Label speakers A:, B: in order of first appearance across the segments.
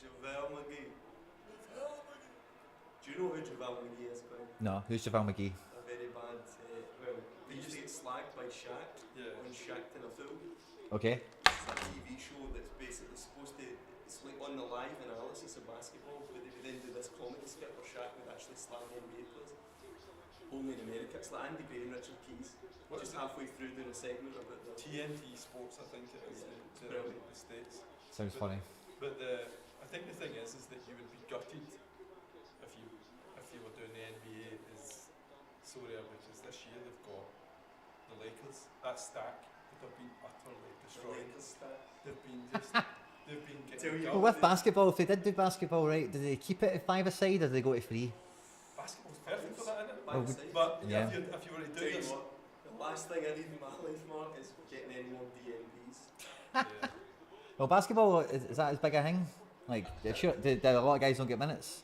A: JaVale McGee. Do you know who JaVale McGee is, Quinn?
B: No, who's JaVale McGee?
A: A very bad, well, they used to get slagged by Shaq on Shaq and a Fool.
B: Okay.
A: It's a TV show that's basically supposed to, it's like on the live analysis of basketball, but they would then do this comedy skit where Shaq would actually slag NBA players. Only in America. It's like Andy Gray and Richard Keys. Just halfway through doing a segment about the
C: TNT Sports, I think it is, the States.
B: Sounds funny.
C: But I think the thing is that you would be gutted if you were doing the NBA is Sorare, because this year they've got the Lakers, that stack that have been utterly destroyed. They've been getting
B: Well, with basketball, if they did do basketball right, did they keep it at 5 aside or did they go to 3?
C: Basketball's perfect for that, isn't it?
B: Well,
C: but
B: yeah.
C: if you were to do this,
A: the last thing I need in my life, Mark, is getting any more DNPs.
C: yeah.
B: Well, basketball, is that as big a thing? Like, sure, did a lot of guys don't get minutes?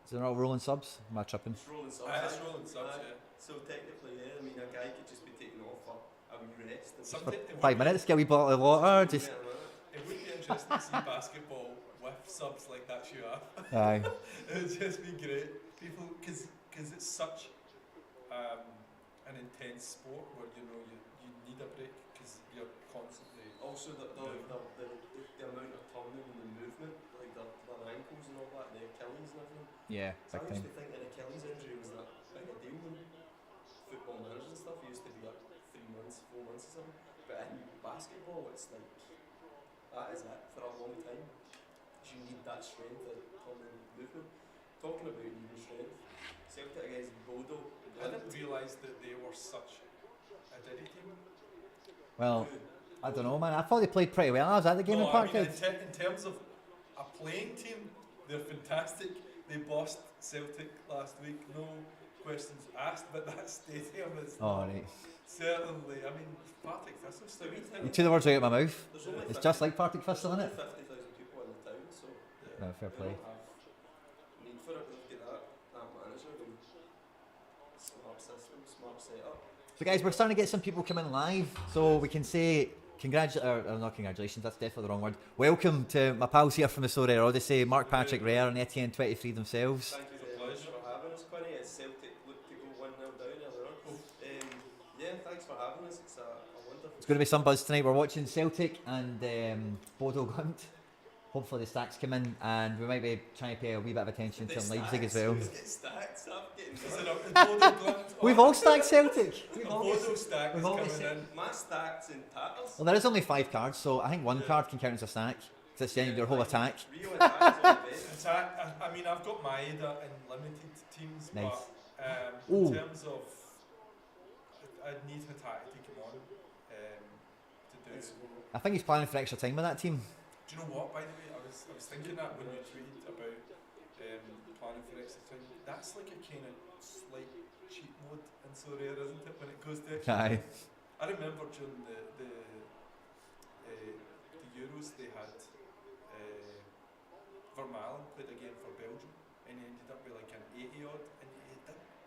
B: Is there all rolling subs? Am I tripping?
A: It's rolling subs.
C: It's rolling subs, yeah.
A: So technically, yeah, I mean, a guy could just be taken off for a wee rest.
B: For 5 minutes, get a wee bottle of water, just...
C: It would be interesting to see basketball with subs like that show up.
B: Aye.
C: It would just be great. People, because it's such an intense sport where you need a break because you're constantly.
A: Also, the amount of turning and the movement, like their ankles and all that, the Achilles and everything.
B: Yeah,
A: So I
B: big
A: used
B: time.
A: to think an Achilles injury was that big a deal in football managers and stuff. It used to be like 3 months, 4 months or something. But in basketball, it's like that is it for a long time. You need that strength and turning movement. Talking about even strength, Celtic against Bodo.
C: I didn't realise that they were such a dirty team.
B: Well, I don't know, man. I thought they played pretty well. I was at the game in Park.
C: In terms of a playing team, they're fantastic. They bossed Celtic last week. No questions asked, but that stadium is
B: Right.
C: certainly. I mean, Partick Thistle still.
B: You took the words right out of my mouth. It's just like Partick Thistle, isn't it?
A: 50,000 people in the town, so
B: No, fair play.
A: they don't have need for it. They've got that manager and smart system, smart setup.
B: So guys, we're starting to get some people coming live, so we can say not congratulations, that's definitely the wrong word. Welcome to my pals here from the Sorare Odyssey, Mark Patrick Rare and Etienne23 themselves.
A: Thank you very much for having us, Quinny. As Celtic look to go 1-0 down earlier on. Yeah, thanks for having us. It's a wonderful.
B: It's going to be some buzz tonight. We're watching Celtic and Bodo Glimt. Hopefully the stacks come in, and we might be trying to pay a wee bit of attention to Leipzig as well.
A: Get stacked up,
B: We've all stacked Celtic.
C: Bodo stack is coming in.
A: My stacks in tatters.
B: Well, there is only 5 cards, so I think one card can count as a stack. Because it's the end of your whole attack.
A: Rio attack's on the best.
C: Attack. I mean, I've got Maeda in limited teams,
B: Nice.
C: but in terms of, I need Hatate to come on to do.
B: I think he's planning for extra time with that team.
C: Do you know what? By the way, I was thinking that when you tweeted about planning for extra time. That's like a kind of slight cheat mode in Sorare, isn't it? When it goes to extra
B: Aye.
C: time. I remember during the Euros they had Vermaelen played a game for Belgium and he ended up with like an 80 odd, and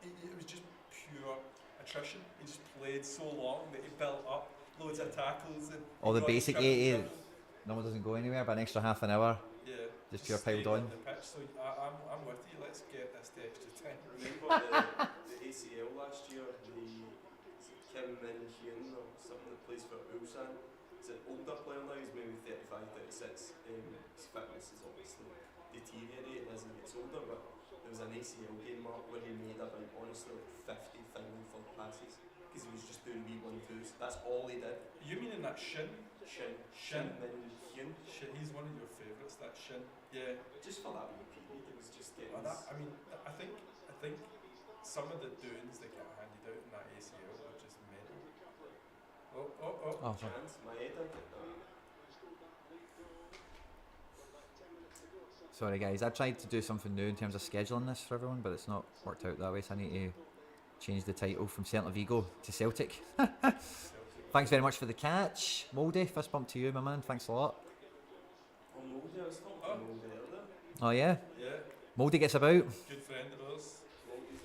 C: it was just pure attrition. He just played so long that he built up loads of tackles and
B: All the basic 80.
C: triple.
B: No one doesn't go anywhere, but an extra half an hour.
C: Yeah,
B: Just pure
C: stay
B: piled on.
C: The pitch. So I'm with you. Let's get this to extra time.
A: Remember the ACL last year, Kim Min Hyun or something that plays for Ulsan. He's an older player now, he's maybe 35, 36. His fitness is obviously deteriorating as he gets older, but there was an ACL game, Mark, where he made about, honestly, 50 final third passes because he was just doing V1-2s. That's all he did.
C: You meaning that Shin?
A: Shin Min Hyun.
C: Shin. He's one of your favourites. That Shin. Yeah.
A: Just for that wee period, it was just getting.
C: I mean, I think some of the doings that get handed out in that ACL are just mental.
B: Oh, sorry.
A: Chance, Maeda get that.
B: Sorry guys, I tried to do something new in terms of scheduling this for everyone, but it's not worked out that way, so I need to change the title from Celtic Vigo to Celtic. Thanks very much for the catch. Moldy, fist bump to you, my man. Thanks a lot.
A: Oh, Moldy, I was talking to Moldy earlier.
B: Oh yeah?
C: Yeah.
B: Moldy gets about.
C: Good friend of ours.
A: Moldy's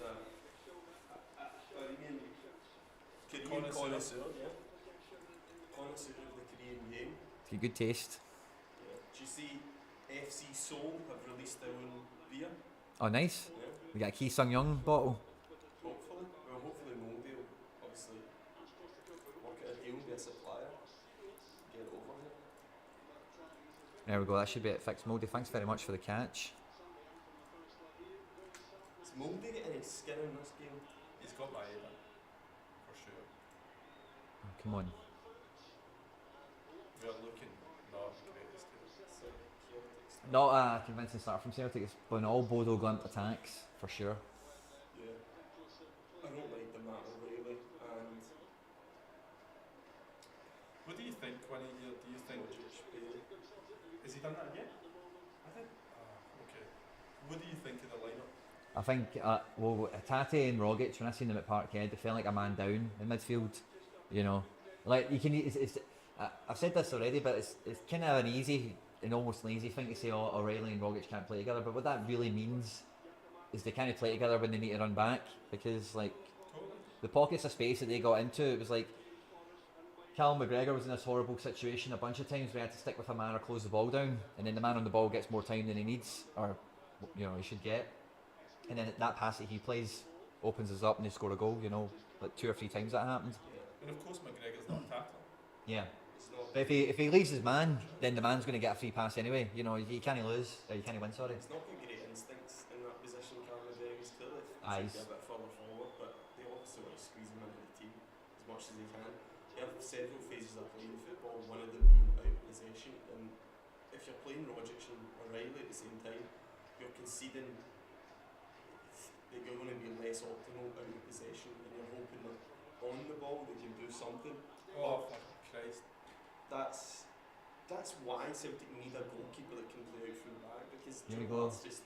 A: Korean connoisseur, yeah. Connoisseur of the Korean game.
B: It's got good taste.
A: Yeah. Do you see FC Seoul have released their own beer.
B: Oh, nice.
A: Yeah,
B: We got a Ki Sung Young bottle.
A: hopefully. Well, hopefully Moldy will obviously work out a deal, be a supplier, get it over here.
B: There we go. That should be it fixed. Moldy, thanks very much for the catch.
A: Is Moldy get any skin in this game?
C: He's got my head for sure.
B: Oh, come on.
C: We are looking not the greatest here.
A: So, chaotic stuff.
B: Not a convincing start from Celtic. It's been all Bodo Glimt attacks for sure.
A: Yeah. I don't like the Matt O'Reilly and
C: What do you think, Winnie? Do you think has he done that again? I think. Okay. What do you think of the lineup?
B: I think, well, Tate and Rogic, when I seen them at Parkhead, they felt like a man down in midfield. You know, like you can. I've said this already, but it's kind of an easy and almost lazy thing to say. Oh, O'Reilly and Rogic can't play together. But what that really means is they can't play together when they need to run back, because like
C: Totally.
B: the pockets of space that they got into, it was like Callum McGregor was in this horrible situation a bunch of times where he had to stick with a man or close the ball down, and then the man on the ball gets more time than he needs, or you know, he should get. And then that pass that he plays opens us up and they score a goal, you know, like 2 or 3 times that happened.
A: yeah,
C: And of course, McGregor's not a tackler.
B: Yeah.
A: it's not.
B: But if he leaves his man, then the man's going to get a free pass anyway. You know, you can't lose, or you can't win, sorry.
A: It's not got great instincts in that position. Callum McGregor's clearly
B: Aye.
A: a bit further forward, but they obviously want to squeeze him into the team as much as they can. You have several phases of playing football. One of them being out of possession, and if you're playing Rogic and O'Reilly at the same time, you're conceding that you're going to be less optimal out of possession, and you're hoping that on the ball they can do something.
C: Oh, for Christ.
A: That's why Celtic need a goalkeeper that can play out from the back, because
B: Here we
A: Joe
B: go.
A: Hart's just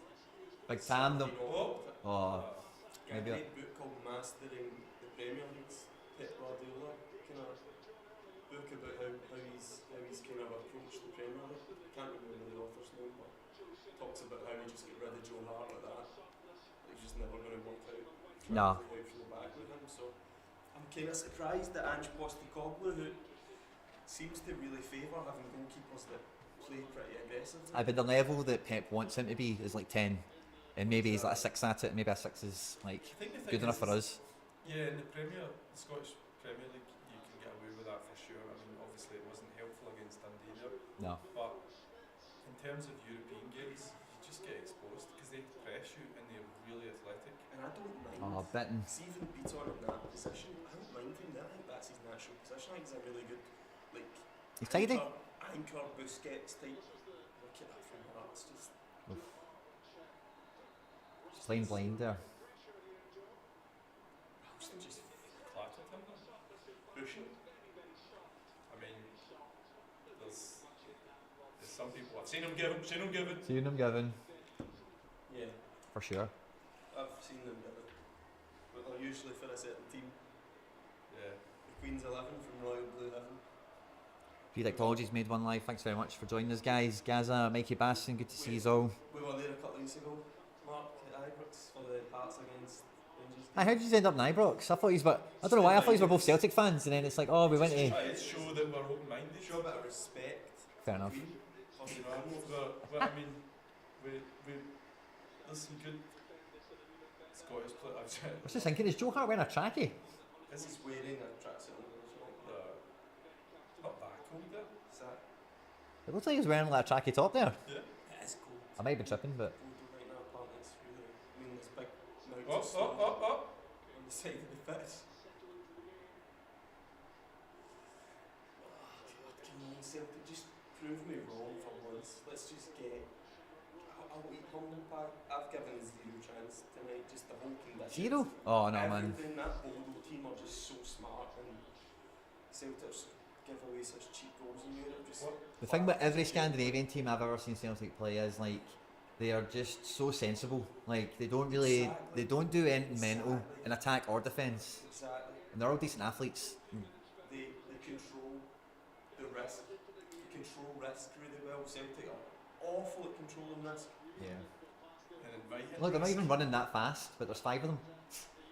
B: Big Tam, though.
A: you
C: Oh.
A: know,
B: Oh,
A: got a
B: maybe
A: great book called Mastering the Premier League's Pep Guardiola kind of book about how he's kind of approached the Premier League. Can't remember the author's name, but talks about how he just get rid of Joe Hart like that. He's just never going to work out.
B: No.
A: Out from the back with him, so I'm kind of surprised that Ange Postecoglou, who seems to really favour having goalkeepers that play pretty aggressively.
B: but the level that Pep wants him to be is like 10, and maybe he's like a 6 at it. Maybe a 6 is like
C: I think the thing
B: good enough for us.
C: Yeah, in the Scottish Premier League, you can get away with that for sure. I mean, obviously it wasn't helpful against Dundee there,
B: No.
C: but in terms of European games, you just get exposed because they press you and they're really athletic.
A: And I don't mind.
B: Oh, bitten.
A: See, even Beaton in that position, I don't mind him there. I think that's his natural position. I think he's a really good, like,
B: He's tidy.
A: anchor Busquets type. Look at that from that. It's just.
B: Playing blind there.
A: Ralston just
C: Clattered him though.
A: pushing.
C: I mean, there's some people I've seen him give it,
B: Seeing him given,
A: Yeah,
B: for sure.
A: I've seen them do it. But they're usually for a certain team.
C: Yeah.
A: The Queen's 11 from Royal Blue Heaven.
B: Predictology's made one live. Thanks very much for joining us, guys. Gaza, Mikey Basson, good to see you all.
A: We were there a couple of weeks ago, Mark, at Ibrox for the Hearts against Rangers.
B: Hi, how did you end up in Ibrox? I thought he's, but I don't know why. I thought you were both Celtic fans, and then it's like, oh, we went to.
C: Try to show that we're open-minded.
A: Show a bit of respect.
B: Fair enough.
A: Queen, for
C: You
A: the
C: know,
A: Cardinals.
C: but I mean, there's some good Scottish players.
B: I was just thinking, is Joe Hart wearing a trackie?
A: This is wearing a tracksuit on the original.
C: It's not that cold there.
A: Is that?
B: It looks like he's wearing like a tracky top there.
C: Yeah.
A: It is cool.
B: I might be tripping, but
A: Bodo right now, apparently it's really. I mean, there's big mountains
C: Oh,
A: of snow
C: oh.
A: on the side of the pitch. Oh, God, can you Celtic just prove me wrong for once? Let's just get. I'll eat humble pie. I've given zero chance tonight. Just the whole conditions.
B: 0? Oh no, man.
A: Everything, that Bodo team are just so smart, and Celtics give away such cheap goals in Europe. Just
C: What?
B: The thing with every Scandinavian team I've ever seen Celtic play is like they are just so sensible. Like they don't really, they don't do anything mental in attack or defence,
A: Exactly.
B: and they're all decent athletes.
A: They control the risk. They control risk really well. Celtic are awful at controlling risk.
B: Yeah.
C: And inviting.
B: Look, they're not even running that fast, but there's 5 of them.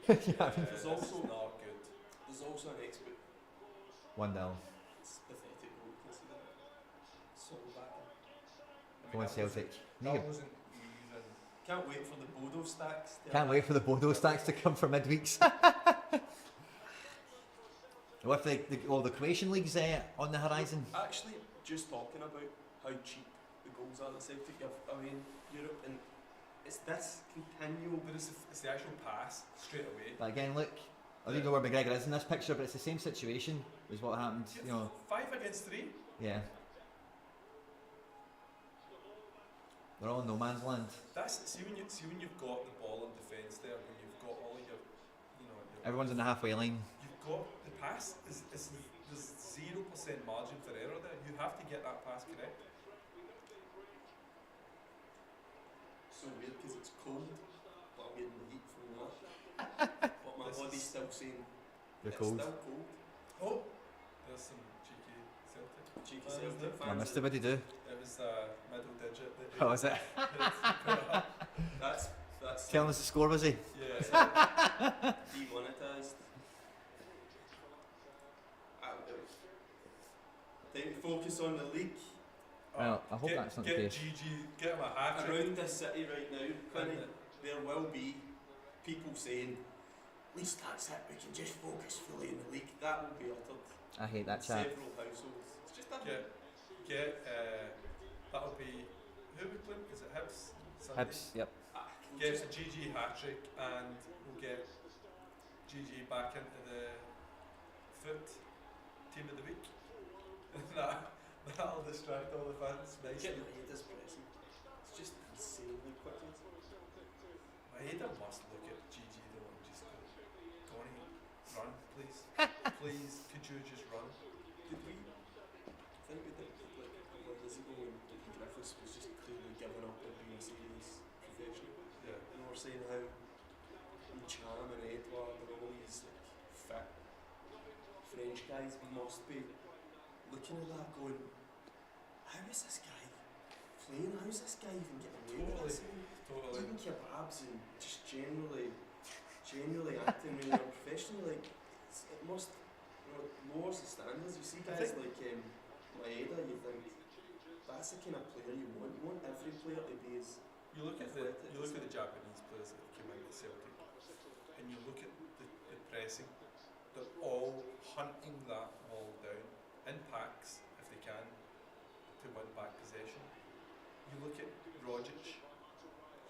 A: There's also
C: not good.
A: There's also an expert.
B: 1-0.
A: It's pathetic goal considering. So bad.
C: I
B: Go on,
C: that
B: Celtic.
C: That wasn't even.
A: Can't wait for the Bodo stacks.
B: Can't wait for the Bodo stacks to come for midweeks. With the Croatian leagues on the horizon.
A: Actually, just talking about how cheap the goals are that Celtic give away in Europe, and it's this continual.
C: But it's the actual pass straight away.
B: But again, look, I don't know where McGregor is in this picture, but it's the same situation as what happened. You know,
C: 5 against 3.
B: yeah. They're all in no man's land.
C: See when you've got the ball in defence there, when you've got all of your, your
B: Everyone's in the halfway line.
C: You've got the pass is there's 0% margin for error there. You have to get that pass correct.
A: So weird because it's cold, but I'm getting the heat from that. But my body's still saying
B: You're
A: it's
B: cold.
A: still cold.
C: Oh, there's some cheeky Celtic.
A: Cheeky
C: fans
A: Celtic
C: there.
B: I
A: fans.
B: missed it, what did he do?
C: It was middle digit.
B: Oh, was it?
A: That's
B: Telling us the score, was he?
C: Yeah.
A: demonetised. Time to focus on the league.
B: Well, I hope that's not the case.
C: Get him a hat trick.
A: Around this city right now, Quinny, there will be people saying, at least that's it, we can just focus fully in the league. That will be uttered.
B: I hate that chat.
A: Several households. It's just that.
C: That'll be, who we playing? Is it Hibs? Sunday?
B: Hibs, yep.
C: Get a GG hat trick, and we'll get GG back into the foot team of the week. That'll distract all the fans nicely.
A: Maeda's pressing. It's just insanely quickly.
C: Maeda must look at GG though and just go, Connie, run please. Please, could you just run?
A: Did we? I think we did like a couple of years ago when Griffiths was just clearly giving up on being a serious professional.
C: Yeah.
A: And we were saying how Cham and Edouard and all these like fit French guys must be looking at that going, how is this guy playing? How is this guy even getting away with this?
C: Totally.
A: Even kebabs and just generally acting really unprofessional, like it must lowers the standards. You see guys like Maeda, you think that's the kind of player you want. You want every player to be as
C: You look at the Japanese players that came out at Celtic, and you look at the pressing. They're all hunting that ball down in packs if they can to win back possession. You look at Rogic,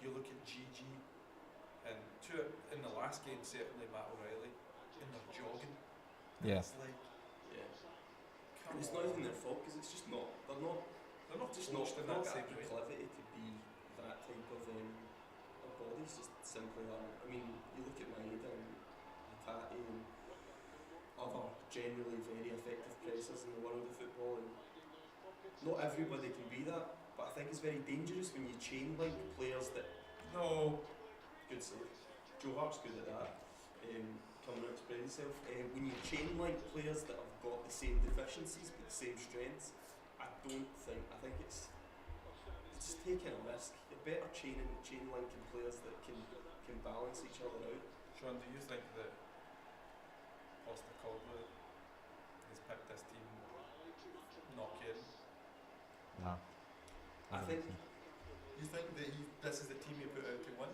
C: you look at GG, and in the last game certainly Matt O'Reilly, and they're jogging.
B: Yeah.
C: It's like,
A: and it's not even their fault because it's just not. They're not
C: just
A: not
C: in
A: that
C: that same way.
A: proclivity to be that type of bodies. Just simply aren't. I mean, you look at Maeda and Hatate and other generally very effective pressers in the world of football, and not everybody can be that. But I think it's very dangerous when you chain link players that.
C: No.
A: Good save. Joe Hart's good at that. Coming out to play himself. When you chain link players that have got the same deficiencies but the same strengths, I think it's just taking a risk. You're better chain linking players that can balance each other out.
C: Sean, do you think that Postecoglou has picked this team not caring?
B: No.
A: I think.
C: You think that this is the team you put out to win?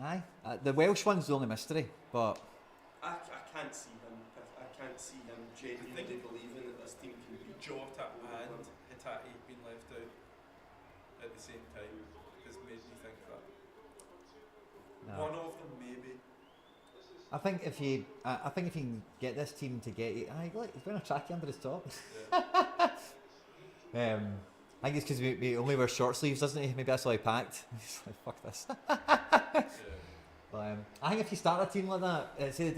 B: Aye. The Welsh one's the only mystery, but
A: I can't see him. I can't see him genuinely believing that this team can beat
C: Jota and Hatate being left out at the same time has made me think that.
B: no.
C: One of them maybe.
B: I think if you can get this team to get it, look, he's wearing a trackie under his top.
C: Yeah.
B: I think it's because we only wear short sleeves, doesn't he? Maybe that's why he packed. He's like, fuck this.
C: Yeah.
B: But, I think if you start a team like that, say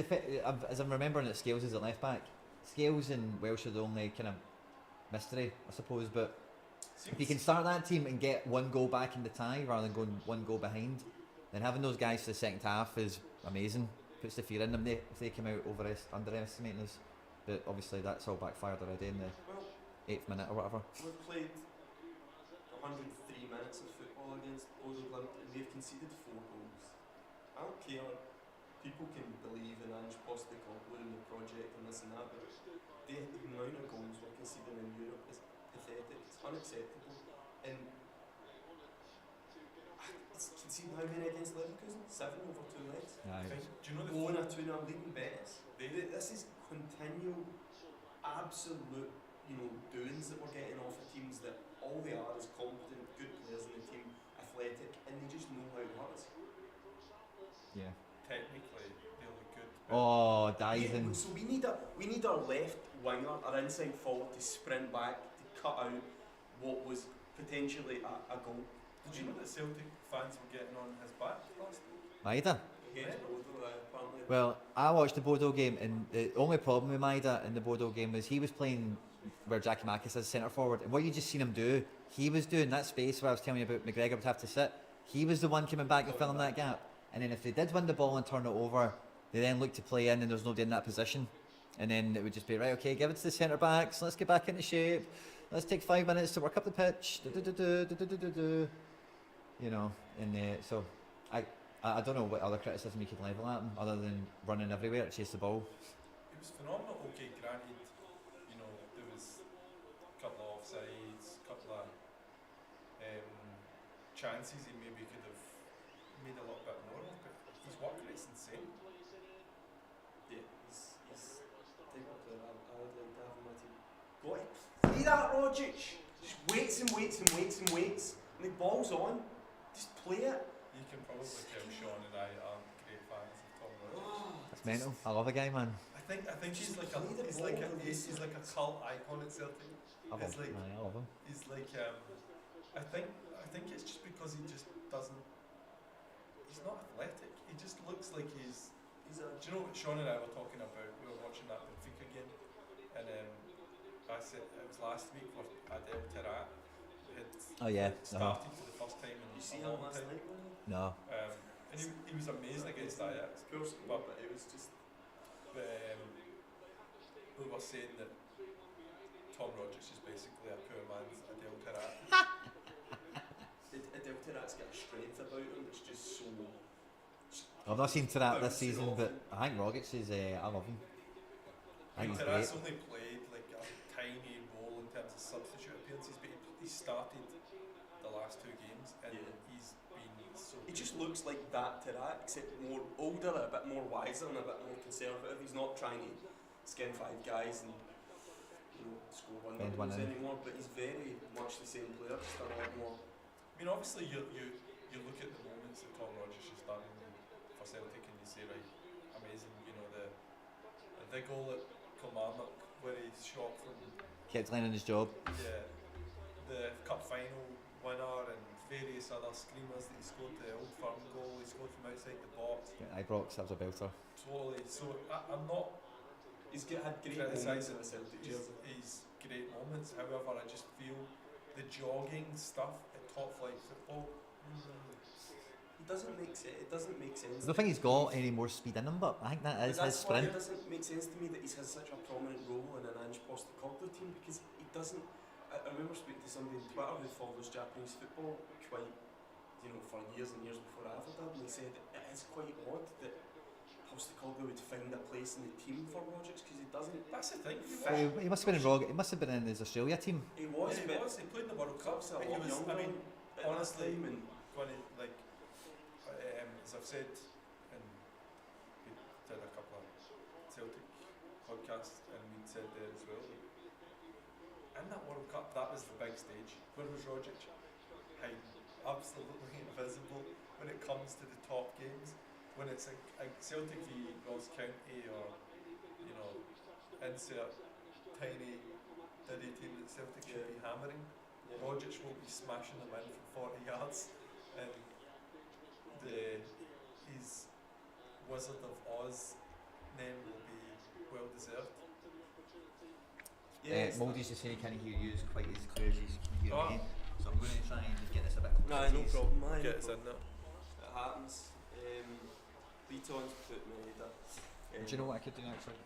B: as I'm remembering it, Scales is at left back. Scales and Welsh are the only kind of mystery, I suppose. But if you can start that team and get one goal back in the tie rather than going one goal behind, then having those guys for the second half is amazing. Puts the fear in them if they come out underestimating us. But obviously that's all backfired already in the 8th minute or whatever.
A: We've played 103 minutes of football against Bodo Glimt and we've conceded 4 goals. I don't care. People can believe in Ange Postecoglou and the project and this and that, but the amount of goals we're conceding in Europe is pathetic. It's unacceptable. And seen how many against Leverkusen? 7 over 2 legs.
B: Aye.
C: Do you know the
A: Going a 2-0 lead in Betis.
C: They-
A: This is continual, absolute, doings that we're getting off of teams that all they are is competent, good players in the team, athletic, and they just know how it works.
B: Yeah.
C: technically they look good. but
B: Oh,
A: Yeah,
B: Dyson.
A: so we need our left winger, our inside forward, to sprint back to cut out what was potentially a goal.
C: Did you know that Celtic fans were getting on his back last week?
B: Maida.
A: Against Bodo, apparently.
B: Well, I watched the Bodo game, and the only problem with Maida in the Bodo game was he was playing where Jackie Makis as centre forward, and what you just seen him do, he was doing that space where I was telling you about McGregor would have to sit. He was the one coming back and filling that gap. And then if they did win the ball and turn it over, they then looked to play in, and there's nobody in that position. And then it would just be, right, okay, give it to the centre backs, let's get back into shape, let's take 5 minutes to work up the pitch, so I don't know what other criticism you could level at him other than running everywhere to chase the ball.
C: It was phenomenal. Okay, granted, there was a couple of offsides, a couple of chances he maybe could have made a little bit more of, but his work rate's insane.
A: Yeah, he's type of player I would like to have in my team. Go on, play that, Rogic! Just waits and waits and waits and waits, and the ball's on. Just play it.
C: You can probably tell Sean and I aren't great fans of Tom Rogers.
B: That's mental. I love a guy, man.
C: I think he's like a
A: Play the
C: he's
A: ball,
C: like a
A: please.
C: he's like a cult icon at Celtic.
B: I love
C: It's like-
B: him. I love him.
C: He's like I think it's just because he just doesn't. He's not athletic. He just looks like he's.
A: He's a
C: Do you know what Sean and I were talking about? We were watching that Benfica game, and I said it was last week where Etienne23 had
B: Oh, yeah.
C: started for the first time in
A: You see
C: a
A: him
C: long
A: last
C: time.
A: night, wasn't you?
B: No.
C: And he was amazing against Ajax.
A: Pure score, but it was just.
C: But we were saying that Tom Rogers is basically a poor man's Etienne23.
A: Ethereum's got a strength about him that's just so.
B: I've not seen Tarat this
A: bouncy
B: season,
A: off
B: but
A: him.
B: I think Rogic is, I love him. I think he's
C: Tarat's
B: great.
C: only played like a tiny role in terms of substitute appearances, but he started the last 2 games and
A: Yeah.
C: he's been so
A: He
C: good.
A: just looks like that Tarat, except more older, a bit more wiser, and a bit more conservative. He's not trying to skin 5 guys and score 1
B: Bend one
A: goals
B: in.
A: anymore. But he's very much the same player, just a lot more.
C: I mean, obviously you look at the moments that Tom Rogers has done for Celtic and you say, right, amazing, the goal at Kilmarnock where he shot from
B: Kept learning his job.
C: the cup final winner and various other screamers that he scored, the Old Firm goal, he scored from outside the box.
B: Yeah, Ibrox, that was a belter.
C: Totally. So I'm not
A: He's had great moments
C: criticising
A: in the Celtic
C: his,
A: jersey.
C: his great moments. However, I just feel the jogging stuff at top flight football.
A: It doesn't make sense. It doesn't make sense.
B: I don't think he's got any more speed in him, but I think that
A: But
B: is his
A: that's why
B: sprint.
A: it doesn't make sense to me that he's has such a prominent role in an Ange Postecoglou team, because he doesn't. I remember speaking to somebody on Twitter who follows Japanese football quite, for years and years before I ever did, and he said it is quite odd that Postecoglou would find a place in the team for Rodgers, because he doesn't.
C: That's the thing.
A: Fit.
B: He must have been in He must have been in his Australia team.
A: He was,
C: He
A: but
C: was. He played in the World Cup.
A: Cup's a
C: But he
A: lot
C: was.
A: younger
C: I mean,
A: at that
C: honestly,
A: time, and
C: when it, as I've said, and we did a couple of Celtic podcasts, and we said there as well, in that World Cup, that was the big stage. Where was Rogic? Hiding, absolutely invisible when it comes to the top games. When it's a Celtic v Ross County, or insert tiny diddy team that Celtic should be hammering, Rogic will be smashing them in from 40 yards, and his Wizard of Oz name will be well deserved.
B: Mouldy's just saying he can't hear you quite as clear as you can hear
C: Oh.
B: me, so I'm going to try and just get this a bit closer.
A: Nah,
B: to
A: no
B: his-
A: problem. Aye,
C: Get
A: no
C: us
A: problem.
C: in there.
A: It happens. Beaton's put me either.
B: Do you know what I could do actually?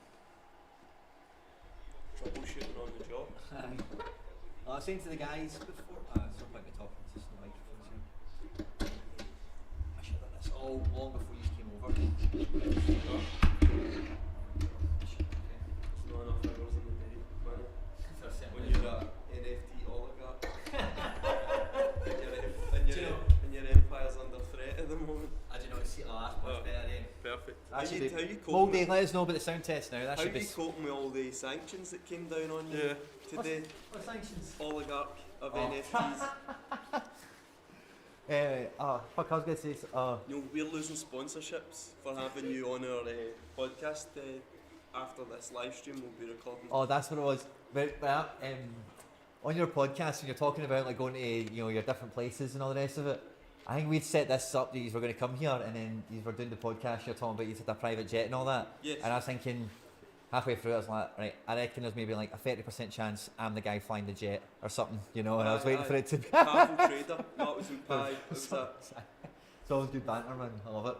A: Troubleshooting on the job.
B: I was saying to the guys before, some point we talking to some microphones here. I should have done this all long before you came over.
A: There's not enough hours in the day, man. When you're a NFT oligarch and your empire's under threat.
B: should
A: Keith,
B: be.
A: how you coping
B: Moldy,
A: with,
B: let us know about the sound test now. That
A: how
B: should
A: you
B: be.
A: coping with all the sanctions that came down on you
C: Yeah.
A: today?
B: What sanctions?
A: Oligarch of
B: Oh.
A: NFTs.
B: Fuck, I was going to say.
A: You know, we're losing sponsorships for having you on our podcast. After this live stream, we'll be recording.
B: Oh, that's what it was. But on your podcast, when you're talking about like going to your different places and all the rest of it, I think we'd set this up that you were going to come here and then you were doing the podcast. You're talking about you had a private jet and all that.
A: Yes.
B: And I was thinking halfway through, I was like, right, I reckon there's maybe like a 30% chance I'm the guy flying the jet or something, and I was waiting for it to be.
A: Pavel Trader. No, it was in Pi. It was that.
B: It's always good banter, man. I love it.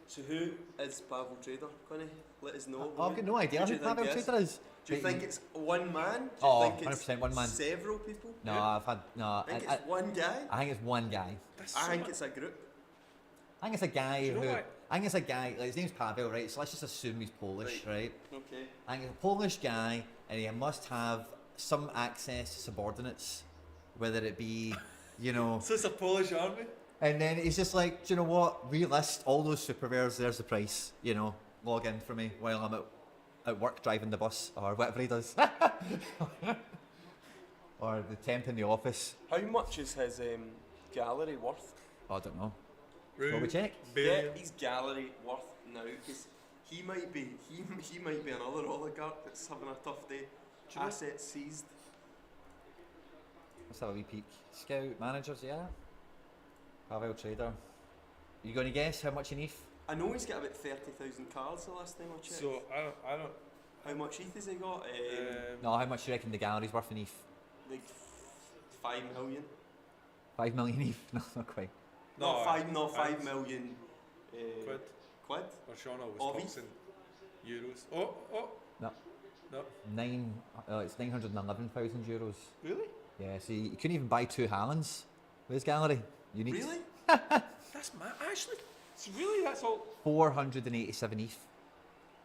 A: So who is Pavel Trader, Connie? Let us know.
B: I've got no idea
A: Who do
B: who
A: you think
B: Pavel
A: it is?
B: Trader is.
A: Do you think it's one man? Do you
B: Oh,
A: think it's
B: 100% one man.
A: several people?
B: No,
A: I think it's one guy.
B: I think it's one guy.
A: I think it's a group.
B: I think it's a guy
C: Do you know
B: who.
C: what?
B: I think it's a guy. Like, his name's Pavel, right? So let's just assume he's Polish, right?
A: Okay.
B: I think it's a Polish guy, and he must have some access to subordinates, whether it be,
C: So it's a Polish army?
B: And then he's just like, do you know what? Relist all those super rares. There's the price. Log in for me while I'm at work driving the bus or whatever he does, or the temp in the office.
A: How much is his gallery worth?
B: Oh, I don't know. Shall we check?
A: Yeah, his gallery worth now, because he might be another oligarch that's having a tough day.
C: Do you know-
A: Assets seized.
B: Let's have a wee peek. Scout managers, yeah. Pavel Trader. You going to guess how much you need?
A: I know he's got about 30,000 cards the last time I checked.
C: So I don't.
A: How much ETH has he got?
B: No, how much do you reckon the gallery's worth in ETH?
A: Like 5 million.
B: 5 million ETH? No, not quite.
A: No,
C: I-
A: 5 million
C: Quid.
A: quid.
C: Or Shauna was
A: Of
C: talking euros. Oh,
B: No.
C: no.
B: It's 911,000 euros.
C: Really?
B: Yeah, so you couldn't even buy 2 Haalands with his gallery. You need
A: Really?
C: That's mad. Actually, it's really, that's all.
B: 487 ETH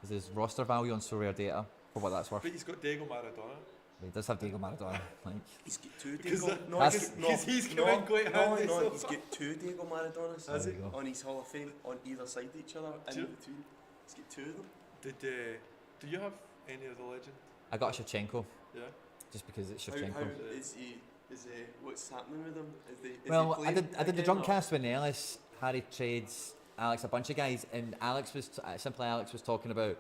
B: is his roster value on Sorare data for what that's worth.
C: But he's got Diego Maradona.
B: He does have Diego Maradona. Like,
A: He's got 2
C: Because
A: Diego.
C: that-
A: No,
B: That's-
C: because he's come in quite handy
A: No,
C: so
A: he's
C: far.
A: got 2 Diego Maradonas
C: Has
B: he?
A: on his Hall of Fame on either side of each other.
C: Do you-
A: In between. He's got 2 of them.
C: Do you have any of the legend?
B: I got a Shevchenko
C: Yeah.
B: just because it's
A: How
B: Shevchenko.
A: is he? What's happening with him? Is
B: Well,
A: he
B: I did the
A: again,
B: drunk
A: or-
B: cast with Nellis, Harry trades Alex, a bunch of guys, and Alex was Alex was talking about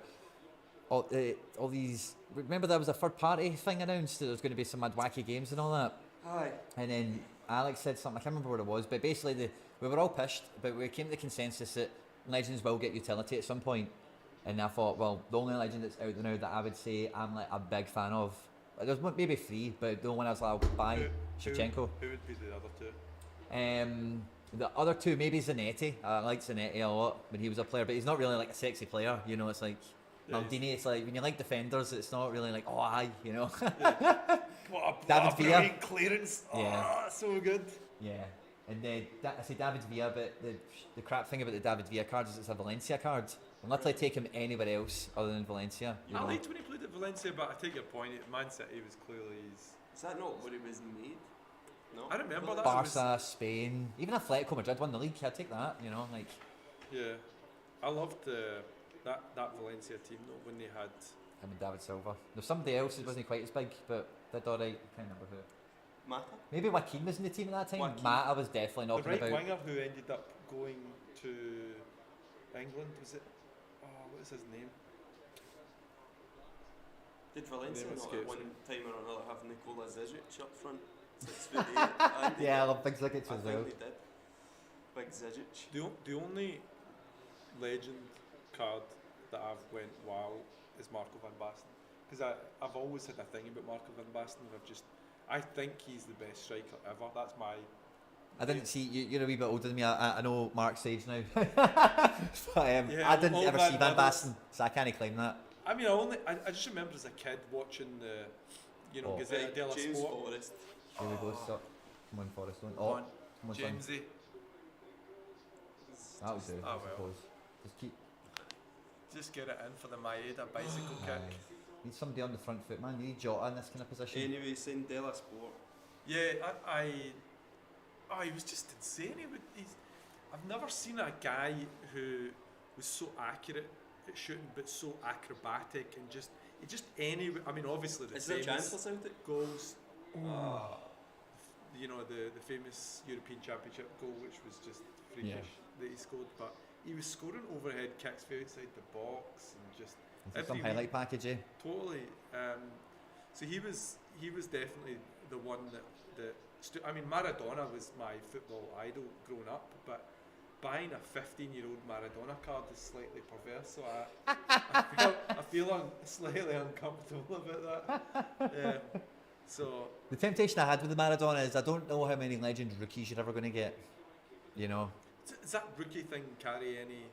B: all these. Remember there was a third party thing announced that there was going to be some mad wacky games and all that.
A: Aye.
B: And then Alex said something, I can't remember what it was, but basically we were all pissed, but we came to the consensus that Legends will get utility at some point. And I thought, well, the only Legend that's out there now that I would say I'm like a big fan of, there's maybe 3, but the only one I was like, I'll buy, Shevchenko.
C: Who would be the other 2?
B: The other 2, maybe Zanetti. I liked Zanetti a lot when he was a player, but he's not really like a sexy player, It's like
C: Yeah,
B: Maldini. It's like when you like defenders, it's not really like, oh, aye,
C: What a
B: David Villa.
C: brilliant clearance.
B: Yeah.
C: Oh, so good.
B: Yeah. And I say David Villa, but the crap thing about the David Villa card is it's a Valencia card. I'm not going to take him anywhere else other than Valencia.
C: I liked when he played at Valencia, but I take your point. Man City was clearly his.
A: Is that not what he was made? No.
C: I remember that.
B: Barca, Spain, even Atletico Madrid won the league. I'd take that, like.
C: Yeah, I loved that Valencia team though when they had.
B: Him and David Silva. There's somebody else who wasn't quite as big, but did alright. I can't remember who.
A: Mata?
B: Maybe Joaquin was in the team at that time.
A: Joaquin.
B: Mata was definitely
C: The
B: knocking
C: right
B: about.
C: winger who ended up going to England, was it? Oh, what is his name?
A: Did Valencia
C: Name
A: not at
C: escapes
A: one
C: me.
A: time or another have Nikola Zizic up front? 6'8".
B: Yeah, I love big Ziggets
A: I
B: as
A: think
B: well.
A: they did. Big Zizic.
C: The only legend card that I've went wow is Marco van Basten, because I've always had a thing about Marco van Basten. I think he's the best striker ever. That's my.
B: I didn't see you're a wee bit older than me. I know Mark's age now, but
C: Yeah,
B: I didn't
C: old
B: ever
C: man
B: see Van
C: brothers.
B: Basten, so I can't claim that.
C: I mean, I just remember as a kid watching the,
B: Oh.
C: Gazzetta dello
A: James
C: Sport.
A: Forrest.
B: Here we go. So, come on, Forrest.
C: Come
B: Oh,
C: on,
B: come on, son.
C: Jamesy.
B: That'll do.
C: Oh,
B: I
C: well.
B: suppose. Just keep.
C: Just get it in for the Maeda bicycle
B: Aye.
C: kick.
B: Need somebody on the front foot, man. You need Jota in this kind of position.
A: Anyway, saying Della Sport.
C: Yeah, he was just insane. I've never seen a guy who was so accurate at shooting, but so acrobatic and just any. I mean, obviously the
A: Is there a chance for
C: famous
A: Celtic?
C: goals. You know, the famous European Championship goal, which was just freakish that he scored, but he was scoring overhead kicks from outside the box and just
B: Some highlight package, eh?
C: totally. So he was definitely the one that I mean, Maradona was my football idol growing up, but buying a 15-year-old Maradona card is slightly perverse, so I feel slightly uncomfortable about that. So
B: The temptation I had with the Maradona is I don't know how many legend rookies you're ever going to get. You know,
C: does that rookie thing carry any?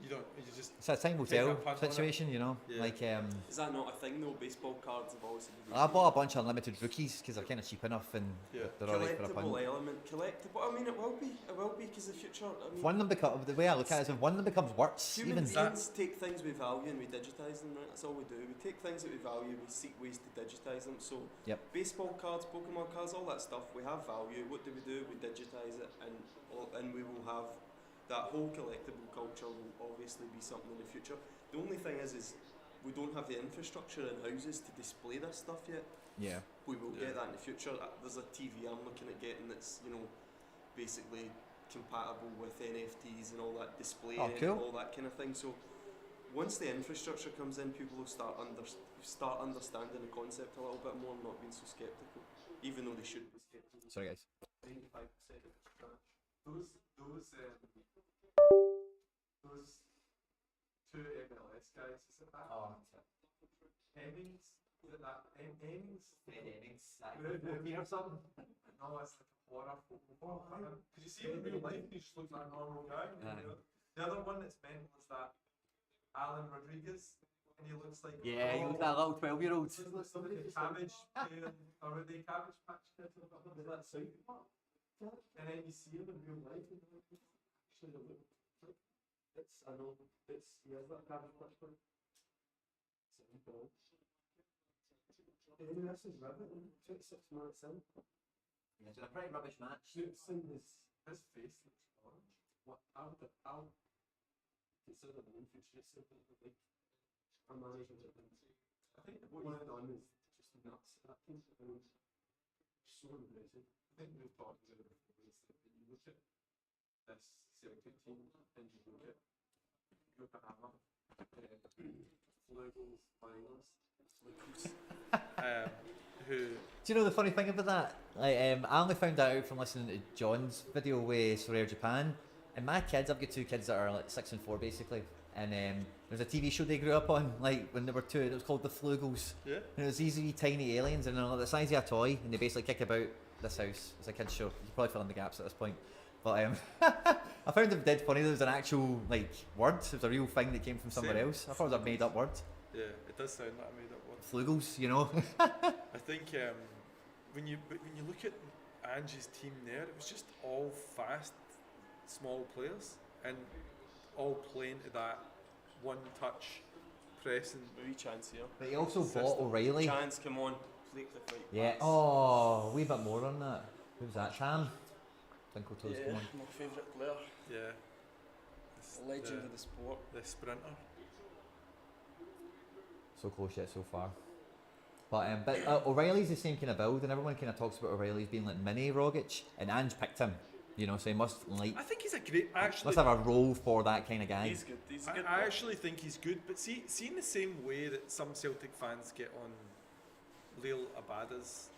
C: You don't. You just.
B: it's that time will
C: take
B: tell
C: a punt on it.
B: situation. You know,
C: Yeah.
B: like
A: Is that not a thing though? Baseball cards have always been.
B: I bought a bunch of unlimited rookies because they're kind of cheap enough and
C: Yeah.
B: they're alright for a
A: Collectible
B: punt.
A: element, collectible. I mean, it will be because the future. I mean,
B: If one of them becomes, the way I look at it is if one of them becomes worse,
A: human
B: even
A: beings take things we value and we digitise them. Right? That's all we do. We take things that we value, we seek ways to digitise them. So,
B: Yep.
A: baseball cards, Pokemon cards, all that stuff. We have value. What do? We digitise it, and we will have. That whole collectible culture will obviously be something in the future. The only thing is we don't have the infrastructure in houses to display this stuff yet.
B: yeah.
A: We will get that in the future. There's a TV I'm looking at getting that's, you know, basically compatible with NFTs and all that display
B: Oh,
A: and
B: cool.
A: all that kind of thing. So once the infrastructure comes in, people will start understanding the concept a little bit more and not being so skeptical, even though they should be skeptical.
B: Sorry guys.
A: 95% of it's trash.
C: Those two MLS guys, is it that?
B: Oh,
C: Hemmings? Is it that? Hemmings?
B: or something.
C: No, it's like a horror football. Because you see him in real life, he just looks like a normal guy. The other one that's mental is that Alan Rodriguez, and he looks like
B: Yeah, you look at a little 12-year-old.
C: He looks like the cabbage or the cabbage patch kids. Is that South Park? And then you see him in real life, and actually they look like
A: I know, he has that cabbage patch one. Anyway, this is riveting. 26 minutes in.
B: Yeah, it's been a pretty rubbish match.
A: Suits in his
C: face looks orange.
A: what I'll consider them in future like a manager that I think what he's done is just nuts. That team have been so impressive.
C: I think we've talked about it before. Is that you look at this Celtic team and you look at Yokohama,
A: Flugels, Bangers,
C: who
B: Do you know the funny thing about that? Like, I only found that out from listening to John's video with Sorare Japan. And my kids, I've got two kids that are like 6 and 4 basically. And there's a TV show they grew up on, like when they were 2. It was called The Flugels.
C: Yeah.
B: And it was these wee tiny aliens, and they're like the size of a toy, and they basically kick about this house. It's a kids show. You can probably fill in the gaps at this point. But I found it dead funny. There was an actual like word. It was a real thing that came from somewhere
C: Same.
B: else. I thought it was a made up word.
C: Yeah, it does sound like a made up word.
B: Flugels, you know.
C: I think when you look at Angie's team there, it was just all fast, small players, and all playing to that one-touch pressing.
A: wee chance here.
B: But he also
C: System.
B: bought O'Reilly.
A: Chance, come on, flake the fight.
B: Yeah.
A: pass.
B: Oh, a wee bit more on that. Who's that? Sam. Twinkle toes.
A: Yeah,
B: Come on.
A: my favourite player,
C: Yeah.
A: legend of the sport.
C: The sprinter.
B: So close yet so far. But O'Reilly's the same kind of build, and everyone kind of talks about O'Reilly's being like mini Rogic, and Ange picked him. You know, so he must like
C: I think he's a great. Actually,
B: must have a role for that kind of guy.
A: He's good. He's a good.
C: I actually think he's good, but see in the same way that some Celtic fans get on Lil Abada's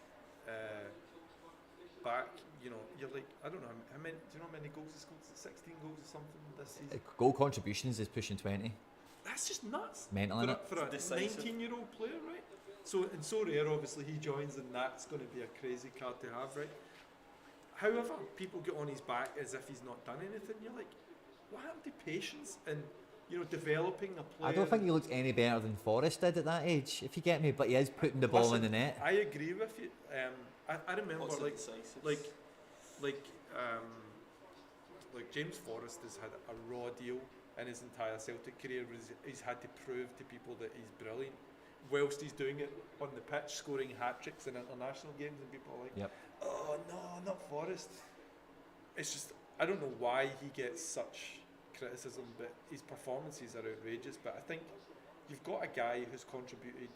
C: back, you know, you're like, I don't know how many. Do you know how many goals he scored? 16 goals or something this season.
B: Goal contributions is pushing 20.
C: That's just nuts.
B: Mental,
C: For
B: innit?
C: for a
A: It's decisive.
C: 19-year-old player, right? So and Sorare, obviously he joins, and that's going to be a crazy card to have, right? However, people get on his back as if he's not done anything. You're like, what happened to patience and, you know, developing a player?
B: I don't think he looks any better than Forrest did at that age, if you get me. But he is putting the ball
C: Listen,
B: in the net.
C: I agree with you. I remember
A: Lots of
C: like
A: decisives.
C: like James Forrest has had a raw deal in his entire Celtic career. He's had to prove to people that he's brilliant, whilst he's doing it on the pitch, scoring hat-tricks in international games, and people are like,
B: Yep.
C: oh no, not Forrest. It's just, I don't know why he gets such criticism, but his performances are outrageous. But I think you've got a guy who's contributed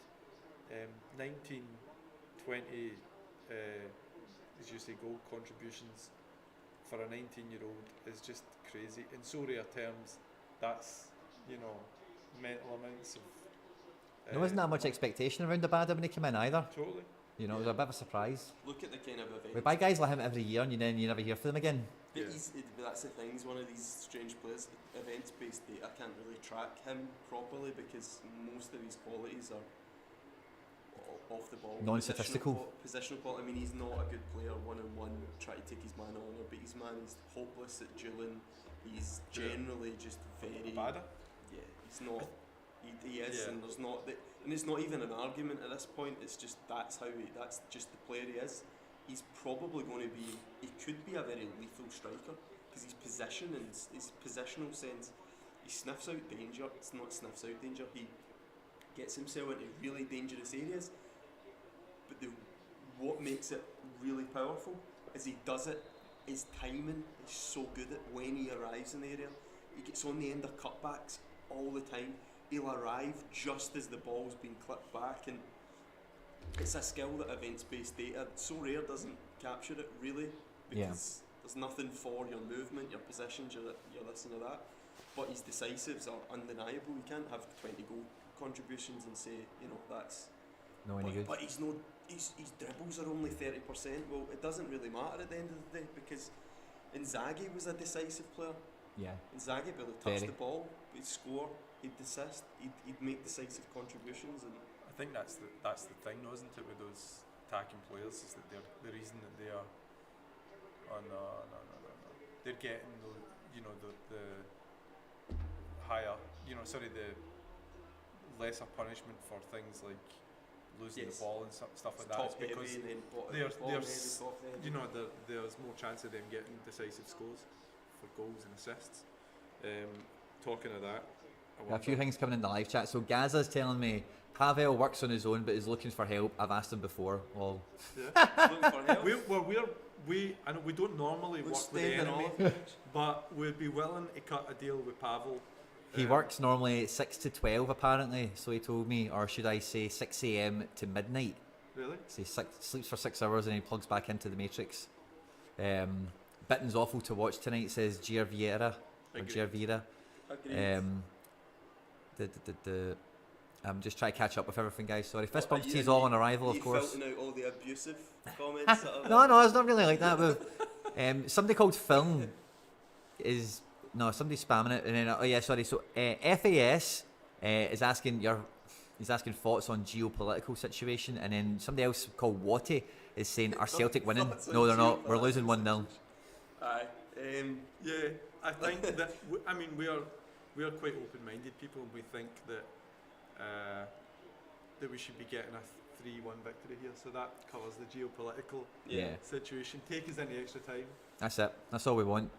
C: 19, 20, as you say, goal contributions for a 19-year-old is just crazy. In Sorare terms, that's, mental amounts of...
B: There wasn't that much expectation around the Bodo when he came in either.
C: Totally.
B: It was a bit of a surprise.
A: Look at the kind of events.
B: We buy guys like him every year and then you never hear from them again.
A: But that's the thing, he's one of these strange players. Events-based data can't really track him properly because most of his qualities are off the ball.
B: Non-statistical.
A: Positional quality. I mean, he's not a good player one-on-one, try to take his man on, but his man is hopeless at dueling. He's generally just very...
C: Bodo?
A: Yeah, he's not... He is, and there's not... And it's not even an argument at this point, it's just that's just the player he is. He's probably going to be... He could be a very lethal striker because his position and his positional sense, he sniffs out danger. It's not sniffs out danger, he gets himself into really dangerous areas. But what makes it really powerful is he does it, his timing is so good at when he arrives in the area. He gets on the end of cutbacks all the time. He'll arrive just as the ball's been clipped back, and it's a skill that events-based data so rare doesn't capture it really, because there's nothing for your movement, your positions, your this and that. But his decisives are undeniable. You can't have 20 goal contributions and say, that's
B: no any good.
A: But his dribbles are only 30%. Well, it doesn't really matter at the end of the day because Inzaghi was a decisive player.
B: Yeah.
A: Inzaghi barely touched the ball, he'd score, he'd assist, he'd make decisive contributions. And
C: I think that's the thing, though, isn't it, with those attacking players, is that they're the reason that they are. Oh no. They're getting the higher, the lesser punishment for things like losing the ball and stuff like that. It's because there's more chance of them getting decisive scores for goals and assists. Talking of that,
B: a few things coming in the live chat. So Gaza's telling me Pavel works on his own but is looking for help. I've asked him before. Well,
A: looking for help.
C: I know we don't normally work with the enemy, but we'd be willing to cut a deal with Pavel.
B: He works normally 6 to 12 apparently, so he told me, or should I say 6 a.m. to midnight.
C: Really?
B: So he sleeps for 6 hours and he plugs back into the Matrix. Bitten's awful to watch tonight, says Gervira. I'm just trying to catch up with everything, guys. Sorry. Fist bump teas all on arrival, of course.
A: Filtering out all the abusive comments.
B: No, it's not really like that. But somebody called Film somebody's spamming it, and then So FAS is asking thoughts on geopolitical situation, and then somebody else called Watty is saying, "Are Celtic winning?" No, they're not. We're losing 1-0.
A: Aye.
C: I think that we are quite open-minded people, and we think that we should be getting a 3-1 victory here. So that covers the geopolitical situation. Take us into extra time. That's
B: it. That's all we want.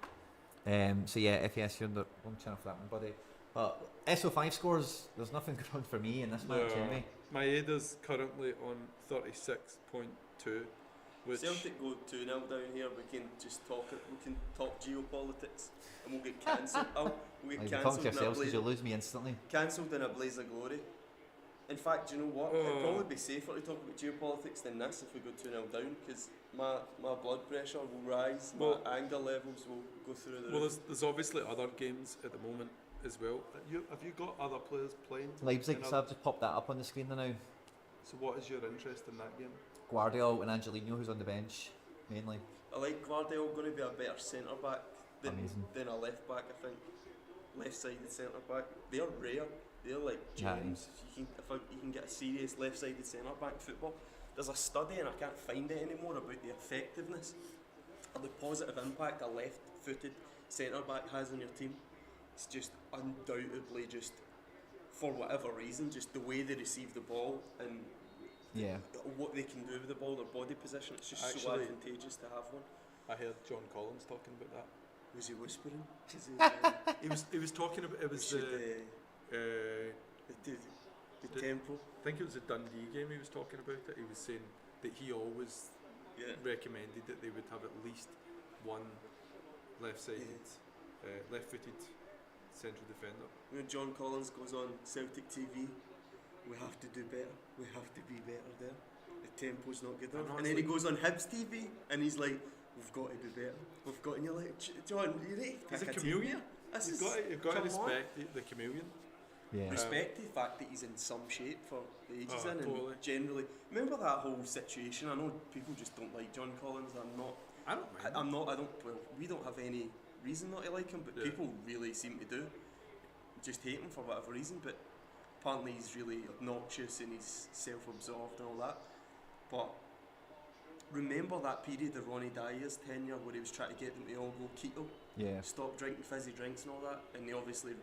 B: FAS, you're on the wrong channel for that one, buddy. But SO5 scores, there's nothing going on for me in this match, anyway.
C: Maeda's currently on 36.2.
A: Celtic go 2-0 down here. We can just talk geopolitics, and we'll get cancelled. We'll get cancelled.
B: Talk to yourselves because you'll lose me instantly.
A: Cancelled in a blaze of glory. In fact, do you know what? It'd probably be safer to talk about geopolitics than this if we go 2-0 down, because my blood pressure will rise, my anger levels will go through the roof.
C: Well, there's obviously other games at the moment as well. Have you got other players playing?
B: Leipzig, so I've just popped that up on the screen now.
C: So what is your interest in that game?
B: Guardiola and Angelino, who's on the bench, mainly.
A: I like Guardiola, going to be a better centre-back than a left-back, I think. Left-sided centre-back. They're rare. They're like gems. If you can get a serious left-sided centre-back football. There's a study, and I can't find it anymore, about the effectiveness or the positive impact a left-footed centre-back has on your team. It's just undoubtedly just, for whatever reason, just the way they receive the ball and what they can do with the ball, their body position. It's just so advantageous to have one.
C: I heard John Collins talking about that.
A: Was he whispering?
C: He was talking about
A: the tempo.
C: I think it was a Dundee game he was talking about it. He was saying that he always recommended that they would have at least one left-footed central defender.
A: When John Collins goes on Celtic TV, we have to do better. We have to be better there. The tempo's not good enough. And then he goes on Hibs TV and he's like, we've got to be better. We've got, and you're like, John, you need to
C: He's a
A: pick
C: chameleon. You've got to
A: come
C: respect the chameleon.
B: Yeah.
A: Respect the fact that he's in some shape for the ages in,
C: totally.
A: and generally, remember that whole situation. I know people just don't like John Collins.
C: I don't mind.
A: I'm not. I don't. Well, we don't have any reason not to like him, but
C: Yeah.
A: people really seem to do. Just hate him for whatever reason. But apparently he's really obnoxious and he's self-absorbed and all that. But remember that period of Ronnie Dyer's tenure where he was trying to get them to all go keto, stop drinking fizzy drinks and all that, and they obviously.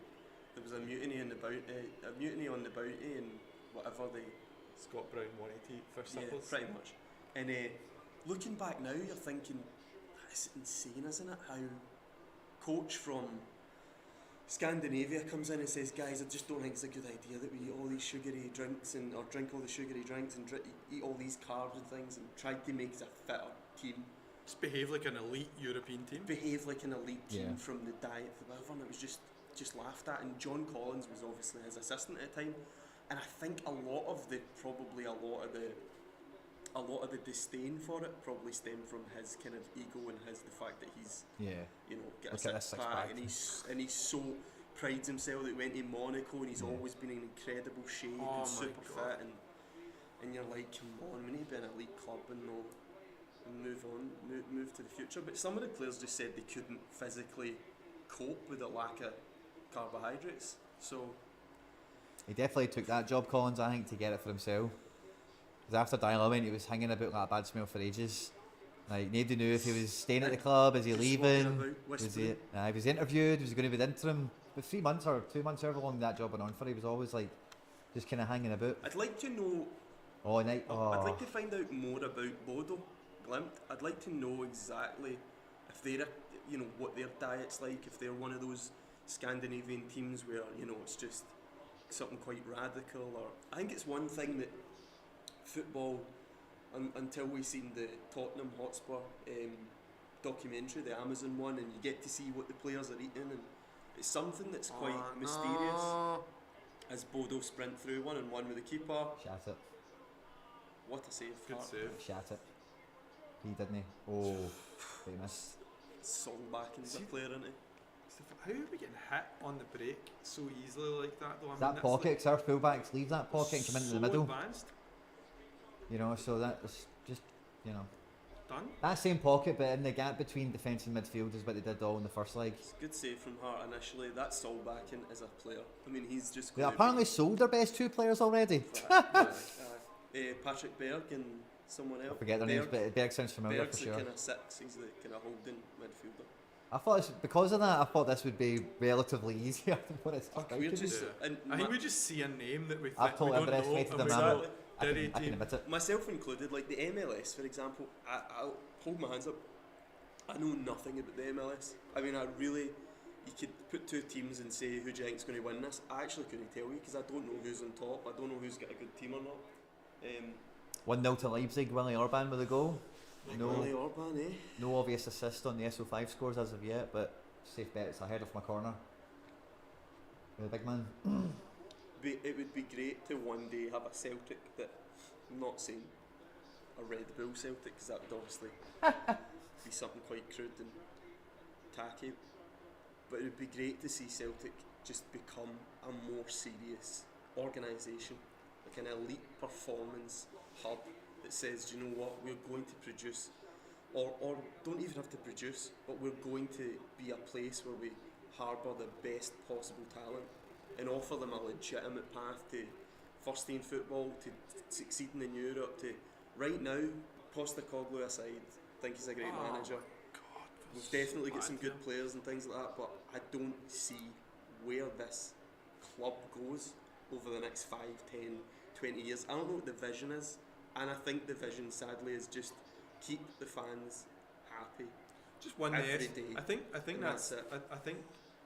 A: There was a mutiny on the bounty, and whatever they.
C: Scott Brown wanted to eat fish suppers.
A: Yeah, pretty much. And looking back now, you're thinking, that's insane, isn't it? How coach from Scandinavia comes in and says, guys, I just don't think it's a good idea that we eat all these sugary drinks or drink all the sugary drinks and eat all these carbs and things, and tried to make us a fitter team.
C: Just behave like an elite European team.
A: Behave like an elite team from the diet, the whatever, and it was just laughed at. And John Collins was obviously his assistant at the time, and I think a lot of the disdain for it probably stemmed from his kind of ego and the fact that he's got a six pack and he's so prides himself that he went to Monaco and he's always been in incredible shape and super fit, and you're like, come on, we need to be an elite club and move to the future. But some of the players just said they couldn't physically cope with the lack of carbohydrates, so
B: he definitely took that job, Collins, I think, to get it for himself. Because after Daniel went, he was hanging about like a bad smell for ages. Like, nobody knew if he was staying at the club, is he leaving, was he interviewed, was he going to be the interim. But 3 months or 2 months, however long that job went on for, he was always like just kind of hanging about.
A: I'd like to know I'd like to find out more about Bodo, Glimt. I'd like to know exactly if they're, what their diet's like, if they're one of those Scandinavian teams where, it's just something quite radical. Or I think it's one thing that football, until we seen the Tottenham Hotspur documentary, the Amazon one, and you get to see what the players are eating, and it's something that's quite mysterious. As Bodo sprint through 1-on-1 with the keeper.
B: Shat it.
A: What a save.
C: Good save.
B: Shat it. He didn't he? Oh, famous.
A: Solbaken's a player, isn't he?
C: How are we getting hit on the break so easily like that though?
B: That pocket, because our fullbacks leave that pocket and come into the middle.
C: Advanced.
B: So that's just,
C: Done.
B: that same pocket, but in the gap between defence and midfield is what they did all in the first leg.
A: It's a good save from Hart initially. That Solbaken is a player. I mean, he's just.
B: They apparently sold their best 2 players already.
A: Patrick Berg and someone else.
B: I forget their names, but Berg sounds familiar
A: Berg's
B: for sure.
A: the kind of 6. He's the kind of holding midfielder.
B: I thought because of that, I thought this would be relatively easier than what it's turned out to be.
C: I think we just see a name that we think
B: I've totally
C: we don't know.
B: underestimated them. I can admit it.
A: Myself included, like the MLS, for example. I'll hold my hands up. I know nothing about the MLS. I mean, you could put 2 teams and say who do you think's going to win this. I actually couldn't tell you because I don't know who's on top. I don't know who's got a good team or not.
B: 1-0 to Leipzig, Willie Orban with a goal.
A: Willie Orban, eh?
B: No obvious assist on the SO5 scores as of yet, but safe bet it's ahead of my corner. With a big man.
A: It would be great to one day have a Celtic that, I'm not saying a Red Bull Celtic, because that would obviously be something quite crude and tacky, but it would be great to see Celtic just become a more serious organisation, like an elite performance hub that says, do you know what, we're going to produce, or don't even have to produce, but we're going to be a place where we harbour the best possible talent and offer them a legitimate path to first team football, to succeeding in Europe. To right now, Postecoglou aside, I think he's a great manager.
C: God,
A: we've definitely got some good players and things like that, but I don't see where this club goes over the next 5, 10, 20 years. I don't know what the vision is, and I think the vision, sadly, is just keep the fans happy.
C: Just win
A: every
C: day.
A: day.
C: I think that's
A: it.
C: I think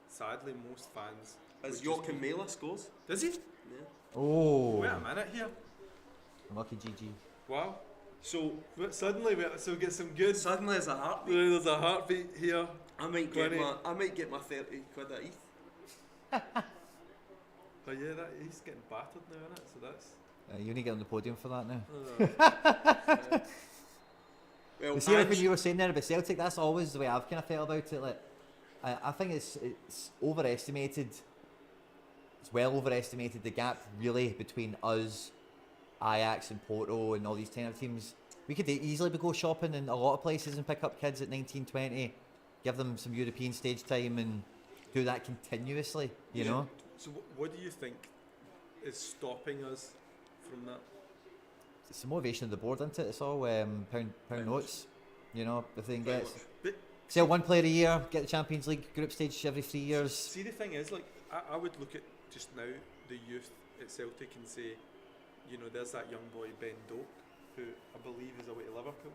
C: sadly most fans.
A: As Joachim Mela scores.
C: Does he?
A: Yeah.
B: Oh.
C: Wait a minute here.
B: Lucky GG.
C: Wow. So suddenly we get some good.
A: Suddenly there's a heartbeat.
C: There's a heartbeat here.
A: I might get my 30 quid at ETH.
C: But yeah, he's getting battered now, isn't it? So that's.
B: You need to get on the podium for that now.
A: Well,
B: You see, like when you were saying there about Celtic, that's always the way I've kind of felt about it. Like, I think it's overestimated. It's well overestimated the gap really between us, Ajax and Porto and all these kind of teams. We could easily go shopping in a lot of places and pick up kids at 19, 20, give them some European stage time and do that continuously, you know?
C: So what do you think is stopping us from that?
B: It's the motivation of the board, isn't it? It's all pound notes, you know, if they can get... Sell one player a year, get the Champions League group stage every 3 years.
C: See, the thing is, like, I would look at just now the youth at Celtic and say, you know, there's that young boy Ben Doak, who I believe is away to Liverpool.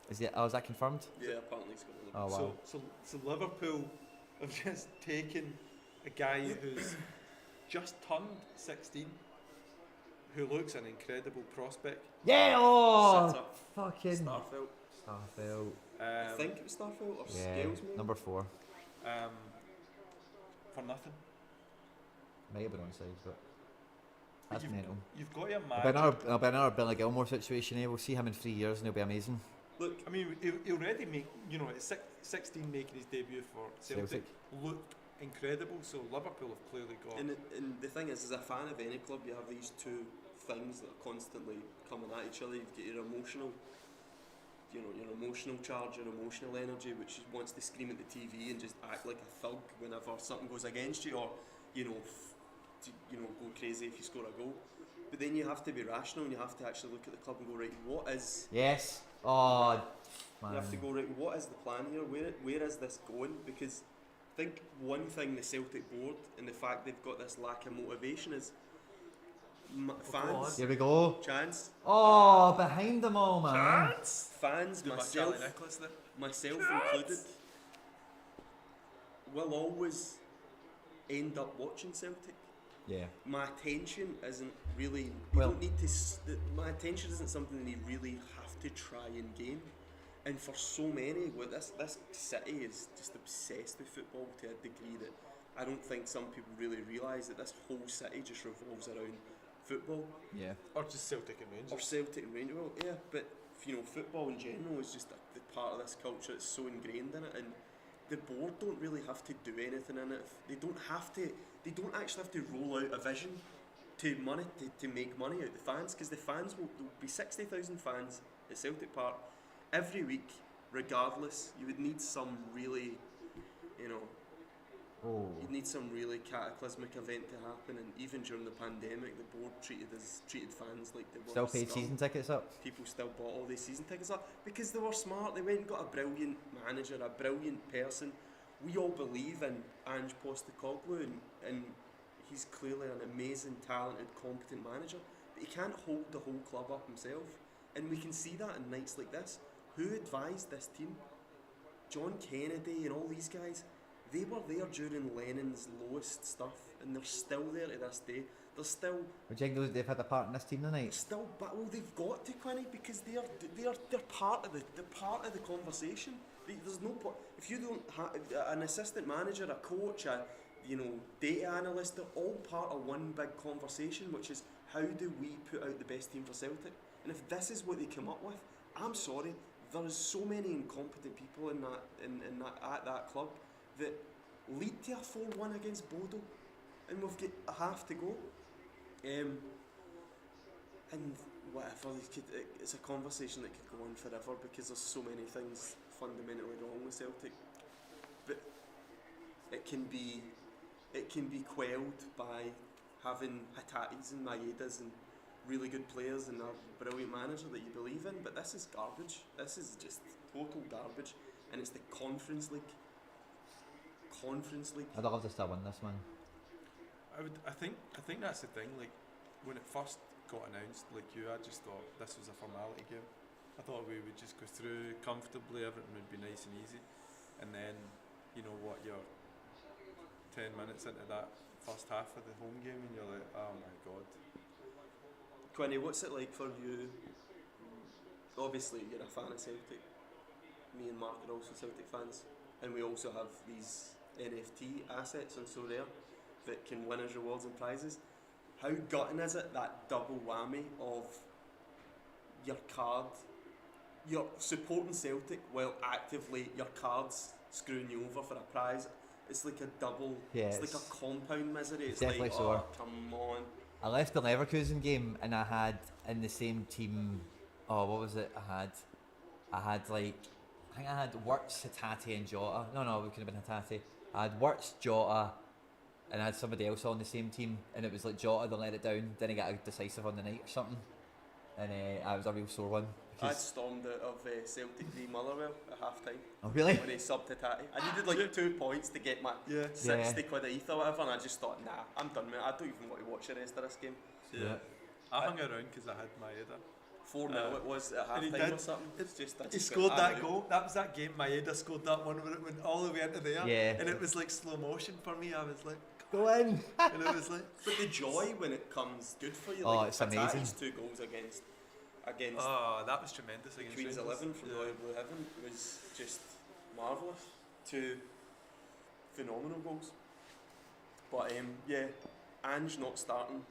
B: Is that confirmed?
A: Yeah, apparently he's got
B: Oh wow.
C: So Liverpool have just taken a guy who's just turned 16, who looks an incredible prospect.
B: Yeah, oh,
A: Sets up
B: fucking
A: Starfelt.
B: Starfelt.
A: I think it was Starfelt or
B: Yeah,
A: Scales maybe?
B: number 4.
C: For nothing.
B: Might have been onside, but that's mental.
C: You've got your
B: It'll be another Billy Gilmore situation, eh? We'll see him in 3 years and he'll be amazing.
A: Look,
C: I mean, he'll already make, you know, at 16 making his debut for Celtic. Looked incredible, so Liverpool have clearly got...
A: and the thing is, as a fan of any club, you have these two things that are constantly coming at each other. You've got your emotional, you know, your emotional charge, your emotional energy, which wants to scream at the TV and just act like a thug whenever something goes against you, or, you know, go crazy if you score a goal. But then you have to be rational and you have to actually look at the club and go, right, what is...
B: Yes. Oh, man.
A: You have to go, right, what is the plan here? Where is this going? Because I think one thing the Celtic board and the fact they've got this lack of motivation is fans.
B: Here we go.
A: Chance.
B: Oh, behind them all, man.
A: Fans, myself included, will always end up watching Celtic.
B: Yeah.
A: My attention isn't really.
B: Well,
A: don't need to. My attention isn't something that you really have to try and gain. And for so many, well, this city is just obsessed with football to a degree that I don't think some people really realise that this whole city just revolves around football.
B: Yeah.
C: Or just Celtic and Rangers.
A: Or Celtic and Rangers. Well, yeah, but you know, football in general is just the part of this culture that's so ingrained in it, and the board don't really have to do anything in it. They don't have to. They don't actually have to roll out a vision to make money out of the fans, because the fans there'll be 60,000 fans at Celtic Park every week, regardless. You would need some really, you'd need some really cataclysmic event to happen, and even during the pandemic, the board treated fans like they were
B: still paid season tickets up.
A: People still bought all their season tickets up because they were smart. They went and got a brilliant manager, a brilliant person. We all believe in Ange Postecoglou, and he's clearly an amazing, talented, competent manager, but he can't hold the whole club up himself, and we can see that in nights like this. Who advised this team? John Kennedy and all these guys, they were there during Lennon's lowest stuff, and they're still there to this day. They're still.
B: Would you think they've had a part in this team tonight?
A: Still, but well, they've got to, Quinny, because they're part of the conversation. There's no point if you don't have an assistant manager, a coach, a data analyst. They're all part of one big conversation, which is how do we put out the best team for Celtic? And if this is what they come up with, I'm sorry, there is so many incompetent people at that club that lead to a 4-1 against Bodo, and we've got a half to go. And whatever, it's a conversation that could go on forever because there's so many things fundamentally wrong with Celtic. But it can be quelled by having Hatatis and Maedas and really good players and a brilliant manager that you believe in. But this is garbage. This is just total garbage, and it's the Conference League.
B: I'd love to still win this, man.
C: I think that's the thing. Like when it first got announced, like I just thought this was a formality game. I thought we would just go through comfortably, everything would be nice and easy, and then you're 10 minutes into that first half of the home game, and you're like, oh my god.
A: Quinny, what's it like for you? Obviously, you're a fan of Celtic. Me and Mark are also Celtic fans, and we also have these NFT assets on Sorare. that can win as rewards and prizes. How gutting is it, that double whammy of your card, you're supporting Celtic while actively your card's screwing you over for a prize? It's like a double, it's like a compound misery. It's like,
B: definitely
A: oh,
B: sore.
A: come on.
B: I left the Leverkusen game and I had in the same team, what was it I had like, I think I had Wirtz, Hatate and Jota. No, it could have been Hatate. I had Wirtz, Jota, and I had somebody else on the same team, and it was like Jota that let it down, then he got a decisive on the night or something, and I was a real sore one.
A: I stormed out of Celtic v Motherwell at half time.
B: Oh really?
A: When he subbed Hatate. I needed like 2 points to get my 60 quid of ETH or whatever, and I just thought, nah, I'm done with it. I don't even want to watch the rest of this game.
C: Yeah. I hung around because I had Maeda.
A: 4-0 it was at half time or something. It's just,
C: He scored that goal. That was that game. Maeda scored that one where it went all the way into there.
B: Yeah.
C: And it was like slow motion for me. I was like,
B: Go in!
C: and it was like,
A: but the joy when it comes good for you.
B: Oh,
A: like
B: it's amazing.
A: Hatate's 2 goals against
C: oh, that was tremendous against
A: Queen's
C: Rangers.
A: 11 from Royal Blue Heaven was just marvellous. 2 phenomenal goals. But yeah, Ange not starting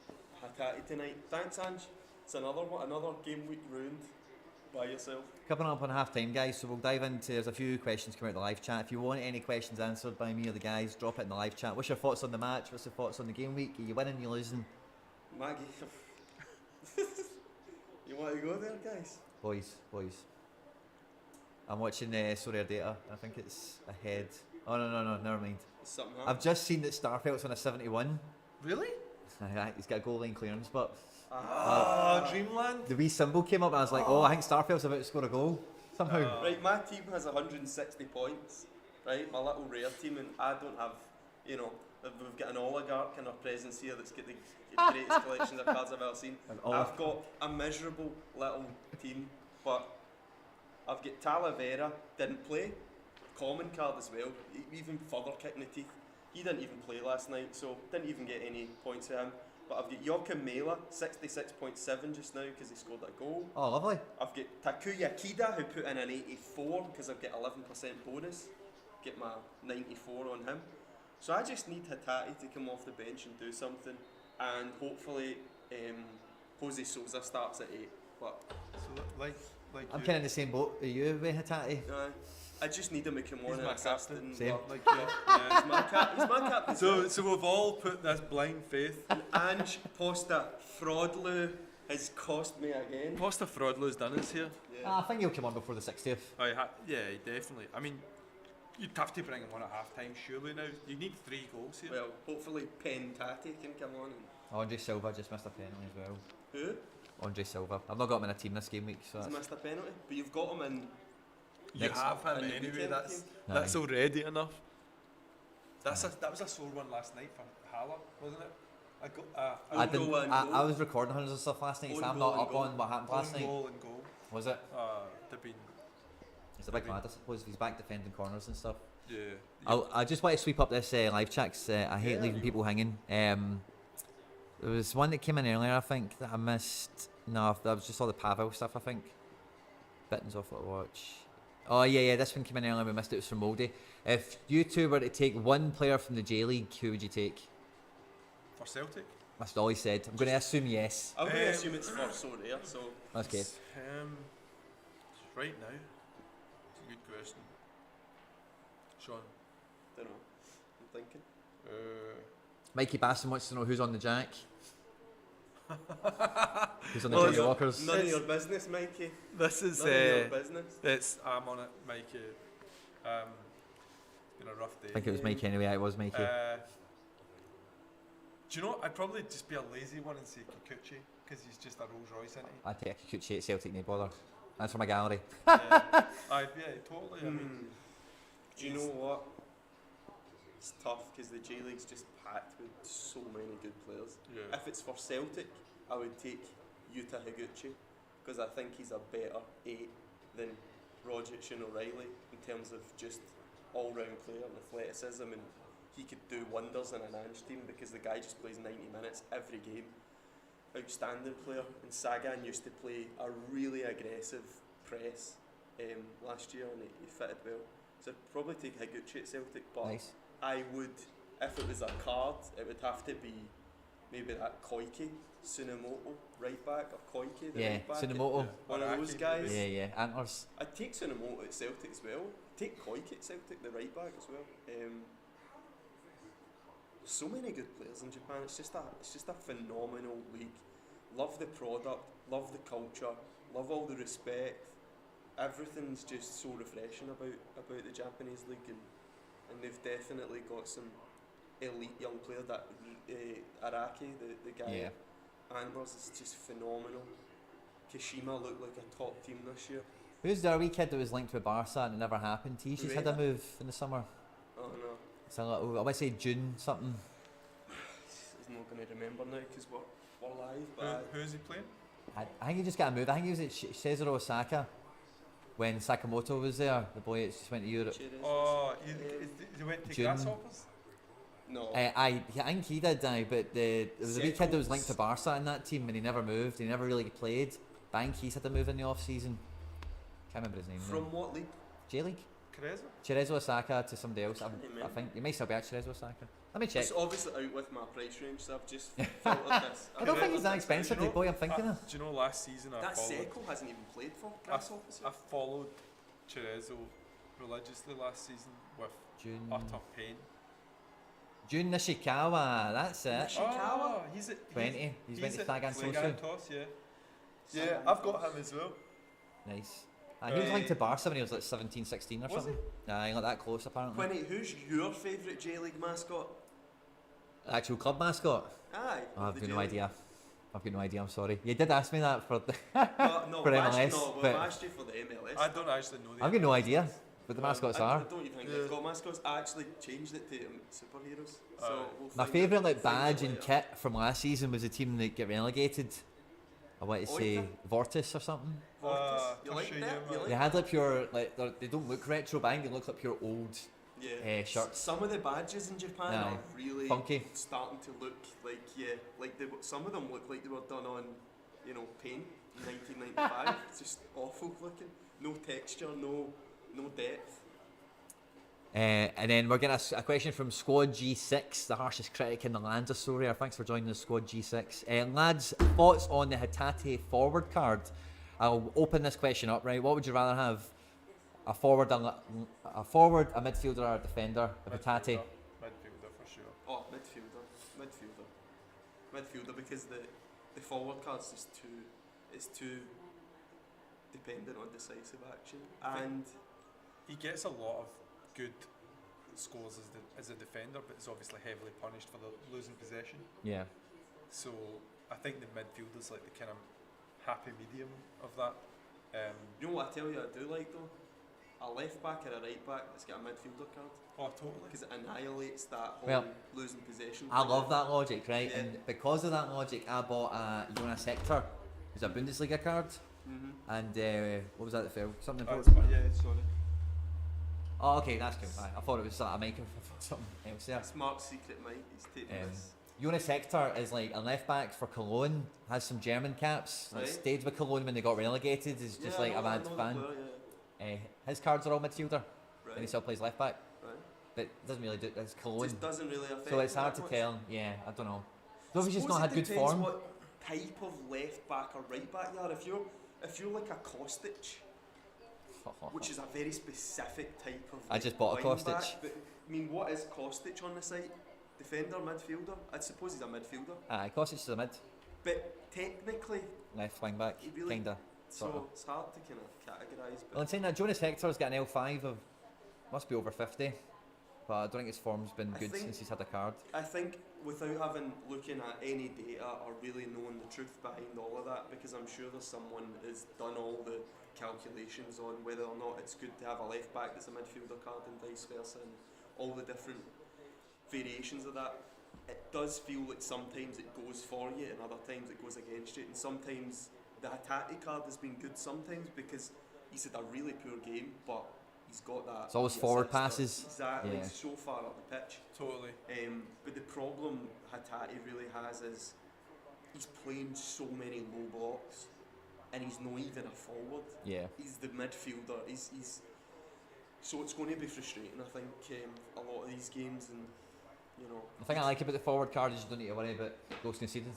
A: Hatate tonight. Thanks, Ange. It's another game week ruined by yourself.
B: Coming up on half time, guys, so we'll dive into, there's a few questions coming out of the live chat. If you want any questions answered by me or the guys, drop it in the live chat. What's your thoughts on the match? What's your thoughts on the game week? Are you winning, you losing?
A: Maggie. You want to go there, guys?
B: Boys. I'm watching Sorare data. I think it's ahead. Oh, no, never mind.
A: Something happened.
B: I've just seen that Starfelt's on a 71.
C: Really?
B: He's got a goal line clearance, but
C: Dreamland.
B: the wee symbol came up and I was like, oh, I think Starfelt's about to score a goal somehow.
A: Right, my team has 160 points, right? My little rare team, and I don't have, we've got an oligarch in our presence here that's got the greatest collections of cards I've ever seen. I've got a miserable little team, but I've got Talavera, didn't play, common card as well, even further kicking the teeth. He didn't even play last night, so didn't even get any points for him. But I've got Joachim Mela, 66.7 just now because he scored a goal.
B: Oh, lovely.
A: I've got Takuya Kida who put in an 84 because I've got 11% bonus. Get my 94 on him. So I just need Hatate to come off the bench and do something, and hopefully Jose Sousa starts at 8. But
C: So like
B: I'm kind of in the same boat as you with Hatate.
A: I just need him to come on
C: He's
A: and
C: my
A: assist.
C: captain.
A: And,
B: Same.
C: like
A: he's my captain.
C: So we've all put this blind faith.
A: Ange Posta Fraudlu has cost me again.
C: Posta Fraudlu's done us here.
A: Yeah.
B: I think he'll come on before the 60th.
C: Yeah, definitely. I mean, you'd have to bring him on at half time surely now. You need 3 goals here.
A: Well, hopefully Pen Tati can come on.
B: Andre Silva just missed a penalty as well.
A: Who?
B: Andre Silva. I've not got him in a team this game week, so
A: He's missed a penalty, but you've got him in.
C: You have him
A: in the
C: anyway.
A: weekend
C: That's
B: team.
C: already enough. That was a sore one last night for Haller, wasn't it?
B: I was recording hundreds of stuff last night, so I'm not up on what happened last night.
C: Goal and goal.
B: Was it?
C: They've been.
B: It's a big lad, I suppose, if he's back defending corners and stuff.
C: Yeah.
B: I just want to sweep up this live chat 'cause I hate leaving people hanging. There was one that came in earlier, I think, that I missed. No, that was just all the Pavel stuff, I think. Bittens off what I watch. Oh, yeah, this one came in earlier, we missed it. It was from Moldy. If you two were to take one player from the J League, who would you take?
C: For Celtic?
B: That's all he said. I'm going to assume yes.
A: I'm going to assume it's for Sorare, so.
B: That's good.
C: Right now, it's a good question. Sean?
A: Don't know. I'm thinking.
B: Mikey Basson wants to know who's on the jack. Who's on the Johnny Walkers?
A: None of your business, Mikey.
C: This is
A: None of your business.
C: I'm on it, Mikey. It's been a rough day.
B: I think it was Mikey anyway. It was Mikey.
C: Do you know what? I'd probably just be a lazy one and say Kikuchi because he's just a Rolls Royce, isn't he?
B: I'd take a Kikuchi at Celtic, no bother. That's for my gallery.
C: Yeah, totally. I mean,
A: do you know what? It's tough because the J League's just packed with so many good players.
C: Yeah.
A: If it's for Celtic, I would take Yuta Higuchi because I think he's a better 8 than Rogic and O'Reilly in terms of just all-round player and athleticism, and he could do wonders in an Ange team because the guy just plays 90 minutes every game. Outstanding player. And Sagan used to play a really aggressive press last year, and he fitted well. So I'd probably take Higuchi at Celtic, but
B: Nice.
A: I would, if it was a card, it would have to be maybe that Koike, Tsunemoto, right back, or Koike, the
B: Yeah,
A: right back.
B: Tsunemoto.
A: One of those guys.
B: Yeah, antlers.
A: I'd take Tsunemoto at Celtic as well. Take Koike at Celtic, the right back as well. So many good players in Japan. It's just a phenomenal league. Love the product, love the culture, love all the respect. Everything's just so refreshing about the Japanese league, and they've definitely got some elite young players. That Araki, the guy, Antlers is just phenomenal. Kashima looked like a top team this year.
B: Who's the wee kid that was linked with Barca and it never happened? He's just had a move in the summer.
A: Oh no.
B: It's a little, I might say June something.
A: He's not going to remember now because we're live. But
C: Who's he playing?
B: I think he just got a move. I think he was at Cesaro Osaka when Sakamoto was there. The boy that just went to Europe.
C: Oh, he went to
B: June.
C: Grasshoppers?
A: No.
B: I think he did, but there was a wee kid that was linked to Barca in that team and he never moved. He never really played. But I think he's had a move in the off season. Can't remember his name.
A: From what league?
B: J League.
C: Cerezo?
B: Cerezo Osaka to somebody else. I think he may still be at Cerezo Osaka. Let me check.
A: It's obviously out with my price range, so I've just filtered this.
B: I don't think he's that expensive, the boy I'm thinking of.
C: Do you know last season
A: That Seko hasn't even played for Grasshoppers.
C: I followed Cerezo religiously last season with
B: June.
C: utter pain.
B: Jun Nishikawa, that's it.
C: Oh, he's at
B: 20. He's went to Sagan Tosu.
C: Yeah. Yeah, I've got him as well.
B: Nice. He was linked to Barca when he was like 17, 16 or
C: Was
B: something. He got that close apparently.
A: Quinny, who's your favourite J League mascot?
B: Actual club mascot?
A: Aye.
B: Oh, I've
A: the
B: got no
A: J-League.
B: idea. I've got no idea, I'm sorry. You did ask me that for the
A: No,
B: for
A: we've
B: MLS,
A: we've
B: but
A: asked you for the MLS.
C: I don't actually know the
B: I've got no idea what the mascots
A: I
B: are.
A: don't even think they've got mascots. I actually changed it to superheroes. So we'll
B: My
A: find
B: favourite
A: out- find out
B: badge and
A: later.
B: kit from last season was a team that get relegated. I want to say
A: Oita?
B: Vortis or something.
A: Vortis. You
C: I'll
A: like
C: show you,
A: that? You
C: man.
A: like
B: They had like pure, like they don't look retro, but I think they look like pure old
A: Yeah.
B: shirts.
A: Some of the badges in Japan
B: Aye.
A: are really
B: Funky.
A: starting to look like some of them look like they were done on, paint in 1995. It's just awful looking. No texture, no depth.
B: And then we're getting a question from Squad G6, the harshest critic in the land of Sorare. Thanks for joining us, Squad G6. Lads, thoughts on the Hatate forward card? I'll open this question up, right? What would you rather have? A forward, a midfielder, or a defender? A Hatate?
C: Midfielder for sure.
A: Oh, midfielder, because the forward card's just too dependent on decisive action, and
C: He gets a lot of good scores as a defender, but is obviously heavily punished for the losing possession.
B: Yeah.
C: So I think the midfielder's like the kind of happy medium of that.
A: you know what I tell you I do like though? A left back or a right back that's got a midfielder card,
C: Oh, totally.
A: because it annihilates that whole
B: Well,
A: losing possession.
B: I love that logic, right?
A: Yeah.
B: And because of that logic, I bought a Jonas Hector, who's a Bundesliga card.
A: Mm-hmm.
B: And what was that that fell? Something
C: Oh,
B: important?
C: yeah, sorry.
B: Oh, okay, that's cool. I thought it was a mic or something else there.
A: That's Mark's secret mic. He's taking this.
B: Jonas Hector is like a left back for Cologne, has some German caps, like
A: Right.
B: stayed with Cologne when they got relegated, is just like a mad fan. His cards are all midfielder, and he
A: Right.
B: still plays left back,
A: Right.
B: but doesn't really do it's Cologne.
A: Just doesn't really affect.
B: So it's
A: him
B: hard
A: that
B: to
A: much.
B: tell. Yeah, I don't know. Though he's just
A: Suppose
B: not had
A: it
B: good
A: depends
B: form.
A: What type of left back or right back you are? If you're like a Kostic, which is a very specific type of.
B: I just bought a
A: line
B: Kostic.
A: back, but I mean, what is Kostic on the site? Defender, midfielder? I'd suppose he's a midfielder.
B: Aye, Kostic is a mid,
A: But technically,
B: left wing back,
A: he really.
B: kinda. Sort
A: So
B: of.
A: it's hard to kind of categorise.
B: Well, in saying that, Jonas Hector's got an L5 of must be over 50, but I don't think his form's been
A: I
B: good
A: think-
B: since he's had a card.
A: I think without looking at any data or really knowing the truth behind all of that, because I'm sure there's someone that's done all the calculations on whether or not it's good to have a left back that's a midfielder card and vice versa, and all the different variations of that. It does feel like sometimes it goes for you and other times it goes against you, and sometimes the Hatate card has been good sometimes because he's had a really poor game, but he's got that.
B: It's always
A: he
B: forward
A: assists
B: passes.
A: Exactly,
B: Yeah.
A: so far up the pitch.
C: Totally.
A: But the problem Hatate really has is he's playing so many low blocks, and he's not even a forward.
B: Yeah.
A: He's the midfielder. He's so it's going to be frustrating. I think a lot of these games, and you know.
B: The thing I like about the forward card is you don't need to worry about goals conceded.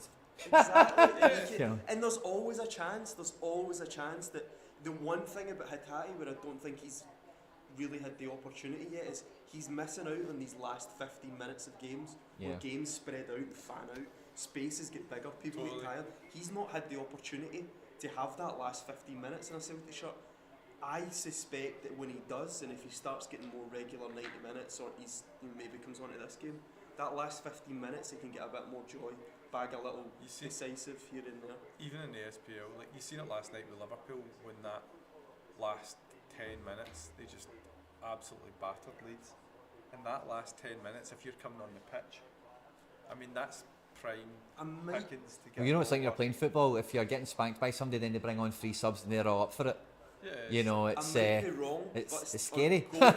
A: Exactly. And,
B: You know.
A: and there's always a chance. That the one thing about Hatate where I don't think he's really had the opportunity yet is he's missing out on these last 15 minutes of games where games spread out and fan out, spaces get bigger, people get tired. He's not had the opportunity to have that last 15 minutes in a Celtic shirt. I suspect that when he does, and if he starts getting more regular 90 minutes, or he maybe comes onto this game, that last 15 minutes he can get a bit more joy, bag a little decisive here and there.
C: Even in the SPL, like you seen it last night with Liverpool when that last 10 minutes they just absolutely battered Leeds. And that last 10 minutes, if you're coming on the pitch, I mean that's prime pickings to get.
B: Well, you know it's like you're playing football. If you're getting spanked by somebody, then they bring on 3 subs and they're all up for it.
C: Yeah,
B: you know, it's
A: I might be wrong,
B: it's scary.
A: Goals,
C: and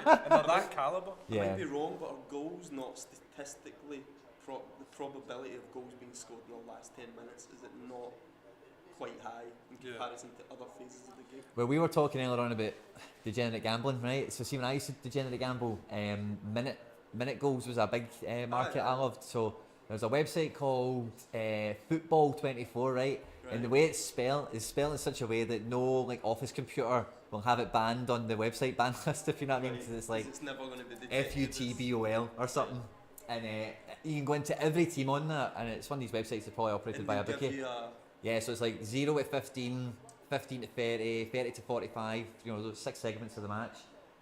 C: they're that calibre.
A: I might be wrong, but are goals not statistically the probability of goals being scored in the last 10 minutes, is it not quite high in comparison to other phases of the game?
B: Well, we were talking earlier on about degenerate gambling, right? So see, when I used to degenerate gamble, minute goals was a big market I loved. So there's a website called Football24, right? And the way it's spelled is spelled in such a way that no like office computer will have it banned on the website ban list, if you know what I mean. Because it's like
A: it's never going to be detected.
B: FUTBOL or something. And you can go into every team on that, and it's one of these websites that's probably operated by a bookie. Yeah, so it's like 0 to 15, 15 to 30, 30 to 45, you know, those 6 segments of the match.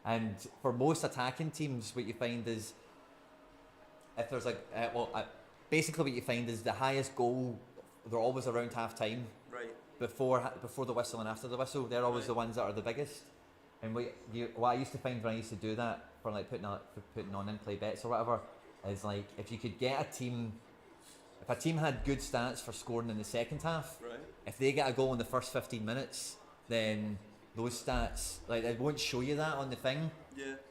B: And for most attacking teams, what you find is, if there's like, basically what you find is the highest goal, they're always around half time.
A: Right.
B: Before the whistle and after the whistle, they're always the ones that are the biggest. And what I used to find when I used to do that, for like putting on in-play bets or whatever, is like if you could get if a team had good stats for scoring in the second half, if they get a goal in the first 15 minutes, then those stats, like they won't show you that on the thing,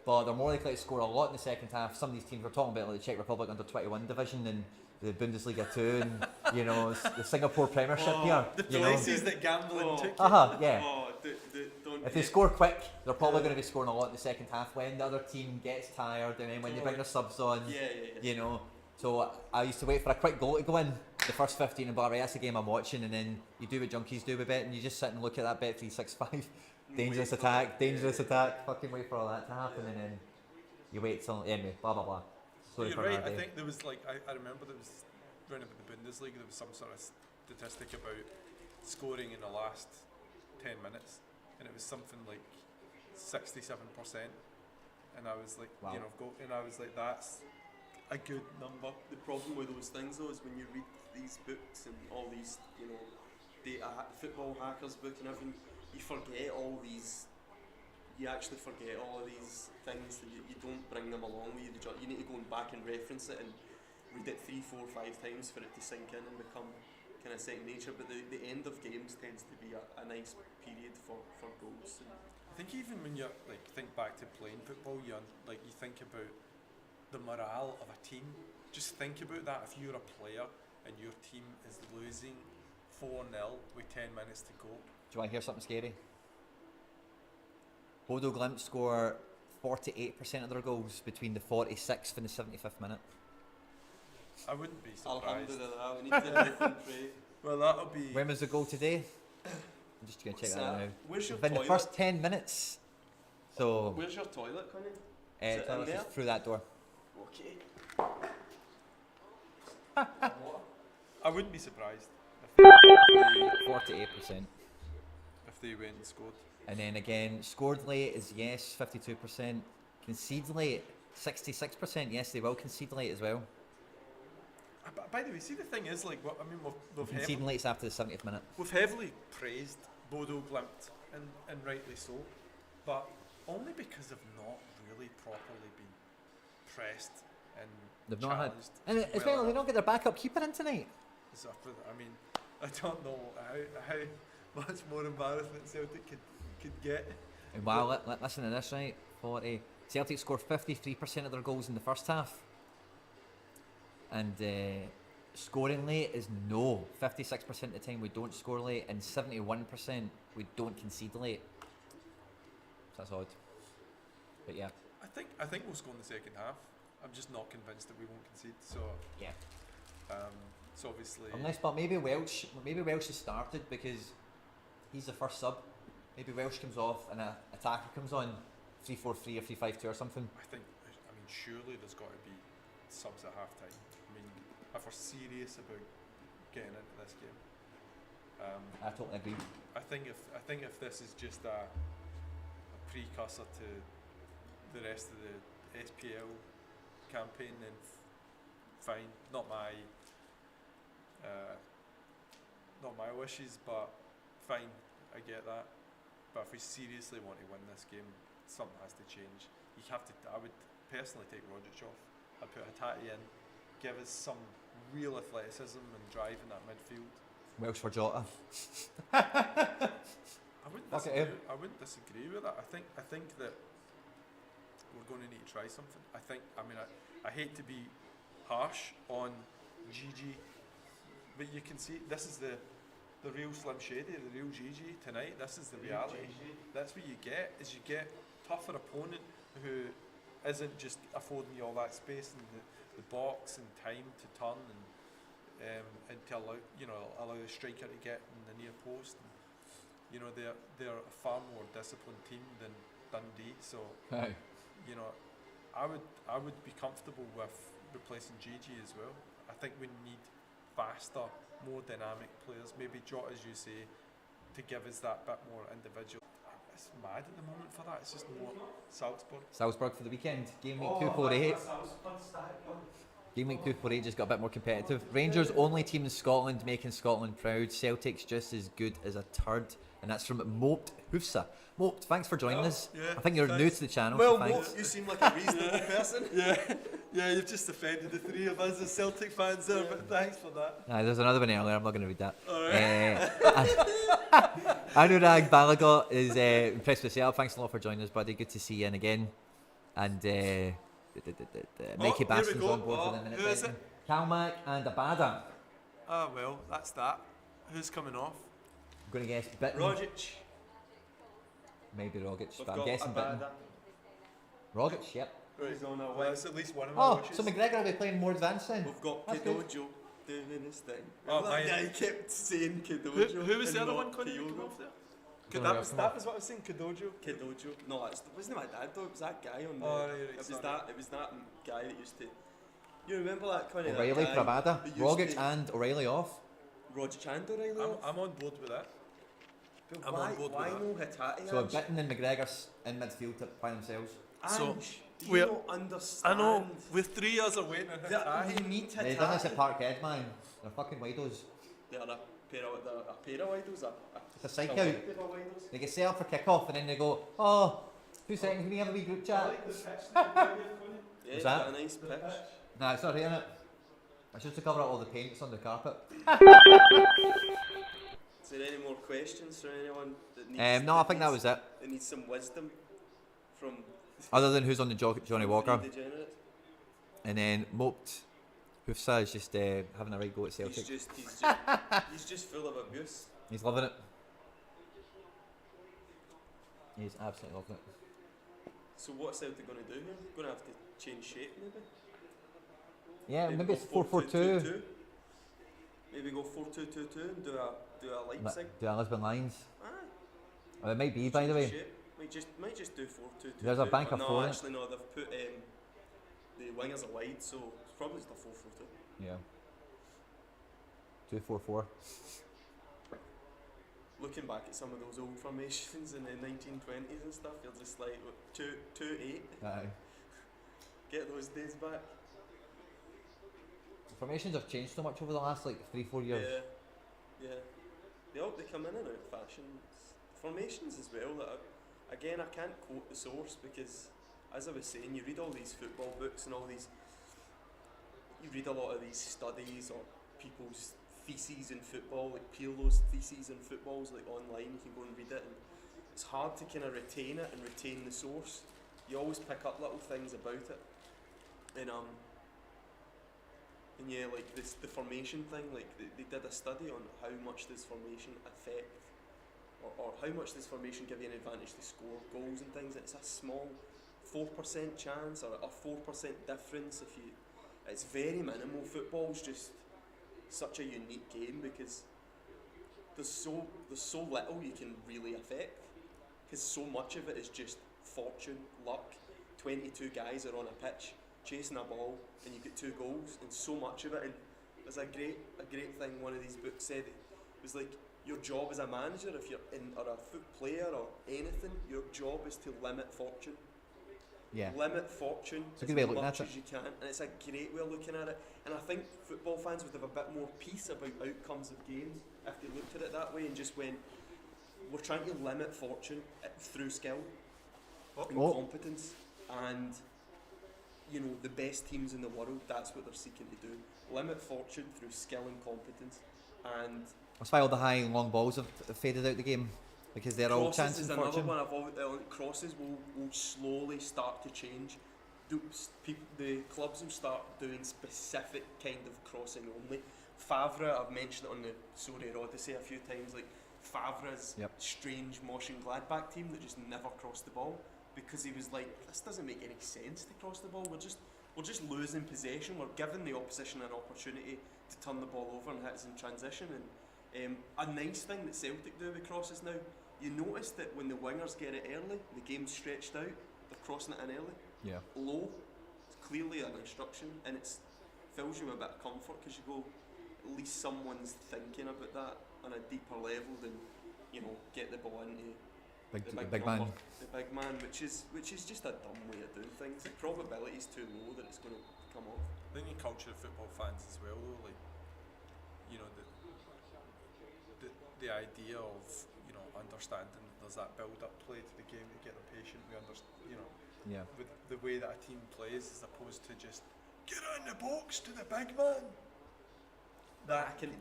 B: but they're more likely to score a lot in the second half. Some of these teams, we're talking about like the Czech Republic under 21 division and the Bundesliga 2 and you know the Singapore Premiership here.
C: The
B: you
C: places
B: know.
C: that gambling took.
B: If they score quick, they're probably going to be scoring a lot in the second half when the other team gets tired and then when they bring their subs on. You know. So I used to wait for a quick goal to go in the first 15 and right, that's the game I'm watching, and then you do what junkies do with bet and you just sit and look at that bet 365. dangerous attack, fucking wait for all that to happen and then you wait till anyway, blah blah blah.
C: You're right, I think there was like I remember there was round about the Bundesliga there was some sort of statistic about scoring in the last 10 minutes and it was something like 67%, and I was like you know and I was like that's a good number.
A: The problem with those things though is when you read these books and all these, you know, football hackers book and everything, you actually forget all of these things that you don't bring them along with you. You need to go back and reference it and read it 3, 4, 5 times for it to sink in and become kind of second nature. But the end of games tends to be a nice period for goals.
C: I think even when you like think back to playing football, you think about the morale of a team. Just think about that if you're a player and your team is losing 4-0 with 10 minutes to go.
B: Do you want to hear something scary? Bodo Glimt score 48% of their goals between the 46th and the 75th minute.
C: I wouldn't be surprised.
A: We need to
C: well, that'll be...
B: When was the goal today? I'm just going to check that out now.
A: Where's your
B: Within
A: toilet?
B: the first 10 minutes. So...
A: Where's your toilet, Connie?
B: Toilet's just through that door.
A: Okay.
C: I wouldn't be surprised
B: 48%.
C: if they went and scored.
B: And then again, scored late is yes, 52%. Conceded late, 66%. Yes, they will concede late as well.
C: By the way, see the thing is, like, we've
B: Conceding late's after the 70th minute.
C: We've heavily praised Bodo Glimt, and rightly so, but only because they've not really properly been pressed and
B: They've not had,
C: challenged.
B: and as well, they don't get their backup keeper in tonight.
C: I mean, I don't know how much more embarrassment Celtic could get.
B: And wow, listen to this, right? 40. Celtic scored 53% of their goals in the first half. And scoring late is no. 56% of the time we don't score late, and 71% we don't concede late. So that's odd. But yeah.
C: I think we'll score in the second half. I'm just not convinced that we won't concede. So
B: Yeah.
C: so obviously.
B: Unless, but maybe Welsh has started because he's the first sub. Maybe Welsh comes off and an attacker comes on, 3-4-3 or 3-5-2 or something.
C: I mean, surely there's got to be subs at half time. I mean, if we're serious about getting into this game,
B: I totally agree.
C: I think if this is just a precursor to the rest of the SPL campaign, then fine. Not my wishes, but fine. I get that. But if we seriously want to win this game, something has to change. You have to. I would personally take Rogic off. I'd put Hatate in, give us some real athleticism and drive in that midfield.
B: Welsh for Jota.
C: I wouldn't disagree with that. I think that we're going to need to try something. I hate to be harsh on Gigi, but you can see this is the real Slim Shady, the real Gigi tonight. This is the reality. That's what you get. Is you get tougher opponent who isn't just affording you all that space in the box and time to turn and to allow the striker to get in the near post. And, they're a far more disciplined team than Dundee. So
B: Aye.
C: I would be comfortable with replacing Gigi as well. I think we need faster, more dynamic players. Maybe Jota, as you say, to give us that bit more individual. It's mad at the moment for that. It's just more
B: Salzburg for the weekend. Game week 248. Game week 248 just got a bit more competitive. Rangers only team in Scotland, making Scotland proud. Celtic's just as good as a turd, and that's from Moped Hoofsa. Moped, thanks for joining us.
C: Yeah,
B: I think you're new to the channel.
A: Well,
B: so thanks.
A: you seem like a reasonable person.
C: Yeah, you've just offended the three of us as Celtic fans there, but thanks for that.
B: There's another one earlier. I'm not going to read that.
C: Alright.
B: Anurag Balagot is impressed with yourself. Thanks a lot for joining us, buddy. Good to see you in again. And Mikey Baston's on board for the minute.
C: Who is it?
B: Kalmak and Abada.
C: Ah, well, that's that. Who's coming off?
B: I'm going to guess Bitten.
A: Rogic.
B: Maybe Rogic,
A: We've
B: but I'm
A: got
B: guessing Bitten.
A: Abada.
B: Rogic, yep.
A: He's on a
C: Well,
A: wing.
C: that's at least one of my
B: Oh,
C: watches.
B: so McGregor will be playing more advanced then.
A: We've got
B: That's good.
A: Kidojo doing his thing.
C: Oh,
A: That
C: mine.
A: guy kept saying Kidojo.
C: Who was the
A: and
C: other
A: not
C: one, Connie, who came
A: Kyogo.
C: off there?
B: Don't
C: That
B: know,
C: was
B: come on.
C: what I was saying, Kidojo.
A: Kidojo. No, wasn't my dad though. It was that guy on the.
C: Oh, right,
A: it was
C: sorry.
A: that. It was that guy that used to. You remember that kind of
B: O'Reilly for Abada.
A: that used
B: Rogic
A: to-
B: and O'Reilly off.
A: Rogic and O'Reilly. off?
C: I'm on board with that.
A: But
C: I'm
A: why,
C: on board with
A: why
C: that.
A: no Hatate?
B: So
A: Ange?
B: Bitten and McGregor in midfield by themselves.
C: So,
A: Ange, do
C: we're-
A: you not understand?
C: I know, with 3 years of waiting on
A: that
C: Hatate.
A: you need Hatate.
B: They've done this at Parkhead, man. They're fucking widos.
A: They're a pair of widos.
B: It's a psych out.
A: collective of widos.
B: They get set up for kick-off and then they go, oh, 2 seconds, can we have a wee group chat?
A: Yeah,
B: What's
A: it's
B: that?
A: got a nice pitch.
B: Nah, it's not here, innit? It's just to cover up all the paint that's on the carpet.
A: Is there any more questions from anyone that needs?
B: No, I think that was it.
A: That needs some wisdom from.
B: Other than who's on the Johnny Walker.
A: Three degenerates.
B: And then Moped Hoofsa is just having a right go at Celtic.
A: He's just full of abuse.
B: He's loving it. He's absolutely loving it.
A: So what's Celtic going to do here? Going to have to change shape maybe?
B: Yeah, maybe
A: go
B: it's 4-4-2.
A: Maybe go 4-2-2-2 and do a Leipzig.
B: Do a Lisbon Lines.
A: Aye.
B: Oh, it might be, by the way.
A: Shape. Might just do 4-2-2.
B: There's a bank of
A: no,
B: four in it.
A: actually no, they've put the wingers are wide, so it's probably just a 4-4-2.
B: Yeah. 2-4-4.
A: Looking back at some of those old formations in the 1920s and stuff, you're just like 2-8.
B: Aye.
A: Get those days back.
B: Formations have changed so much over the last like 3-4 years.
A: Yeah. They come in and out of fashion. Formations as well. Again, I can't quote the source because, as I was saying, you read all these football books and all these. You read a lot of these studies or people's theses in football, like Pirlo's theses in footballs, like online. You can go and read it, and it's hard to kind of retain it and retain the source. You always pick up little things about it, and yeah, like the formation thing. Like they did a study on how much does formation affect, or how much does formation give you an advantage to score goals and things. It's a small 4% chance or a 4% difference. It's very minimal. Football's just such a unique game because there's so little you can really affect, because so much of it is just fortune, luck. 22 guys are on a pitch chasing a ball and you get 2 goals, and so much of it. And there's a great thing one of these books said. It was like, your job as a manager, if you're or a foot player or anything, your job is to limit fortune.
B: Yeah.
A: Limit fortune
B: It's a good way of looking
A: much
B: at it.
A: as you can, and it's a great way of looking at it. And I think football fans would have a bit more peace about outcomes of games if they looked at it that way and just went, we're trying to limit fortune through skill and competence, and the best teams in the world, that's what they're seeking to do. Limit fortune through skill and competence. And
B: That's why all the high and long balls have faded out the game, because they're all
A: crosses
B: chances
A: is
B: of
A: another
B: fortune.
A: one. Crosses will slowly start to change. The clubs will start doing specific kind of crossing only. Favre, I've mentioned it on the Sorare Odyssey a few times, like Favre's strange Mönchengladbach team that just never crossed the ball, because he was like, this doesn't make any sense to cross the ball. We're just losing possession. We're giving the opposition an opportunity to turn the ball over and hit us in transition. And a nice thing that Celtic do with crosses now, you notice that when the wingers get it early, the game's stretched out, they're crossing it in early.
B: Yeah.
A: Low, it's clearly an instruction, and it fills you with a bit of comfort, because you go, at least someone's thinking about that on a deeper level than, get the ball into the big man, which is just a dumb way of doing things. The probability is too low that it's going to come off.
C: I think in culture of football fans as well, though, like, the idea of understanding that there's that build-up play to the game to get them patient. We understand, with the way that a team plays, as opposed to just get in the box to the big man.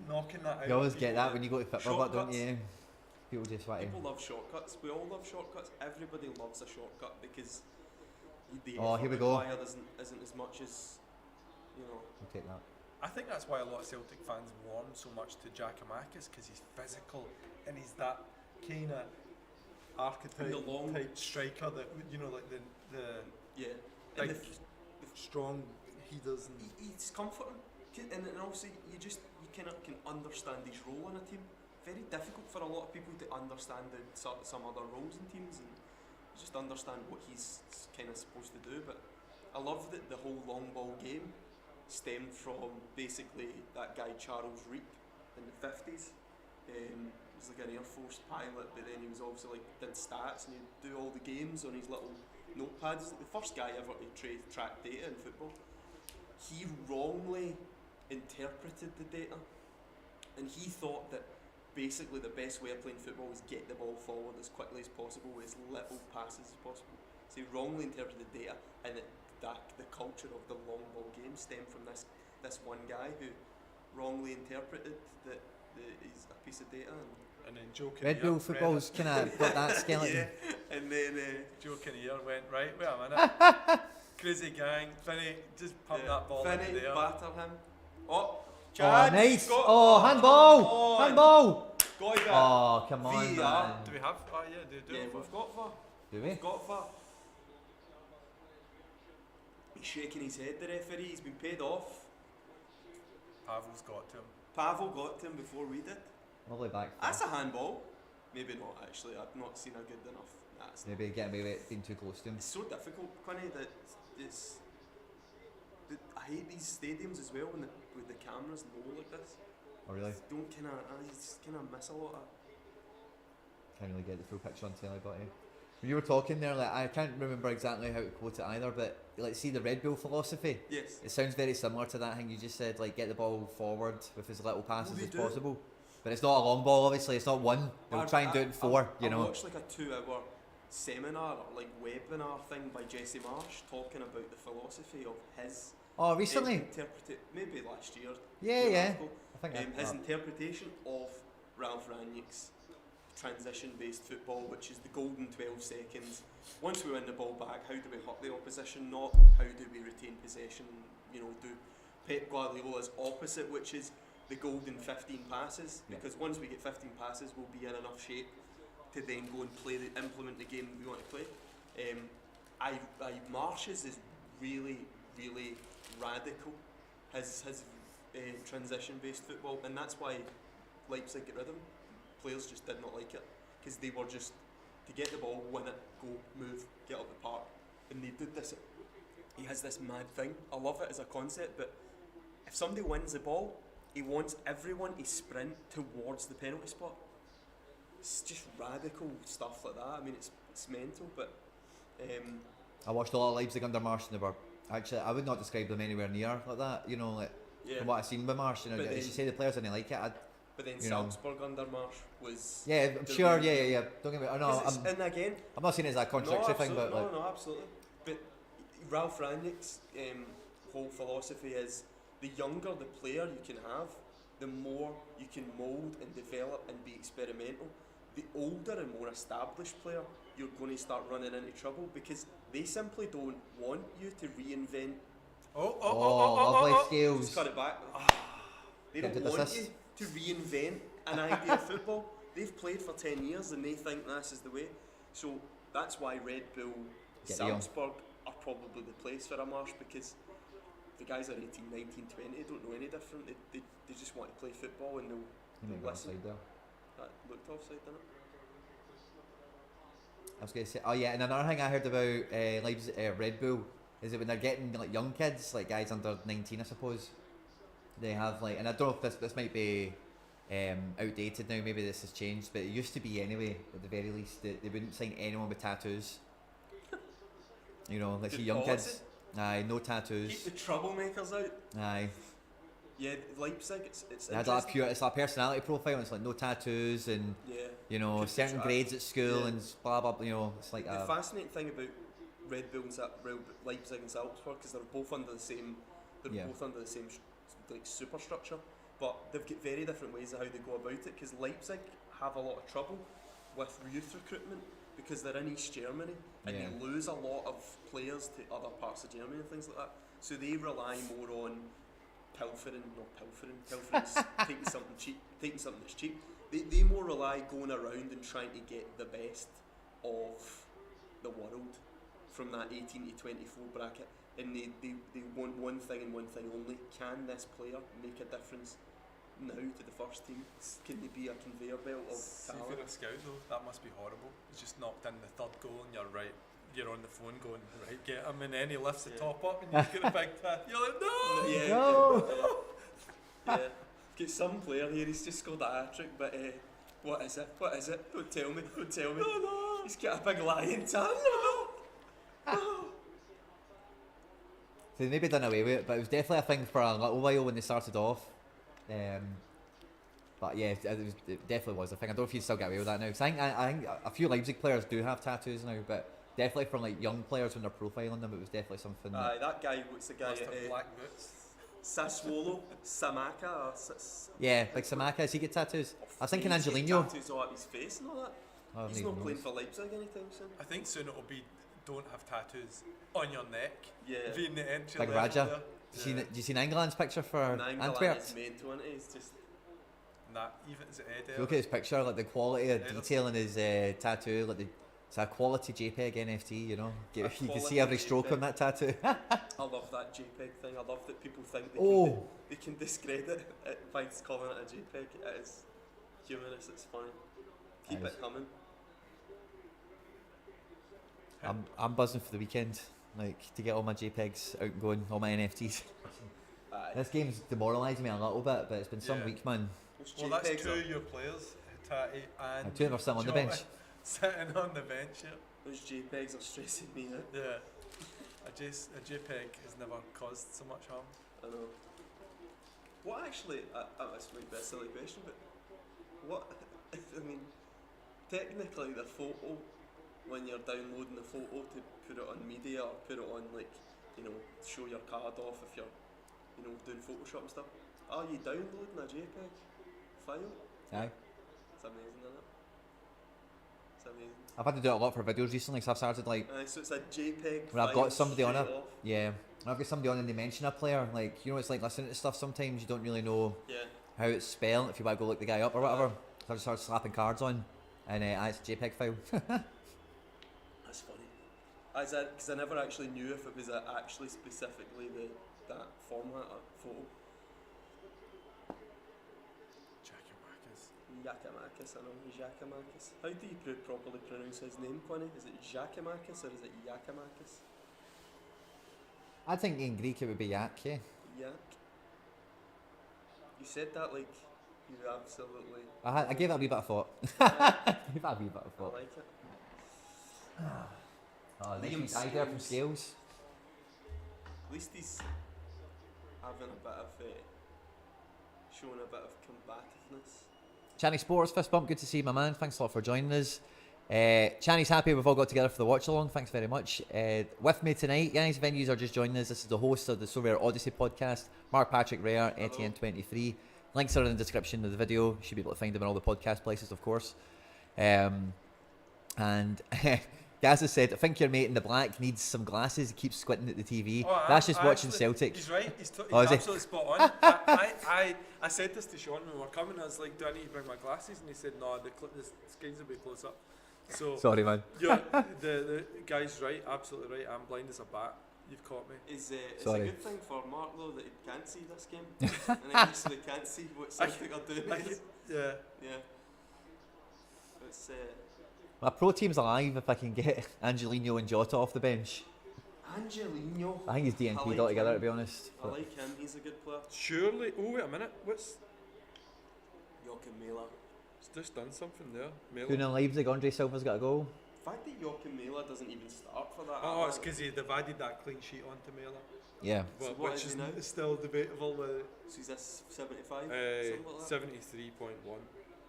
C: Knocking that out.
B: You always get that when you go to football, but don't
A: Shortcuts.
B: you? People just want to.
A: People love shortcuts. We all love shortcuts. Everybody loves a shortcut because the
B: Oh,
A: effort
B: here we go.
A: required isn't as much as
B: We'll take that.
C: I think that's why a lot of Celtic fans warm so much to Giakoumakis, because he's physical and he's that kind of archetype type striker that like the
A: yeah.
C: big,
A: And
C: strong headers and
A: he's comforting, and also you kind of can understand his role in a team. Very difficult for a lot of people to understand some other roles in teams and just understand what he's kind of supposed to do. But I love that the whole long ball game stemmed from basically that guy Charles Reap in the 50s. He was like an Air Force pilot, but then he was also did stats and he'd do all the games on his little notepads. He's like the first guy ever to track data in football. He wrongly interpreted the data, and he thought that basically the best way of playing football was get the ball forward as quickly as possible with as little passes as possible. So he wrongly interpreted the data, and the culture of the long ball game stemmed from this one guy who wrongly interpreted that he's a piece of data.
C: And then Joe
B: Red Bull football's kind of got that skeleton.
A: Yeah, and then
C: Joe Kinnear went, right, wait a minute. Crazy gang, Finney, just pump that ball
A: Finney,
C: into there.
A: batter him. Oh,
B: Oh,
A: Chad,
B: nice!
A: got-
B: Oh, handball!
A: come on.
B: Handball!
A: Got it.
B: Oh, come on,
A: VAR.
B: man.
C: Do we have? Oh yeah, do
A: Yeah,
C: it.
A: we've got VAR.
B: Do we?
A: We've got VAR. He's shaking his head, the referee. He's been paid off.
C: Pavel's got to him.
A: Pavel got to him before we did.
B: Lovely back.
A: That's a handball. Maybe not, actually. I've not seen a good enough. Nah, it's not.
B: Maybe getting away with it being too close to him.
A: It's so difficult, Quinny, that I hate these stadiums as well when with the cameras low like this.
B: Oh, really?
A: Don't I just kind of miss a lot of.
B: Can't really get the full picture on telly, but when you were talking there, I can't remember exactly how to quote it either, but see the Red Bull philosophy.
A: Yes.
B: It sounds very similar to that thing you just said, get the ball forward with as little passes
A: they
B: as
A: do.
B: possible. But it's not a long ball, obviously. It's not one. They'll try and do it in four.
A: I watched a 2-hour seminar or webinar thing by Jesse Marsh talking about the philosophy of his.
B: Oh, recently?
A: Maybe last year.
B: Yeah. I think
A: his interpretation of Ralph Rangnick's transition-based football, which is the golden 12 seconds. Once we win the ball back, how do we hurt the opposition? Not how do we retain possession? Do Pep Guardiola's opposite, which is the golden 15 passes. Because once we get 15 passes, we'll be in enough shape to then go and implement the game we want to play. Marsh's is really, really radical. His transition-based football, and that's why Leipzig get rid of him. Players just did not like it because they were just to get the ball, win it, go, move, get up the park, and they did this. He has this mad thing. I love it as a concept, but if somebody wins the ball, he wants everyone to sprint towards the penalty spot. It's just radical stuff like that. I mean, it's mental, but
B: I watched a lot of Leipzig under Marsh, and they were actually, I would not describe them anywhere near like that. You know, like from what I've seen by Marsh, you know, as you say, the players didn't like it.
A: But then Salzburg under Marsh was.
B: Yeah, I'm sure. Yeah. Don't get me. No,
A: and again,
B: I'm not saying it as a contradictory thing, but like,
A: no, absolutely. But Ralph Rangnick's whole philosophy is the younger the player you can have, the more you can mould and develop and be experimental. The older and more established player, you're going to start running into trouble because they simply don't want you to reinvent.
B: lovely skills.
A: Just cut it back. They don't want you to reinvent an idea of football. They've played for 10 years and they think this is the way. So that's why Red Bull, Salzburg are probably the place for a Marsh, because the guys are 18, 19, 20, don't know any different. They just want to play football and they'll listen. That looked offside, didn't it?
B: I was going to say, and another thing I heard about Leipzig, Red Bull is that when they're getting like young kids, like guys under 19, I suppose, they have like, and I don't know if this might be outdated now, maybe this has changed, but it used to be anyway, at the very least, that they wouldn't sign anyone with tattoos. You know, let's see, young kids. Aye, no tattoos.
A: Keep the troublemakers out.
B: Aye.
A: Yeah, Leipzig, it's
B: like pure, it's like a personality profile, and it's like no tattoos and you know, certain grades at school and blah blah. You know, it's like
A: the fascinating thing about Red Bull and Leipzig and Salzburg, because they're both under the same, like superstructure, but they've got very different ways of how they go about it. Because Leipzig have a lot of trouble with youth recruitment because they're in East Germany and they lose a lot of players to other parts of Germany and things like that. So they rely more on pilfering, taking something that's cheap. They more rely going around and trying to get the best of the world from that 18 to 24 bracket, and they want one thing and one thing only: can this player make a difference now to the first team? Can they be a conveyor belt of talent?
C: See, for a scout though, that must be horrible. He's just knocked in the third goal and you're on the phone going, right, get him, and then he lifts the top up and you've got a big tat. You're like, no!
B: No!
A: Get some player here, he's just scored a hat-trick, but what is it? Don't tell me. No. He's got a big lion tan. No.
B: So they maybe done away with it, but it was definitely a thing for a little while when they started off. But yeah, it definitely was a thing. I don't know if you still get away with that now. Cause I think a few Leipzig players do have tattoos now, but definitely from like young players when they're profiling them, it was definitely something.
A: That guy, what's the guy?
C: Black boots.
A: Sassuolo, Samaka.
B: Like Samaka, does he get tattoos? I was thinking
A: He's
B: Angelino.
A: Tattoos all up his face and all that. He's not playing for Leipzig anytime soon.
C: I think soon it'll be don't have tattoos on your neck.
A: Yeah.
C: Being the entry
B: Like
C: level
B: Raja.
C: there.
B: Did you see Nangolan's picture for Antwerp?
A: Is mental, isn't he? He's just.
C: Nah, even is it Ed?
B: Look at his picture, like the quality of detail in his tattoo, like it's a quality JPEG NFT, you know. You can see every stroke
A: JPEG.
B: on that tattoo.
A: I love that JPEG thing. I love that people think they can discredit it by calling it a JPEG. It is humorous, it's funny. Keep it coming.
B: I'm buzzing for the weekend, like to get all my JPEGs out and going, all my NFTs. This game's demoralising me a little bit, but it's been some week, man.
C: Well, that's two of your players, Tati and
B: two of them are sitting on the bench.
C: Sitting on the bench,
A: Those JPEGs are stressing me out.
C: Yeah. A JPEG has never caused so much harm.
A: I know. What actually, this might be a silly question, but what, I mean, technically the photo, when you're downloading the photo to put it on media or put it on, like, you know, show your card off if you're, you know, doing Photoshop and stuff, are you downloading a JPEG file?
B: Aye.
A: It's amazing, isn't it? It's amazing.
B: I've had to do it a lot for videos recently, so I've started like.
A: So it's a JPEG.
B: When I've got somebody on it,
A: off.
B: when I've got somebody on and they mention a player, like, you know, it's like listening to stuff. Sometimes you don't really know how it's spelled. If you want to go look the guy up or whatever, so I just start slapping cards on, and it's a JPEG file.
A: That's funny. Because I never actually knew if it was actually specifically that format photo. Giacomakis, I know, Giacomakis. How do you properly pronounce his name, Quinny? Is it Giacomakis or is it Giacomakis?
B: I think in Greek it would be yak, yeah.
A: Yak. You said that like you absolutely...
B: I gave it a wee bit of thought. Gave that a wee bit of
A: I
B: thought.
A: like it.
B: Oh, nice
A: Liam
B: wee eye there from
A: Scales.
B: Scales.
A: At least he's having a bit of... showing a bit of combativeness.
B: Channy Sports, fist bump, good to see you, my man. Thanks a lot for joining us. Channy's happy we've all got together for the watch along. Thanks very much. With me tonight, guys, venues are just joining us. This is the host of the Sorare Odyssey podcast, Mark Patrick Rare, Etienne23. Links are in the description of the video. You should be able to find them in all the podcast places, of course. And Gaz has said, I think your mate in the black needs some glasses. He keeps squinting at the TV. That's just watching Celtic.
C: He's right. He's
B: Oh, is he?
C: absolutely spot on. I said this to Sean when we were coming. I was like, do I need to bring my glasses? And he said, no, the screens will be close up. So
B: Sorry, man.
C: yeah, the guy's right. Absolutely right. I'm blind as a bat. You've caught me.
A: It's a
B: Sorry.
A: good thing for Mark though that he can't see this game, and he actually can't see what Celtic are doing.
C: Yeah.
A: It's
B: My pro team's alive if I can get Angelino and Jota off the bench.
A: Angelino.
B: I think he's DNP'd
A: I like
B: altogether,
A: him.
B: to be honest.
A: I like him. He's a good player.
C: Surely. Oh wait a minute. What's?
A: Joachim Mela.
C: He's just done something there. Mela.
B: Who in Leipzig, Andre Silva's got a goal.
A: The fact that Joachim Mela doesn't even start for that.
C: Oh, it's because they've added that clean sheet onto Mela.
B: Yeah.
A: So
C: But,
A: what
C: which
A: is
C: is
A: he now?
C: still debatable.
A: So he's a 75, something like that.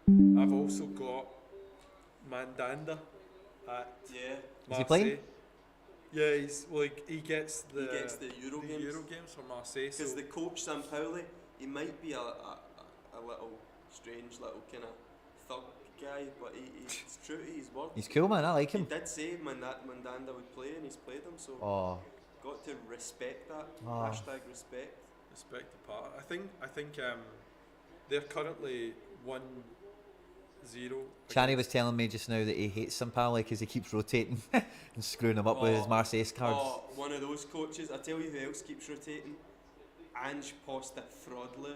C: 73.1. I've also got Mandanda at
A: Yeah.
B: Is he playing?
C: Marseille. Yeah, he's like he gets the
A: Euro games.
C: Euro games for Marseille.
A: Because
C: So
A: the coach Sampaoli, he might be a little strange little kind of thug guy, but he's true to his word.
B: He's cool, man. I like
A: He
B: him.
A: did say Mandanda would play, and he's played him, so
B: Oh,
A: got to respect that.
B: Ah.
A: Hashtag respect.
C: respect the part. I think they're currently 1-0.
B: Channy was telling me just now that he hates Sampaoli because he keeps rotating and screwing him up with his Marseille cards.
A: Oh, one of those coaches. I tell you who else keeps rotating. Ange Postecoglou.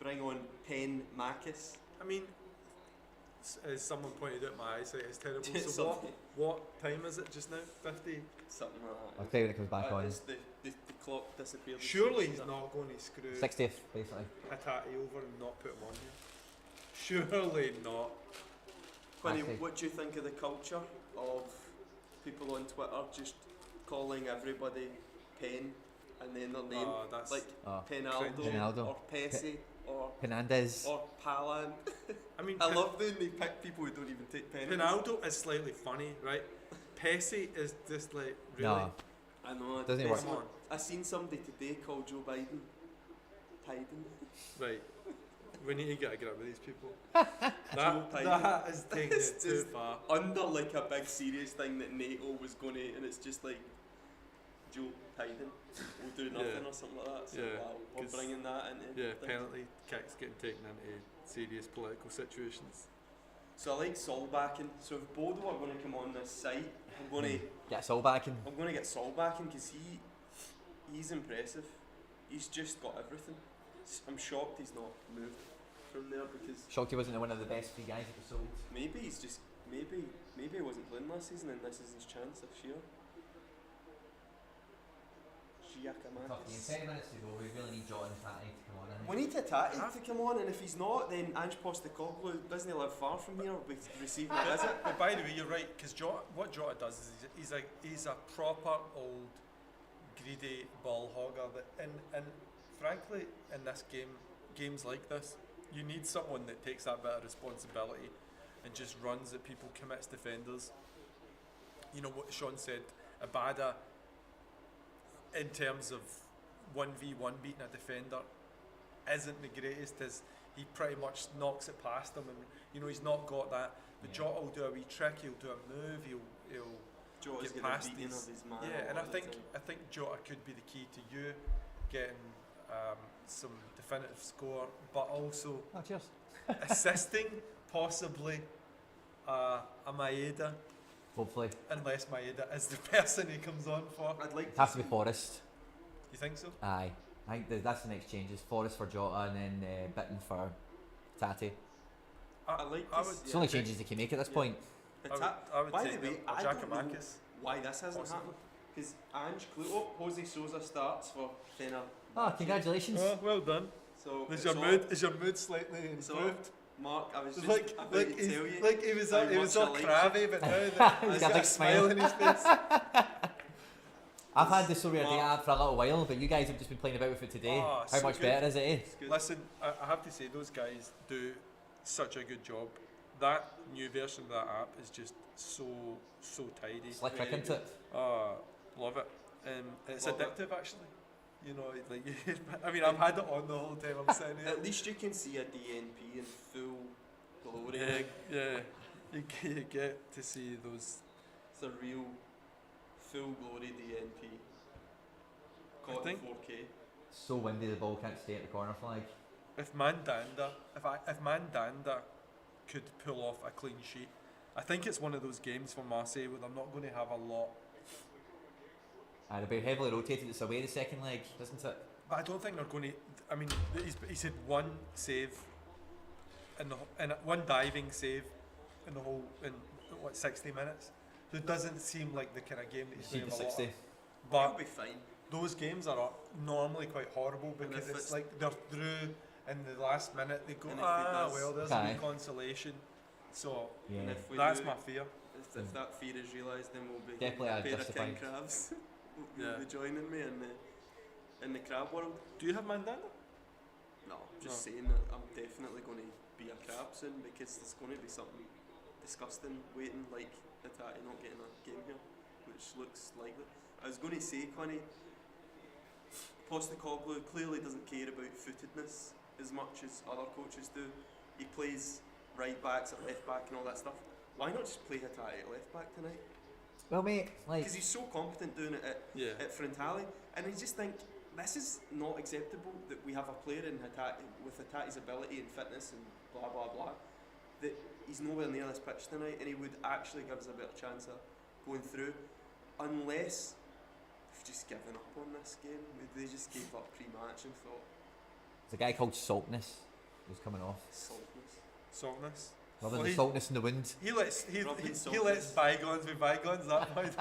A: Bring on Pen Makis.
C: I mean, as someone pointed out, my eyesight is terrible. So
A: Something.
C: what time is it just now? 50.
A: Something like that.
B: I'll tell you when it comes back on.
A: It's the clock disappeared. as
C: Surely
A: soon as
C: he's not going to screw
B: 60th, basically.
C: Hatate over and not put him on here. Surely not.
A: Quinny,
B: Okay.
A: what do you think of the culture of people on Twitter just calling everybody Pen and then their name?
C: Oh, that's
A: Like
B: Oh,
A: Penaldo,
B: Penaldo.
A: or Pessi or
B: Hernandez.
A: Palan.
C: I mean,
A: I love when they pick people who don't even take penalties.
C: Ronaldo is slightly funny, right? Pessi is just like really.
B: No.
A: I know.
B: Doesn't he work?
C: Come on,
A: I seen somebody today called Joe Biden. Biden.
C: right? We need to get a grip with these people.
A: Joe
C: that
A: Biden.
C: is taking
A: It's
C: it too
A: just
C: far.
A: Under like a big serious thing that NATO was going to, and it's just like Joe Biden will do nothing
C: Yeah.
A: or something like that. So
C: Yeah,
A: wow, we're
C: 'cause-
A: bringing that into.
C: Yeah,
A: things.
C: penalty kicks getting taken into serious political situations.
A: So I like Sol backing. So if Bodo are going to come on this site, I'm going to
B: Get us all back in.
A: get Sol backing because he's impressive. He's just got everything. I'm shocked he's not moved from there because
B: Shocked he wasn't one of the best three guys that was sold.
A: maybe he's just maybe he wasn't playing last season and this is his chance this year. Giacomakis.
B: 10 minutes to go. We really need Jota and Tati to come on.
A: We need Tati to come on, and if he's not, then Ange Postecoglou doesn't live far from here. We receive a visit.
C: But by the way, you're right, because what Jota does is he's a proper old greedy ball hogger. And frankly, in this games like this, you need someone that takes that bit of responsibility and just runs at people, commits defenders. You know what Sean said, Abada, in terms of 1v1 beating a defender, isn't the greatest. As he pretty much knocks it past him, and you know he's not got that. But
B: Yeah.
C: Jota will do a wee trick, he'll do a move, he'll
A: Jota's
C: get
A: getting
C: past
A: beaten
C: his-
A: of his man.
C: yeah.
A: a
C: And
A: lot of the time.
C: I think Jota could be the key to you getting some definitive score, but also
B: Oh, cheers.
C: assisting possibly a Maeda
B: hopefully.
C: Unless Maeda is the person he comes on for.
A: I'd like
B: It has to be Forest.
C: You think so?
B: Aye. I think that's the next change. Is Forest for Jota and then Bitten for Tati.
A: I like
C: I
A: this,
C: would-
B: It's the only changes they can make at this
A: Yeah.
B: point.
C: I would
A: By
C: take
A: the way,
C: them,
A: I don't know
C: Giacomakis.
A: why this hasn't
C: Possibly.
A: happened. Because Ange Jose Sousa starts for Fener.
B: Oh, congratulations.
C: Oh, well done.
A: So
C: Is
A: it's
C: your
A: all-
C: mood? Is your mood slightly
A: So,
C: improved?
A: Mark, I was
C: It's
A: just about to tell you.
C: like he was
A: how
C: he was
A: much I
C: all
A: like
C: crabby, but now that
B: He's
C: he's
B: got a
C: got a
B: big
C: smile
B: smile.
C: in his face.
B: I've had the Sorare
A: Mark.
B: data app for a little while, but you guys have just been playing about with it today.
C: Oh,
B: How
C: so
B: much
C: good.
B: better is it? Eh?
A: It's good.
C: Listen, I have to say those guys do such a good job. That new version of that app is just so tidy.
B: Slick trick,
A: Very
B: isn't it?
C: Love it. It's
A: Love it.
C: addictive actually. You know, like I mean, I've had it on the whole time I'm sitting here.
A: At least you can see a DNP in full glory.
C: Yeah. You get to see those.
A: It's a real full glory DNP.
C: I
A: Caught in
C: think-
A: 4K.
B: So windy the ball can't stay at the corner flag.
C: If Mandanda could pull off a clean sheet, I think it's one of those games for Marseille where they're not going to have a lot.
B: They'll be heavily rotated. It's away the second leg, isn't it?
C: But I don't think they're going to. I mean, he's had one save, and one diving save in the whole in 60 minutes. So it doesn't seem like the kind of game that he's
B: See
C: going
B: the
C: to have a lot
B: 60.
C: of.
A: It'll
C: But
A: be fine.
C: those games are normally quite horrible
A: And
C: because
A: if
C: it's
A: it's-
C: like they're through in the last minute. They go,
A: And if it does-
C: well, there's a
B: Aye.
C: wee consolation. So
B: Yeah.
A: And if we
C: that's
A: do,
C: my fear.
A: if that fear is realised, then we'll be
B: Definitely
A: a
B: a
A: pair of
B: disappoint.
A: king crabs. You'll
C: Yeah.
A: be joining me in the crab world.
C: Do you have Mandanda?
A: No, just
C: No.
A: saying that I'm definitely going to be a crab soon because there's going to be something disgusting waiting, like Hattati not getting a game here, which looks likely. I was going to say, Connie, Postecoglou clearly doesn't care about footedness as much as other coaches do. He plays right backs at left back and all that stuff. Why not just play Hattati at left back tonight?
B: Well, mate, like
A: Because he's so competent doing it at Frontale, and I just think this is not acceptable that we have a player in Hattati with Hattati's ability and fitness and blah blah blah, that he's nowhere near this pitch tonight, and he would actually give us a better chance of going through, unless they've just given up on this game. They just gave up pre-match and thought
B: there's a guy called Saltness who's coming off.
A: saltness.
C: Saltness.
B: Rather
C: Well,
B: than
C: he-
B: the saltness in the wind.
C: He lets
A: Rubbing
C: he
A: saltness.
C: lets bygones be bygones. That point.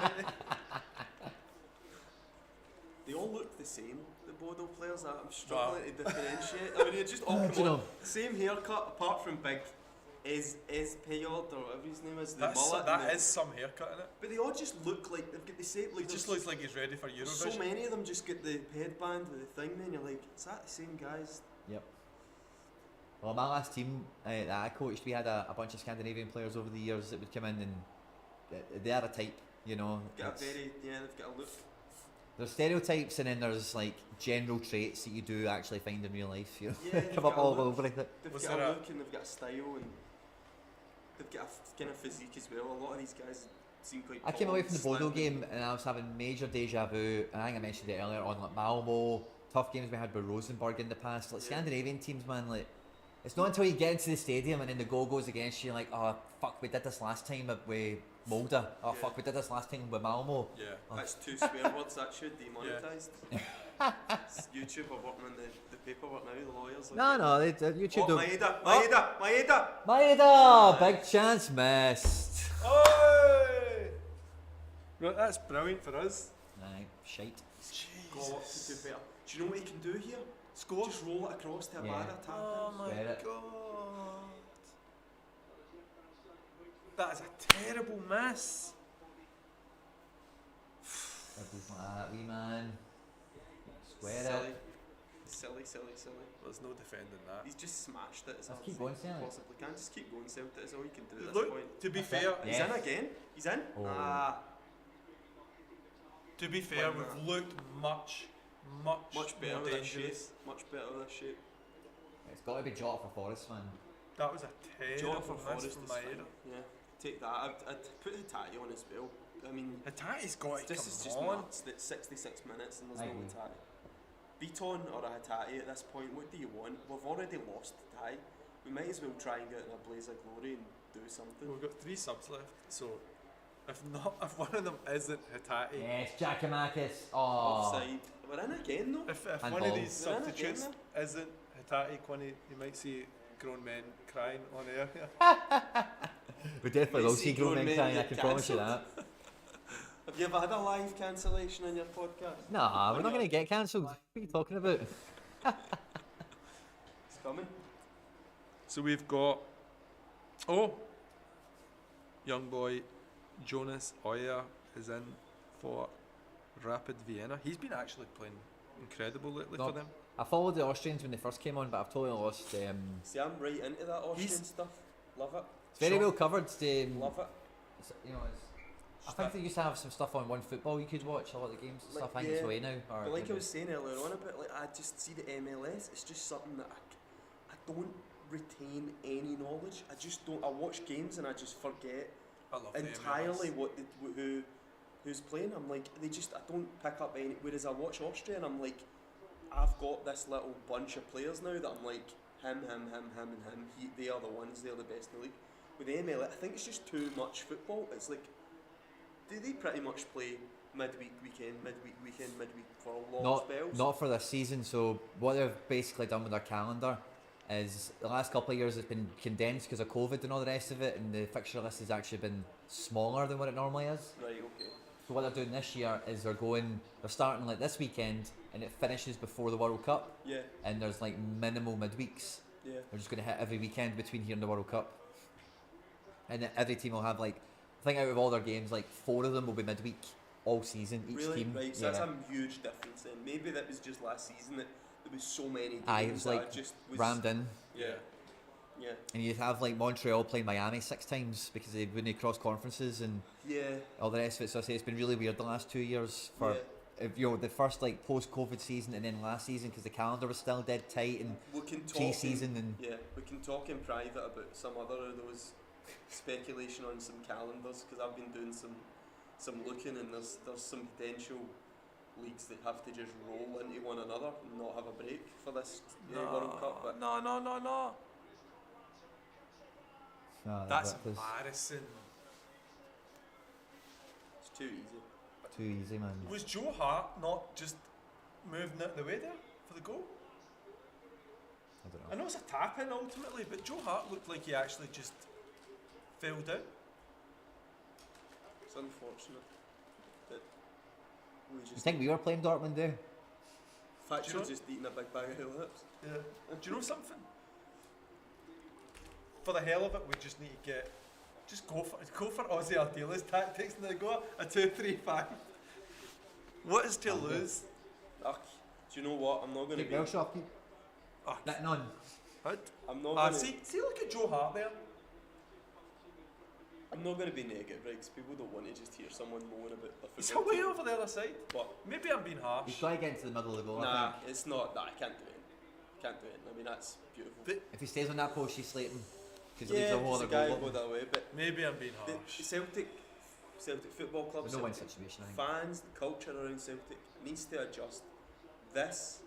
A: They all look the same, the Bodo players. I'm struggling to differentiate. I mean, they just all
B: Do
A: come
B: you
A: on.
B: know,
A: Same haircut, apart from Big Payard or whatever his name is, the
C: That's,
A: mullet. and
C: that
A: the-
C: is some haircut in it.
A: But they all just look like they've got the same. Like
C: It just
A: there's
C: looks like he's ready for Eurovision.
A: so many of them just get the headband with the thing. Then you're like, is that the same guys?
B: Yep. Well, my last team that I coached, we had a bunch of Scandinavian players over the years that would come in, and they are a type, you know.
A: Got a
B: It's-
A: they've got a look.
B: There's stereotypes, and then there's like general traits that you do actually find in real life. You know,
A: Yeah, they've
B: come up
A: got a
B: all
A: look.
B: over it.
A: They've
C: Was
A: got
C: there
A: a
C: a-
A: look and they've got a style and they've got a kind of physique as well. A lot of these guys seem quite.
B: I came
A: tall
B: away
A: and
B: from the Bodo
A: slim.
B: game and I was having major deja vu. And I think I mentioned it earlier on, like Malmo, tough games we had with Rosenborg in the past. Like
A: Yeah.
B: Scandinavian teams, man, like it's not until you get into the stadium and then the goal goes against you, like, oh fuck, we did this last time with Molde. Oh
A: Yeah.
B: fuck, we did this last time with Malmo.
C: Yeah.
B: Oh,
A: That's 2 swear words that should demonetised. YouTube are working on the paperwork now, the lawyers.
B: no, YouTube
A: Oh,
B: don't.
A: Maeda!
B: Maeda, big chance missed.
C: Oi! Right, that's brilliant for us.
B: Right, shite.
A: Got to do
C: Jesus.
A: better. Do you know what he can do here?
C: Score.
A: Just roll it across to a
B: Yeah.
A: barra tap.
C: Oh my
B: Swear it.
C: god. That is a terrible miss.
B: Everything's like that, wee man. Square it.
A: Silly.
C: There's no defending that.
A: He's just smashed it as
B: Let's
A: hard
B: keep
A: as
B: going,
A: he
B: Celtic.
A: possibly can. Just keep going, Celtic. Is all you can do at this
C: Look,
A: point.
C: to be
B: That's
C: fair,
B: it.
A: He's
B: Yeah.
A: in again. He's in.
B: Oh.
A: Ah,
C: to be fair,
A: Why not?
C: we've looked much
A: much better
C: more
A: with this shape.
C: dangerous.
A: Much better with this shape.
B: It's got to be Jota for Forest, man.
C: That was a terrible
A: Jota for
C: miss
A: Forest
C: from
A: is
C: Maeda.
A: fine. Yeah, take that. I'd put Hattati on as well. I mean,
C: Hattati's got to
A: this is just
C: come on.
A: nuts that 66 minutes and there's
B: I
A: no
B: agree.
A: Hattati. Beaton or a Hattati at this point, what do you want? We've already lost Hattati. We might as well try and get in a blaze of glory and do something.
C: We've got 3 subs left, so If one of them isn't Hatate,
B: Yes, Giacomakis. Oh,
A: Offside. We're in again though.
C: if
B: And
C: one of
B: ball.
C: these
A: We're in
C: substitutes
A: again
C: isn't Hatate, you might see grown men crying on air.
B: we definitely
A: You
B: will
A: see
B: see grown
A: grown
B: men
A: men
B: crying, I
A: get
B: can promise you that.
A: Have you ever had a live cancellation on your podcast?
B: Nah, we're not going to get cancelled. What are you talking about?
A: It's coming.
C: So we've got young boy Jonas Oya is in for Rapid Vienna. He's been actually playing incredible lately
B: No.
C: for them.
B: I followed the Austrians when they first came on, but I've totally lost.
A: See, I'm right into that Austrian
C: He's-
A: stuff. Love it.
B: It's very
C: Sure.
B: well covered.
A: Love it.
B: You know, I think they used to have some stuff on One Football you could watch, a lot of the games and
A: Like,
B: stuff. I think it's
A: yeah.
B: away now. Or
A: But like I
B: maybe-
A: was saying earlier on about, like, I just see the MLS. It's just something that I don't retain any knowledge. I just don't. I watch games and I just forget
C: I love the
A: entirely
C: MLS.
A: what who's playing. I'm like, I don't pick up any. Whereas I watch Austria and I'm like, I've got this little bunch of players now that I'm like, him, and him. They are the ones. They're the best in the league. With the MLS, I think it's just too much football. It's like, do they pretty much play midweek, weekend for a long spells?
B: Not for this season. So what they've basically done with their calendar is the last couple of years it's been condensed because of COVID and all the rest of it, and the fixture list has actually been smaller than what it normally is.
A: Right. Okay.
B: So what they're doing this year is they're starting like this weekend, and it finishes before the World Cup,
A: Yeah.
B: and there's like minimal midweeks.
A: Yeah.
B: They're just going to hit every weekend between here and the World Cup, and then every team will have like, I think out of all their games, like 4 of them will be midweek all season. Each
A: Really?
B: team.
A: Right. So that's a huge difference. Then maybe that was just last season that there was so many games.
B: Aye, it was
A: that I
B: like
A: just was,
B: rammed in.
A: Yeah. Yeah.
B: And you'd have like Montreal playing Miami 6 times because they wouldn't cross conferences and
A: Yeah.
B: all the rest of it. So I say it's been really weird the last 2 years for the first like post-COVID season and then last season because the calendar was still dead tight and
A: We can talk.
B: pre-season and
A: Yeah, we can talk in private about some other of those speculation on some calendars because I've been doing some looking and there's some potential leagues that have to just roll into one another and not have a break for this World Cup. But
C: No. That's
B: that was
C: embarrassing.
A: it's too easy.
B: too easy, man.
C: Was Joe Hart not just moving out the way there for the goal?
B: I don't
C: I
B: know.
C: know it's a tap in ultimately, but Joe Hart looked like he actually just fell down.
A: It's unfortunate that we
B: You
A: just
B: think we were playing Dortmund there?
A: Thatcher
C: Do you know-
A: just eating a big bag of hula hoops.
C: Yeah. Do you know something? For the hell of it, we just need to go for Aussie Artila's tactics and they go a 2-3-5. What is to lose?
A: Ugh, do you know what? I'm not going to
B: Keep
A: be.
B: well sharp, keep
C: Oh,
B: that none.
A: I'm not going to.
C: see, look at Joe Hart there.
A: I'm not going to be negative, right? Because people don't want to just hear someone moan about the
C: He's
A: football
C: away
A: team.
C: over the other side.
A: But
C: Maybe I'm being harsh.
B: He's got to get into the middle of the goal. I
A: nah,
B: think.
A: it's not that. I can't do it. Can't do it. I mean, that's beautiful.
C: But
B: If he stays on that post, he's slating because
A: yeah,
B: he's a whole
A: the
B: other
A: guy
B: goal.
A: will go that way. But
C: maybe I'm being
A: the
C: harsh.
A: Celtic Football Club,
B: It's a no-win
A: Celtic
B: situation, I think.
A: fans, the culture around Celtic needs to adjust. This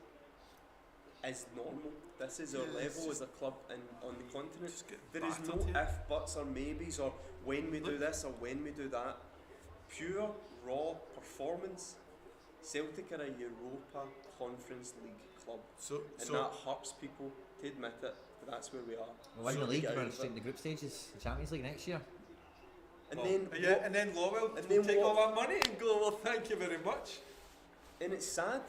A: is normal. This is our
C: Yeah, it's
A: level as a club on the continent.
C: Just get
A: There is no
C: battered here.
A: if, buts or maybes or when we do
C: Look.
A: this or when we do that. Pure, raw performance. Celtic are a Europa Conference League club. And that hurts people to admit it, but that's where we are.
B: We'll win
A: So
B: the
A: we
B: league,
A: get
B: we're
A: out of
B: straight in
A: it.
B: the group stages, the Champions League next year.
A: And
C: Well,
A: then
C: yeah, and then Lowell
A: and
C: will
A: then
C: take all
A: what-
C: that money and go, well, thank you very much.
A: And it's sad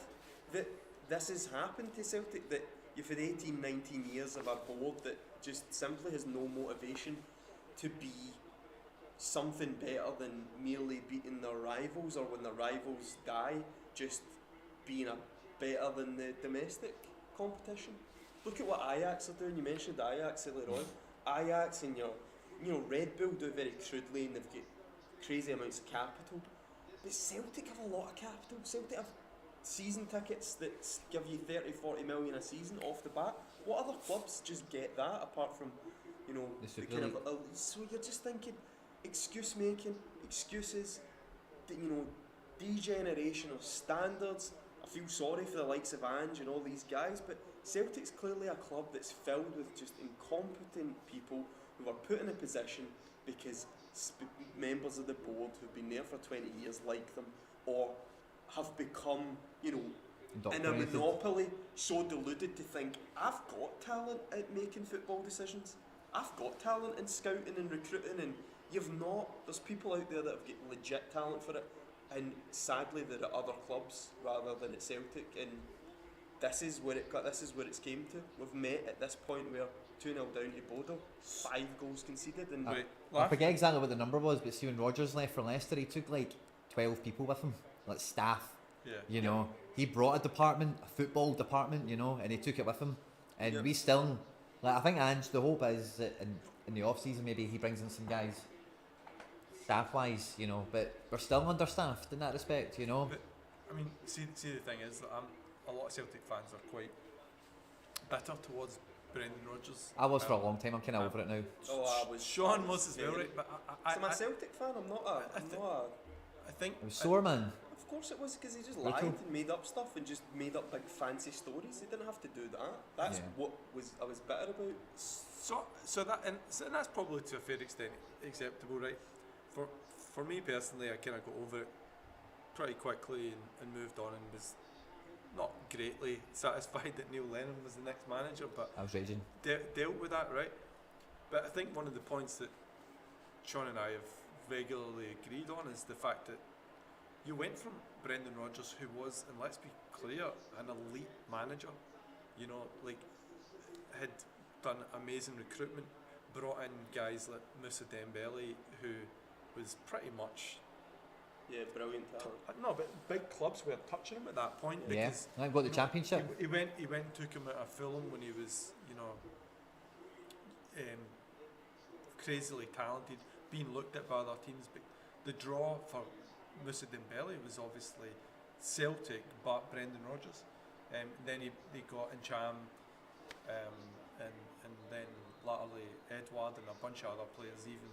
A: that this has happened to Celtic, that you've had 18, 19 years of a board that just simply has no motivation to be something better than merely beating their rivals, or when their rivals die, just being a better than the domestic competition. Look at what Ajax are doing. You mentioned Ajax earlier on. Ajax and Red Bull do it very crudely and they've got crazy amounts of capital. But Celtic have a lot of capital. Celtic have season tickets that give you 30, 40 million a season off the bat. What other clubs just get that apart from,
B: The Super
A: kind
B: League.
A: of so you're just thinking excuse making, excuses, degeneration of standards. I feel sorry for the likes of Ange and all these guys, but Celtic's clearly a club that's filled with just incompetent people who are put in a position because members of the board who've been there for 20 years like them, or have become, you know, in a monopoly, so deluded to think, I've got talent at making football decisions, I've got talent in scouting and recruiting, and you've not. There's people out there that have got legit talent for it, and sadly they're at other clubs rather than at Celtic, and this is where it's came to. We've met at this point where 2-0 down to Bodo, 5 goals conceded, and
B: I forget exactly what the number was, but see, when Rodgers left for Leicester, he took like 12 people with him, like staff.
C: Yeah.
B: You know, he brought a football department, you know, and he took it with him. And we still, like, I think Ange, the hope is that in the off season maybe he brings in some guys, staff wise, you know, but we're still understaffed in that respect, you know.
C: But I mean, see the thing is that a lot of Celtic fans are quite bitter towards Brendan Rodgers.
B: I was for a long time. I'm kind of over it now.
A: Oh, I was.
C: Sean was as well, right? But
A: I'm a Celtic fan. I'm not a.
C: I think
B: it was sore, man.
A: Of course it was, because he just lied and made up stuff and just made up big fancy stories. He didn't have to do that. That's what I was bitter about.
C: So that's probably to a fair extent acceptable, right? For me personally, I kind of got over it pretty quickly and moved on, and was not greatly satisfied that Neil Lennon was the next manager, but
B: I was raging.
C: Dealt with that, right? But I think one of the points that Sean and I have regularly agreed on is the fact that you went from Brendan Rodgers, who was, and let's be clear, an elite manager, you know, like, had done amazing recruitment, brought in guys like Moussa Dembele, who was pretty much
A: brilliant talent.
C: No, but big clubs were touching him at that point, because
B: I got the championship.
C: He went and took him out of Fulham when he was, you know, crazily talented, being looked at by other teams. But the draw for Moussa Dembele was obviously Celtic, but Brendan Rodgers. Then they got Encham, and then latterly Edouard and a bunch of other players, even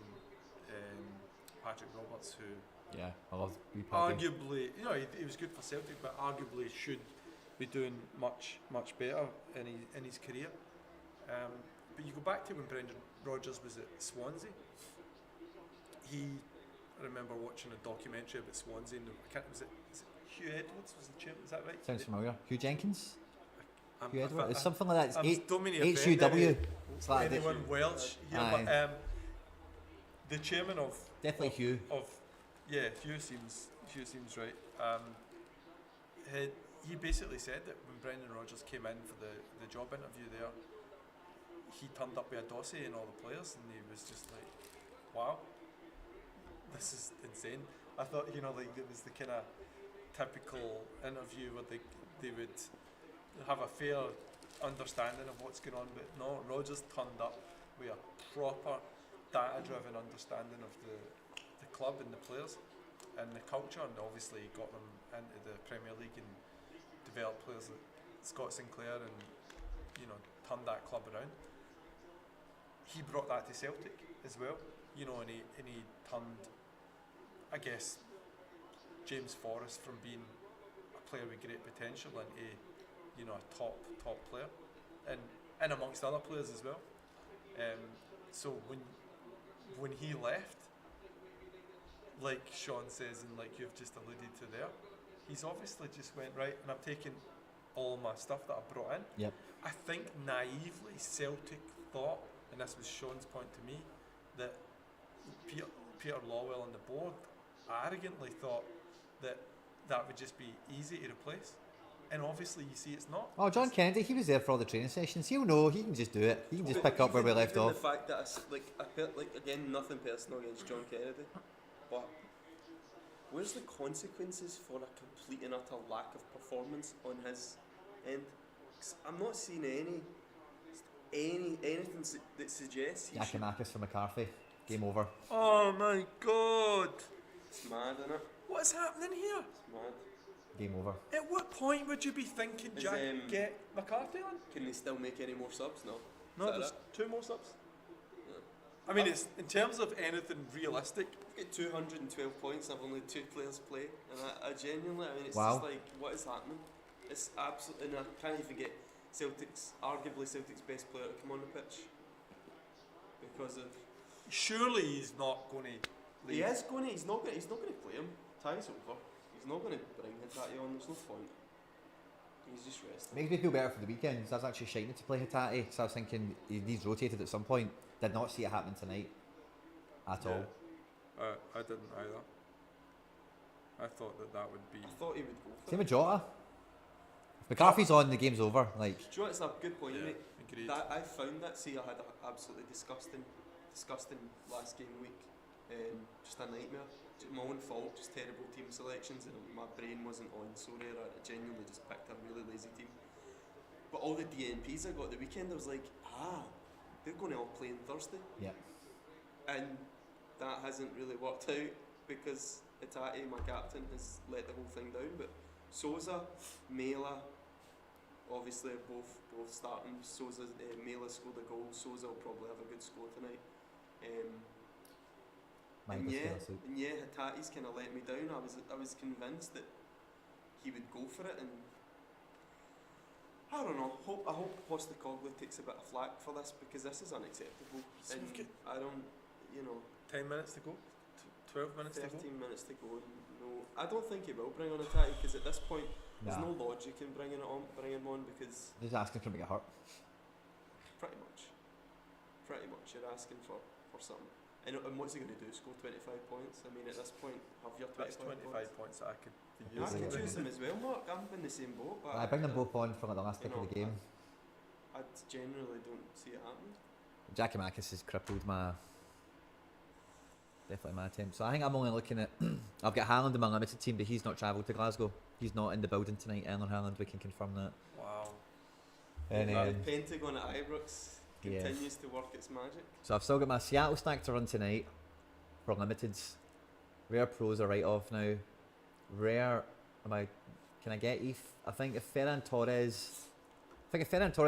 C: Patrick Roberts, who
B: I love
C: arguably, you know, he was good for Celtic, but arguably should be doing much better in his career. But you go back to when Brendan Rodgers was at Swansea. I remember watching a documentary about Swansea, and is it Hugh Edwards was the chairman? Is that right?
B: Sounds familiar. Hugh Jenkins. Hugh Edwards. It's something like that. It's HUW.
C: It's like anyone Welsh here, but the chairman of
B: definitely Hugh.
C: Hugh seems right. He basically said that when Brendan Rodgers came in for the job interview there, he turned up with a dossier and all the players, and he was just like, wow, this is insane. I thought, you know, like, it was the kind of typical interview where they would have a fair understanding of what's going on, but no, Rodgers turned up with a proper data-driven understanding of the club and the players and the culture, and obviously got them into the Premier League and developed players like Scott Sinclair, and, you know, turned that club around. He brought that to Celtic as well, you know, and he turned, I guess, James Forrest from being a player with great potential into, you know, a top player, and amongst other players as well. So when he left, like Sean says, and like you've just alluded to there, he's obviously just went, right, and I'm taking all my stuff that I brought in.
B: Yep.
C: I think naively Celtic thought, and this was Sean's point to me, that Peter Lawwell on the board arrogantly thought that would just be easy to replace, and obviously you see it's not.
B: Oh, John Kennedy, he was there for all the training sessions. He'll know. He can just do it. He can just pick up where we left off.
A: The fact that again, nothing personal against John Kennedy, but where's the consequences for a complete and utter lack of performance on his end? 'Cause I'm not seeing anything that suggests.
B: Yakimakis for McCarthy. Game over.
C: Oh my God!
A: It's mad, isn't it?
C: What's happening here?
A: It's mad.
B: Game over.
C: At what point would you be thinking, Jack, get McCarthy on?
A: Can they still make any more subs? No.
C: No, there's 2 more subs.
A: Yeah.
C: I mean, it's in terms of anything realistic.
A: I've got 212 points. I've only 2 players play, and I genuinely, I mean, it's
B: wow.
A: just like, what is happening? It's absolutely, and I can't even get arguably Celtic's best player to come on the pitch because of
C: surely he's not going to leave.
A: He is going to. He's not going to play him. Tie's over. He's not going to bring Hatate on. There's no point. He's just resting.
B: Makes me feel better for the weekend. I was actually shining to play Hatate, so I was thinking he needs rotated at some point. Did not see it happening tonight at all.
C: I didn't either. I thought that would be.
A: I thought he would go for
B: Same
A: it.
B: with Jota. If McCarthy's on, the game's over. Like,
A: Do you know what, it's a good point, mate.
C: Agreed.
A: That I found that. See, I had an absolutely disgusting last game week. Just a nightmare. Just my own fault. Just terrible team selections, and my brain wasn't on Sorare. I genuinely just picked a really lazy team. But all the DNPs I got the weekend, I was like, they're going to all play on Thursday.
B: yeah.
A: And that hasn't really worked out because Hatate, my captain, has let the whole thing down. But Sousa, Mela, obviously are both starting. Sousa, Mela scored a goal. Sousa will probably have a good score tonight. And Hatate's kind of let me down. I was convinced that he would go for it, and I don't know. I hope Postecoglou takes a bit of flack for this because this is unacceptable.
C: So
A: And I don't,
C: 10 minutes to go. 12 minutes to go.
A: 13 minutes to go. No, I don't think he will bring on Hatate because at this point there's no logic in bringing him on because
B: Just asking for him to get hurt.
A: pretty much you're asking for something. And what's he going to do? Score 25 points? I mean, at this point, have your 25
C: That's 25 points that I could
A: I
C: use.
A: could choose them as well, Mark. I'm in the same boat. But
B: I bring them both on for like the last pick of the game.
A: I generally don't see it happening.
B: Jackie Marcus has crippled definitely my attempt. So I think I'm only looking at I've got Haaland in my limited team, but he's not travelled to Glasgow. He's not in the building tonight. Erling Haaland, we can confirm that.
C: Wow.
B: And
A: The Pentagon at Ibrox continues to work its magic.
B: so I've still got my Seattle stack to run tonight for limiteds. Rare pros are right off now. Rare, can I get I think if Ferran Torres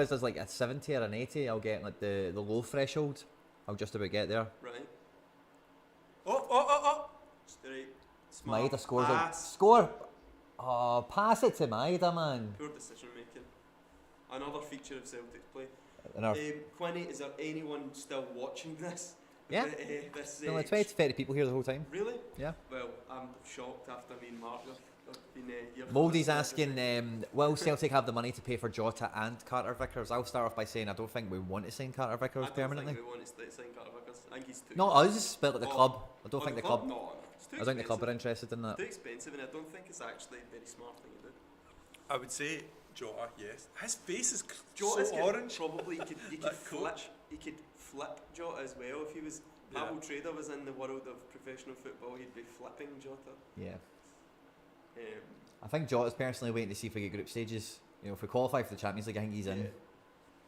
B: does like a 70 or an 80, I'll get like the low threshold. I'll just about get there.
A: Right. Straight. Smart.
B: Maeda scores
A: Pass.
B: score. Oh, pass it to Maeda, man.
A: Poor decision making. Another feature of Celtic's play.
B: And our,
A: Quinny, is there anyone still watching this?
B: Yeah.
A: This
B: no, like 20 to 30 people here the whole time.
A: Really?
B: Yeah.
A: Well, I'm shocked after me and Mark have been here.
B: Moldy's asking, will Celtic have the money to pay for Jota and Carter Vickers? I'll start off by saying I don't think we want to sign Carter Vickers permanently.
A: I don't think we want to sign Carter Vickers. I think he's too.
B: Not us, but at the club. I don't think the club.
A: No, it's too
B: I think the club are
A: expensive.
B: interested in that.
A: Too expensive, and I don't think it's actually a very smart thing to do.
C: I would say Jota, yes. His face is
A: Jota's
C: so orange.
A: Probably he could
C: That
A: flip.
C: coach.
A: He could flip Jota as well if he was. Pavel Trader was in the world of professional football. He'd be flipping Jota.
B: Yeah. I think Jota's personally waiting to see if we get group stages. If we qualify for the Champions League, I think he's in.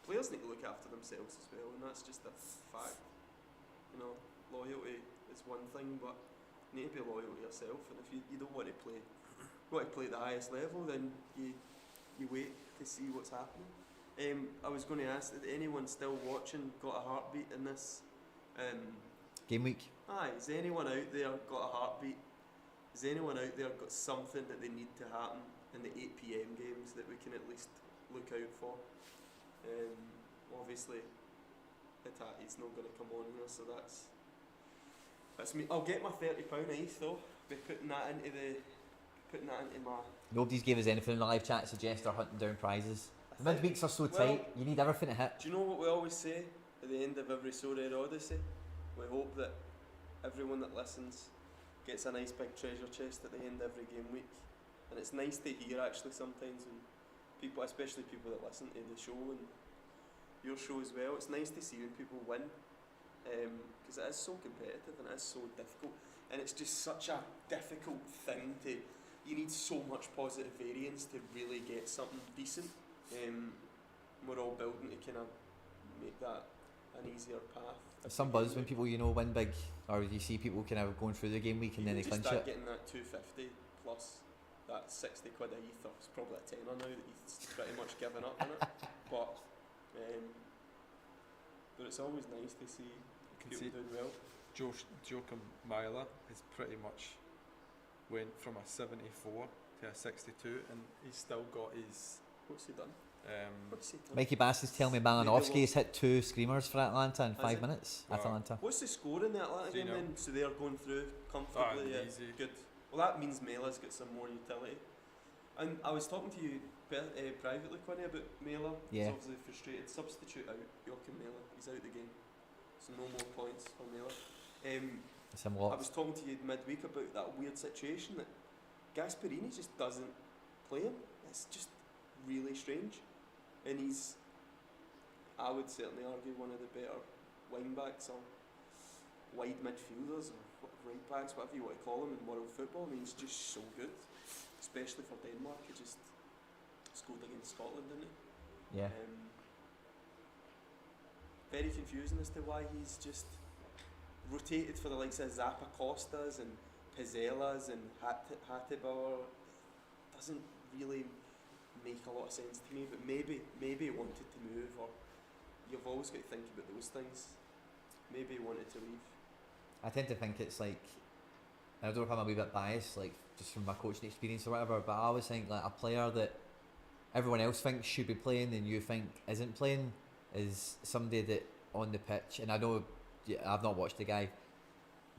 A: Players need to look after themselves as well, and that's just a fact. Loyalty is one thing, but you need to be loyal to yourself. And if you don't want to play at the highest level, then you wait to see what's happening. I was going to ask, did anyone still watching got a heartbeat in this?
B: Game week.
A: Has anyone out there got a heartbeat? Has anyone out there got something that they need to happen in the 8 PM games that we can at least look out for? Obviously, Hatate's not going to come on here, so that's me. I'll get my £30 eighth though by putting that into my.
B: Nobody's gave us anything in the live chat suggest they're hunting down prizes. The midweeks are so tight, you need everything to hit.
A: Do you know what we always say at the end of every Sorare Odyssey? We hope that everyone that listens gets a nice big treasure chest at the end of every game week. And it's nice to hear actually sometimes when people, especially people that listen to the show and your show as well, it's nice to see when people win. Because it is so competitive and it is so difficult. And it's just such a difficult thing to, you need so much positive variance to really get something decent. We're all building to kind of make that an easier path.
B: Some buzz when people win big, or you see people kind of going through the game week and then they
A: just
B: clinch
A: start
B: it.
A: getting that 250 plus that 60 quid a ether. It's probably a tenner now that he's pretty much given up on it. But it's always nice to see people doing well.
C: Joachim Myla has pretty much went from a 74 to a 62, and he's still got his.
A: What's he done? What's he done?
B: Mikey Bass is telling me Malinowski has hit 2 screamers for Atlanta in 5 minutes.
C: Wow.
B: Atalanta.
A: What's the score in the Atlanta game
C: 3-0.
A: then? So they're going through comfortably. Yeah.
C: Easy.
A: Good. Well, that means Mela's got some more utility. And I was talking to you privately, Quinny, about Mela.
B: Yeah.
A: He's obviously frustrated. Substitute out Joachim Mela. He's out the game. So no more points for Mela.
B: Some
A: I
B: lots.
A: was talking to you midweek about that weird situation that Gasperini just doesn't play him. It's just really strange. And he's, I would certainly argue, one of the better wing backs or wide midfielders or right backs, whatever you want to call him, in world football. I mean, he's just so good, especially for Denmark. He just scored against Scotland, didn't he?
B: Yeah.
A: Very confusing as to why he's just rotated for the likes of Zappa Costas and Pizzelas and Hatibauer. Doesn't really make a lot of sense to me, but maybe he wanted to move, or you've always got to think about those things. Maybe he wanted to leave.
B: I tend to think it's like, I don't know if I'm a wee bit biased, like just from my coaching experience or whatever, but I always think like a player that everyone else thinks should be playing and you think isn't playing is somebody that on the pitch, and I know I've not watched the guy,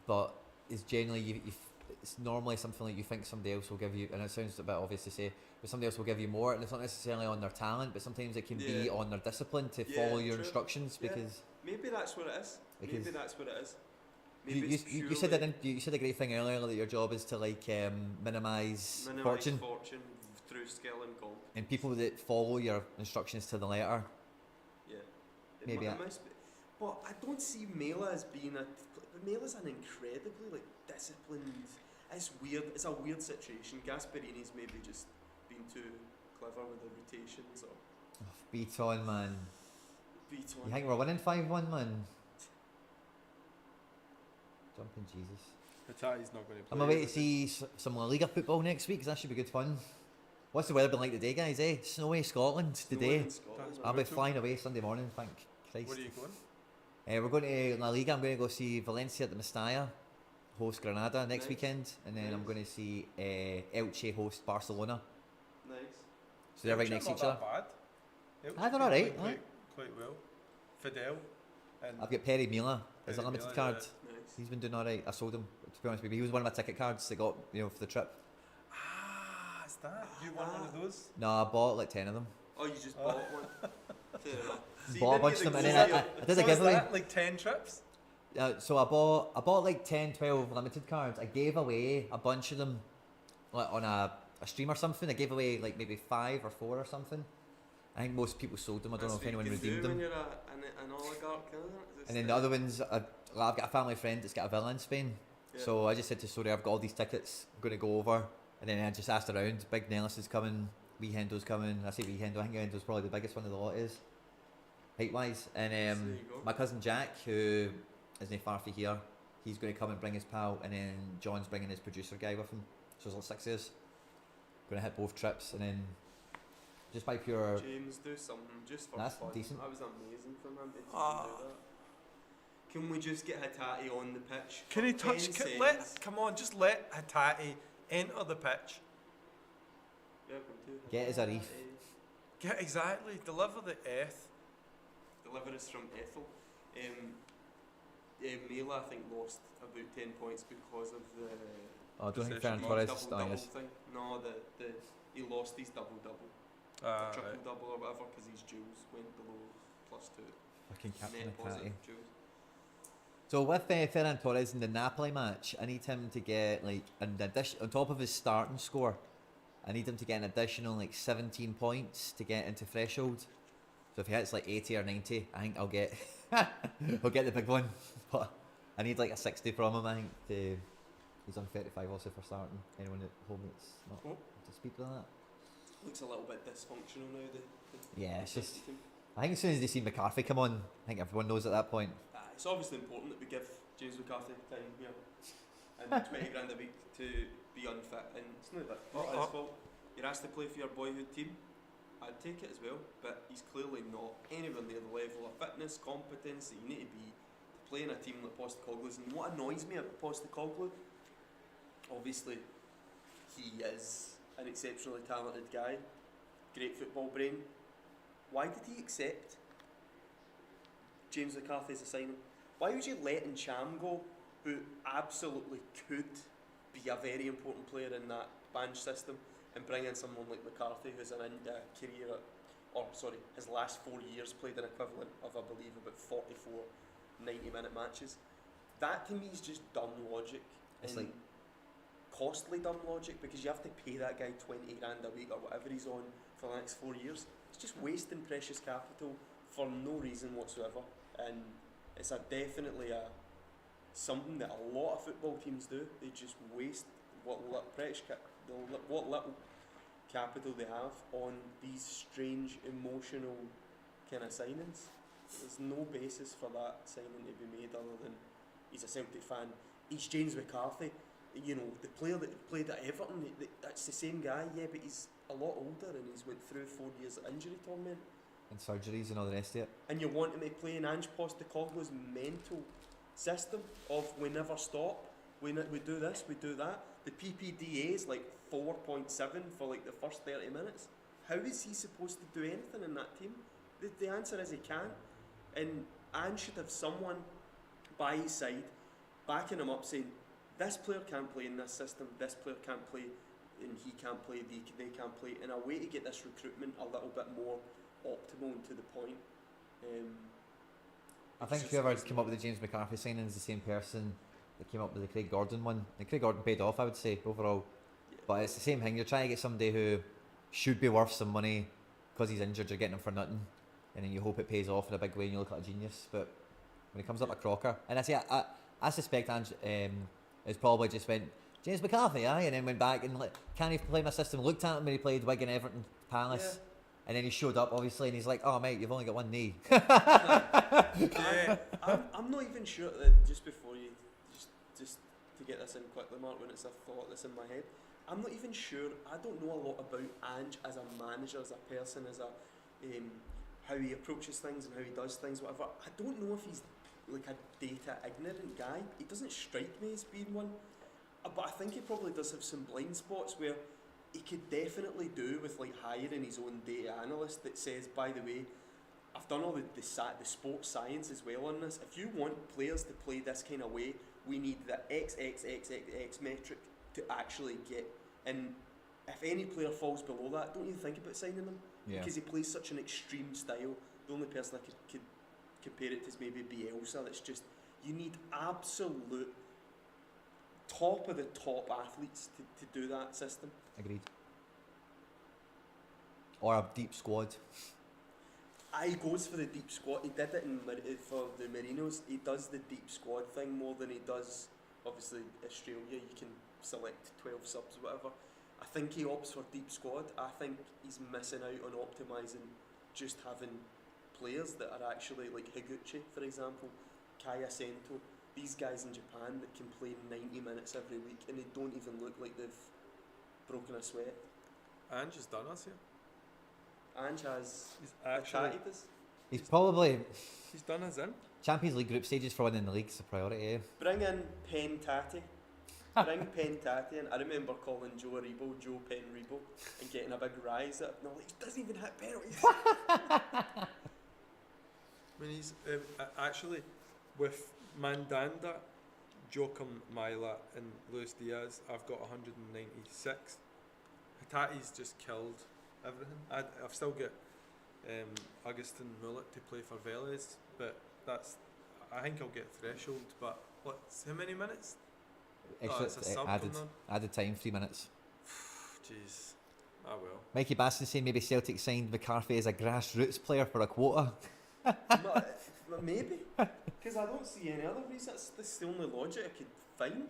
B: but it's generally it's normally something like you think somebody else will give you, and it sounds a bit obvious to say, but somebody else will give you more, and it's not necessarily on their talent, but sometimes it can be on their discipline to follow your instructions, because
A: maybe that's what it is. Maybe that's what it is. Maybe
B: you said that you said a great thing earlier, that your job is to like minimise fortune
A: through skill and goal.
B: and people that follow your instructions to the letter.
A: Yeah,
B: Maybe
A: it must be. But I don't see Mela as being Mela's an incredibly like disciplined. It's weird. It's a weird situation. Gasperini's maybe just been too clever with the rotations, or
B: Beat on, man.
A: beat on.
B: You think we're winning 5-1, man? Jumping Jesus.
C: Hatati's not going to play.
B: I'm away to see some La Liga football next week, 'cause that should be good fun. What's the weather been like today, guys? Snowy Scotland today.
C: That's
B: I'll be
C: brutal.
B: flying away Sunday morning, thank Christ.
C: Where are you going?
B: We're going to La Liga. I'm going to go see Valencia at the Mestalla, host Granada next
A: Nice.
B: weekend, and then I'm
A: Nice.
B: going to see Elche host Barcelona.
A: Nice.
B: So they're right
C: Elche
B: next to
C: not
B: each other.
C: that bad.
B: They're
C: Elche
B: alright,
C: playing quite well. Fidel. And
B: I've got Perry Mila as a
C: Perry
B: limited
C: Mila,
B: card.
A: Nice.
B: He's been doing alright. I sold him, to be honest with you. He was one of my ticket cards that got, for the trip.
C: is that? You want one of those?
B: No, I bought like 10 of them.
A: Oh, you just bought one. Fair enough. See,
B: Bought a
A: didn't
B: bunch
A: get
B: of them,
A: the
B: and then
A: goal
B: I did a
C: So is
B: giveaway.
C: that like 10 trips?
B: So I bought like 10, 12 limited cards. I gave away a bunch of them like on a stream or something. I gave away like maybe 5 or 4 or something. I think most people sold them. I don't know if anyone redeemed them.
A: When you're an oligarch, isn't it?
B: And then the other ones, I've got a family friend that's got a villa in Spain.
A: Yeah.
B: So I just said to Sorare, I've got all these tickets, I'm going to go over. And then I just asked around. Big Nellis is coming, Wee Hendo's coming. I say Wee Hendo, I think Hendo's probably the biggest one of the lot is, height-wise. And
A: There you go.
B: my cousin Jack, who isn't far from here, he's going to come and bring his pal. And then John's bringing his producer guy with him. So there's like 6 of us. Going to hit both trips, and then just by pure...
A: James, do something just for
B: That's
A: fun.
B: decent.
A: That was amazing from him to do that. Can we just get Hatate on the pitch?
C: Can
A: for
C: he touch?
A: 10 seconds?
C: Come on, just let Hatati enter the pitch.
A: Yeah, we do.
B: Get his Arif.
C: Get exactly. Deliver the eth.
A: Deliver us from Ethel. Mela, I think, lost about 10 points because of the
B: Oh, I don't think
C: Possession.
B: Ferran Torres is
A: double
B: starting this.
A: thing. No, he lost his double, triple double or whatever, because his duels went below +2.
B: Fucking captain
A: Net
B: of
A: positive
B: Catty.
A: duels.
B: So with Ferran Torres in the Napoli match, I need him to get like an addition on top of his starting score. I need him to get an additional like 17 points to get into threshold. So if he hits like 80 or 90, I think I'll get I'll get the big one. But I need like a 60 from him. I think he's on 35 also for starting. Anyone at home that's not to speak to that.
A: Looks a little bit dysfunctional now.
B: Yeah, it's just. I think as soon as they see McCarthy come on, I think everyone knows at that point.
A: It's obviously important that we give James McCarthy time here and 20 grand a week to be unfit, and it's not his fault. You're asked to play for your boyhood team. I'd take it as well, but he's clearly not anywhere near the level of fitness, competence that you need to be to play in a team like Postecoglou's. And what annoys me about Postecoglou, obviously, he is an exceptionally talented guy, great football brain, why did he accept James McCarthy as a signing? Why would you let Cham go, who absolutely could be a very important player in that bench system, and bring in someone like McCarthy, who's an career, his last 4 years played an equivalent of, I believe, about 44 90-minute matches? That to me is just dumb logic.
B: It's
A: and
B: like
A: costly dumb logic, because you have to pay that guy 20 grand a week or whatever he's on for the next 4 years. It's just wasting precious capital for no reason whatsoever, and it's definitely something that a lot of football teams do. They just waste what little capital they have on these strange emotional kind of signings. There's no basis for that signing to be made other than he's a Celtic fan. He's James McCarthy, you know, the player that played at Everton. That's the same guy, yeah, but he's a lot older and he's went through 4 years of injury torment
B: and surgeries and all the rest of it.
A: And you want him to play in Ange Postecoglou's mental system of we never stop, we do this, we do that. The PPDA is like 4.7 for like the first 30 minutes. How is he supposed to do anything in that team? The answer is he can't. And Ange should have someone by his side backing him up, saying this player can't play in this system, this player can't play, and he can't play, they can't play, in a way to get this recruitment a little bit more optimal and to the point.
B: I think whoever came up with the James McCarthy signing is the same person that came up with the Craig Gordon one. The Craig Gordon paid off, I would say, overall. Yeah. But it's the same thing. You're trying to get somebody who should be worth some money because he's injured. You're getting him for nothing, and then you hope it pays off in a big way, and you look like a genius. But when it comes up a crocker, and I suspect Ange has probably just went James McCarthy, and then went back and can he play my system? Looked at him when he played Wigan, Everton, Palace. Yeah. And then he showed up, obviously, and he's like, "Oh, mate, you've only got one knee."
A: I'm not even sure that just before you, just to get this in quickly, Mark, when it's a thought that's in my head, I'm not even sure. I don't know a lot about Ange as a manager, as a person, as a how he approaches things and how he does things, whatever. I don't know if he's like a data ignorant guy. He doesn't strike me as being one, but I think he probably does have some blind spots where he could definitely do with like hiring his own data analyst that says, by the way, I've done all the sports science as well on this. If you want players to play this kind of way, we need the XXXXX metric to actually get. And if any player falls below that, don't even think about signing them. Yeah. Because he plays such an extreme style. The only person I could compare it to is maybe Bielsa. That's just, you need absolute top of the top athletes to do that system.
B: Agreed. Or a deep squad.
A: He goes for the deep squad. He did it for the Marinos. He does the deep squad thing more than he does, obviously, Australia. You can select 12 subs, whatever. I think he opts for deep squad. I think he's missing out on optimising just having players that are actually, like Higuchi, for example, Kaya Sento, these guys in Japan that can play 90 minutes every week and they don't even look like they've broken a sweat.
C: Ange has done us here.
A: Ange has.
C: He's actually.
B: He's probably.
C: He's done us in.
B: Champions League group stages for winning the league's a priority, eh?
A: Bring in Pen Tati. Bring Pen Tati in. I remember calling Joe Aribo, Joe Pen Rebo, and getting a big rise up. No, he doesn't even hit penalties.
C: I mean, he's actually with Mandanda, Joachim Myla, and Luis Diaz. I've got 196. Tati's just killed everything. I've still got Augustin Mullet to play for Vélez, but I think I'll get threshold. But how many minutes?
B: Extra, it's a sub added time, 3 minutes.
C: Jeez. Ah well. Mikey
B: Baston saying maybe Celtic signed McCarthy as a grassroots player for a quota.
A: Maybe, because I don't see any other reason. That's the only logic I could find.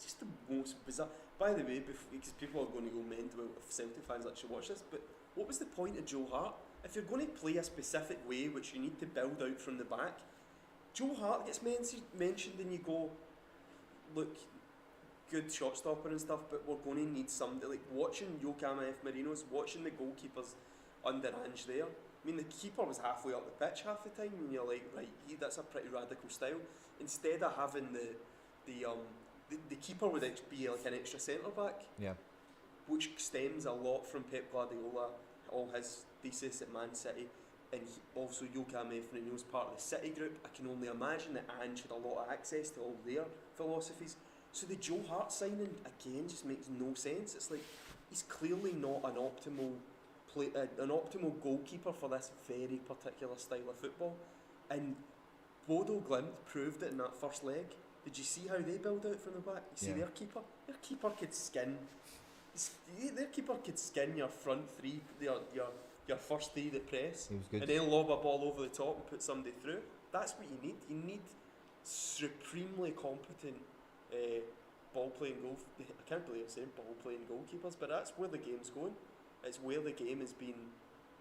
A: Just the most bizarre. By the way, because people are going to go mental if Celtic fans actually watch this, but what was the point of Joe Hart? If you're going to play a specific way, which you need to build out from the back, Joe Hart gets mentioned and you go, look, good shot stopper and stuff, but we're going to need somebody, like watching Joachim F. Marinos, watching the goalkeepers under Ange there. I mean, the keeper was halfway up the pitch half the time, and you're like, right, that's a pretty radical style. Instead of having the keeper would be like an extra centre back,
B: yeah,
A: which stems a lot from Pep Guardiola all his thesis at Man City, and also Joachim Efrenio's part of the City group. I can only imagine that Ange had a lot of access to all their philosophies. So the Joe Hart signing again just makes no sense. It's like he's clearly not an optimal goalkeeper for this very particular style of football. And Bodo Glimt proved it in that first leg. Did you see how they build out from the back? You see their keeper? Their keeper could skin your front three, your first three that press,
B: He was good.
A: and then lob a ball over the top and put somebody through. That's what you need. You need supremely competent ball playing goal. I can't believe I'm saying ball playing goalkeepers, but that's where the game's going. It's where the game has been.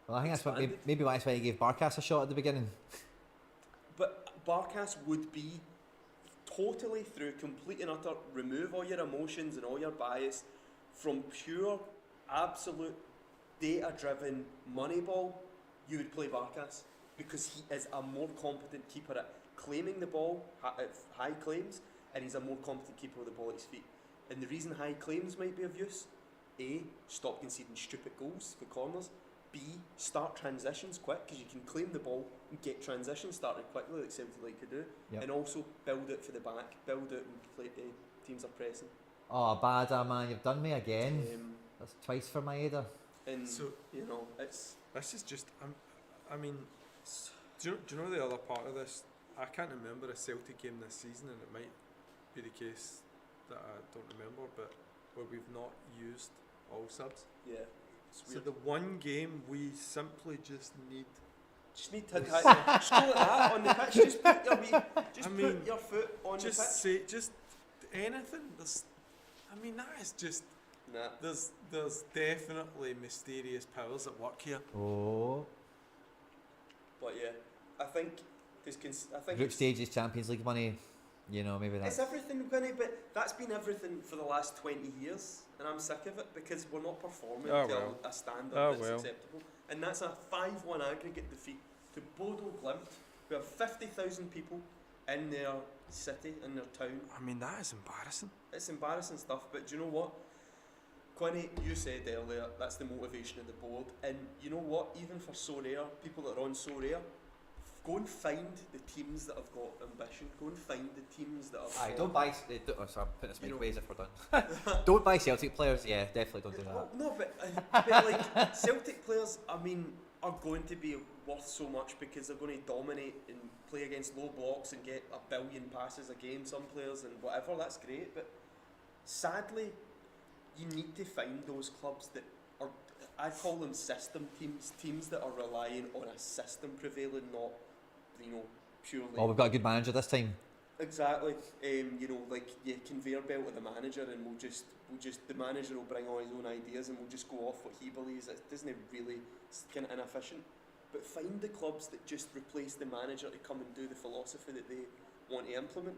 B: Well, I think
A: expanded.
B: that's what maybe that's why he gave Barkas a shot at the beginning.
A: But Barkas would be totally through complete and utter remove all your emotions and all your bias from pure, absolute, data-driven moneyball. You would play Barkas because he is a more competent keeper at claiming the ball at high claims, and he's a more competent keeper with the ball at his feet. And the reason high claims might be of use: A, stop conceding stupid goals for corners. B, start transitions quick because you can claim the ball and get transitions started quickly like Celtic like to do.
B: Yep.
A: And also build it for the back, build it when teams are pressing.
B: Oh, Bada, man, you've done me again. That's twice for Maeda.
A: And
C: So
A: you know, it's
C: this is just. I mean, do you know the other part of this? I can't remember a Celtic game this season, and it might be the case that I don't remember, but where we've not used all subs.
A: yeah. It's
C: So
A: weird.
C: the one game we simply just need.
A: Just need to just go like that on the pitch. Just put your put your foot on
C: Just
A: the pitch.
C: say just anything. That is just.
A: Nah.
C: There's definitely mysterious powers at work here.
B: Oh.
A: But yeah, I think
B: Group
A: it's,
B: stages, Champions League money, maybe
A: it's
B: that's...
A: everything, Winnie, but that's been everything for the last 20 years, and I'm sick of it because we're not performing to a standard that's acceptable. And that's a 5-1 aggregate defeat to Bodo Glimt, who have 50,000 people in their city, in their town.
C: I mean, that is embarrassing.
A: It's embarrassing stuff, but do you know what? Quinny, you said earlier, that's the motivation of the board, and you know what, even for Sorare, people that are on Sorare, go and find the teams that have got ambition, go and find the teams that have
B: Aye,
A: got...
B: don't buy... sorry, I'm putting this mic away as if we're done. Don't buy Celtic players, yeah, definitely don't do that.
A: Well, no, but like, Celtic players, I mean, are going to be worth so much because they're going to dominate and play against low blocks and get 1 billion passes a game, some players, and whatever, that's great, but sadly, you need to find those clubs that are, I call them system teams that are relying on a system prevailing, not, purely...
B: Oh, we've got a good manager this time.
A: Exactly. Like you conveyor belt with the manager, and we'll just the manager will bring all his own ideas, and we'll just go off what he believes. It doesn't really, it's kind of inefficient. But find the clubs that just replace the manager to come and do the philosophy that they want to implement.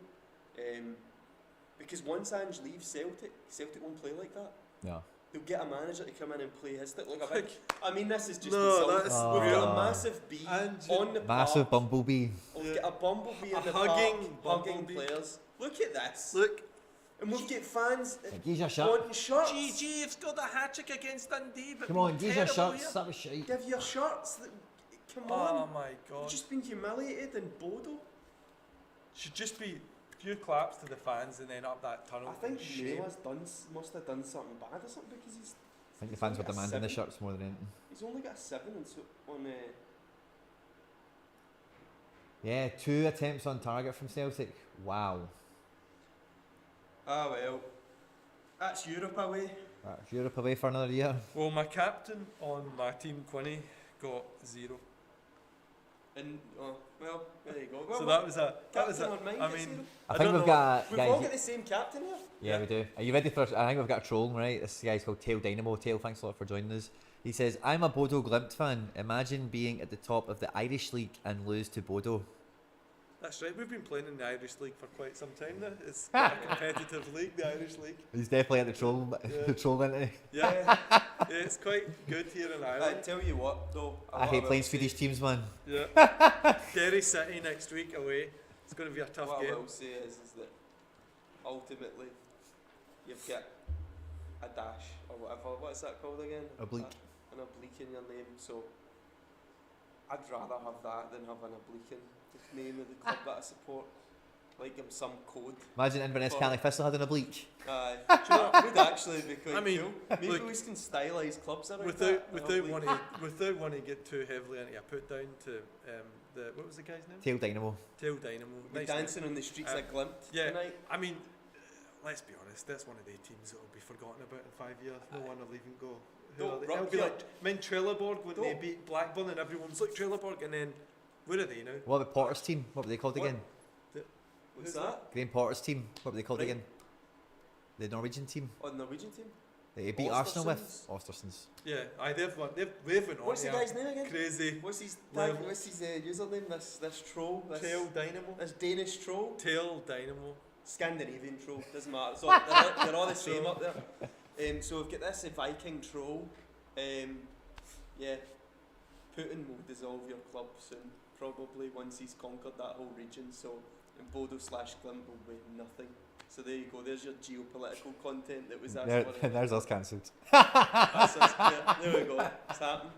A: Because once Ange leaves Celtic won't play like that.
B: Yeah.
A: They'll get a manager to come in and play his thing. I mean, this is just
C: No,
A: insulting.
C: that's
A: We've got a
B: real.
A: massive bee on the
B: Massive
A: park.
B: bumblebee.
A: We've got a bumblebee in the
C: hugging
A: park, hugging
C: bumblebee.
A: players. Look at this.
C: Look,
A: And we've got fans
B: Geez your shirt.
A: wanting shirts.
C: GG have scored a hat-trick against Dundee, but
B: Come on, geez your
C: terrible
B: shirts.
C: here.
B: That was shite.
A: Give your shirts. Come
C: Oh
A: on.
C: my god.
A: We've just been humiliated in Bodo.
C: Should just be a few claps to the fans and then up that tunnel.
A: I think
C: Shame.
A: Mila's must have done something bad or something because
B: I think the fans were
A: got a
B: demanding the
A: 7.
B: shirts more than anything.
A: He's only got a 7 on
B: Yeah, 2 attempts on target from Celtic. Wow.
A: Ah well, that's Europe away.
B: That's Europe away for another year.
C: Well, my captain on my team, Quinny, got 0.
A: And well, there you go. Well,
C: So that was a.
A: captain on mine
C: I
A: gets
C: mean,
A: zero.
B: I think
C: don't
B: we've
C: know.
B: got...
A: We've
B: guys,
A: all got the same captain here.
B: yeah, we do. Are you ready for... I think we've got a troll, right? This guy's called Tail Dynamo. Tail, thanks a lot for joining us. He says, I'm a Bodo Glimt fan. Imagine being at the top of the Irish League and lose to Bodo.
C: That's right. We've been playing in the Irish League for quite some time now. It's quite a competitive league, the Irish League.
B: He's definitely at the troll,
C: Yeah.
B: the troll, isn't he?
C: Yeah, yeah, it's quite good here in
A: I
C: Ireland.
A: tell you what, though.
B: I hate playing Swedish teams, man.
C: Yeah. Derry City next week away. It's going to be a tough
A: What
C: game.
A: I will say is that ultimately you've got a dash or whatever. What's that called again?
B: Oblique.
A: an oblique in your name, so I'd rather have that than have an oblique in the name of the club that I support. Like I'm some code.
B: Imagine Inverness
A: But-
B: County Thistle had an oblique.
A: Aye. Do you know, it would actually be quite
C: I mean,
A: cool. Maybe
C: look,
A: we can stylise clubs around
C: Without
A: that. an oblique.
C: without wanting to get too heavily into a put down to the what was the guy's name?
B: Tail Dynamo.
C: Tail Dynamo.
A: We're
C: Nice name.
A: dancing on the streets
C: Uh,
A: of Glimt
C: yeah.
A: tonight.
C: I mean, let's be honest. That's one of the teams that will be forgotten about in 5 years. No one will even go. Who
A: Don't
C: are they?
A: rock
C: It'll be
A: your-
C: like men Trelleborg when they
A: Don't-
C: beat Blackburn and everyone's like Trelleborg, and then where are they now?
B: What about Potter's team? What were they called
C: What?
B: again?
A: What's
C: Who's
A: that?
B: Graham Potter's team. What were they called
A: Right.
B: again? The Norwegian team.
A: On the Norwegian team?
B: They beat Arsenal with. Ostersons.
C: Yeah, they've went on.
A: What's the
C: to
A: guy's
C: a
A: name again?
C: Crazy
A: What's his
C: level.
A: what's his username? This troll.
C: Tail Dynamo.
A: This Danish troll.
C: Tail Dynamo.
A: Scandinavian troll. Doesn't matter. It's all, they're all the same up there. So we've got this Viking troll. Yeah. Putin will dissolve your club soon, probably once he's conquered that whole region. So Bodo / Glimt will be nothing. So there you go. There's your geopolitical content that was asked for.
B: There's us cancelled.
A: That's us, yeah, there we go. It's happened.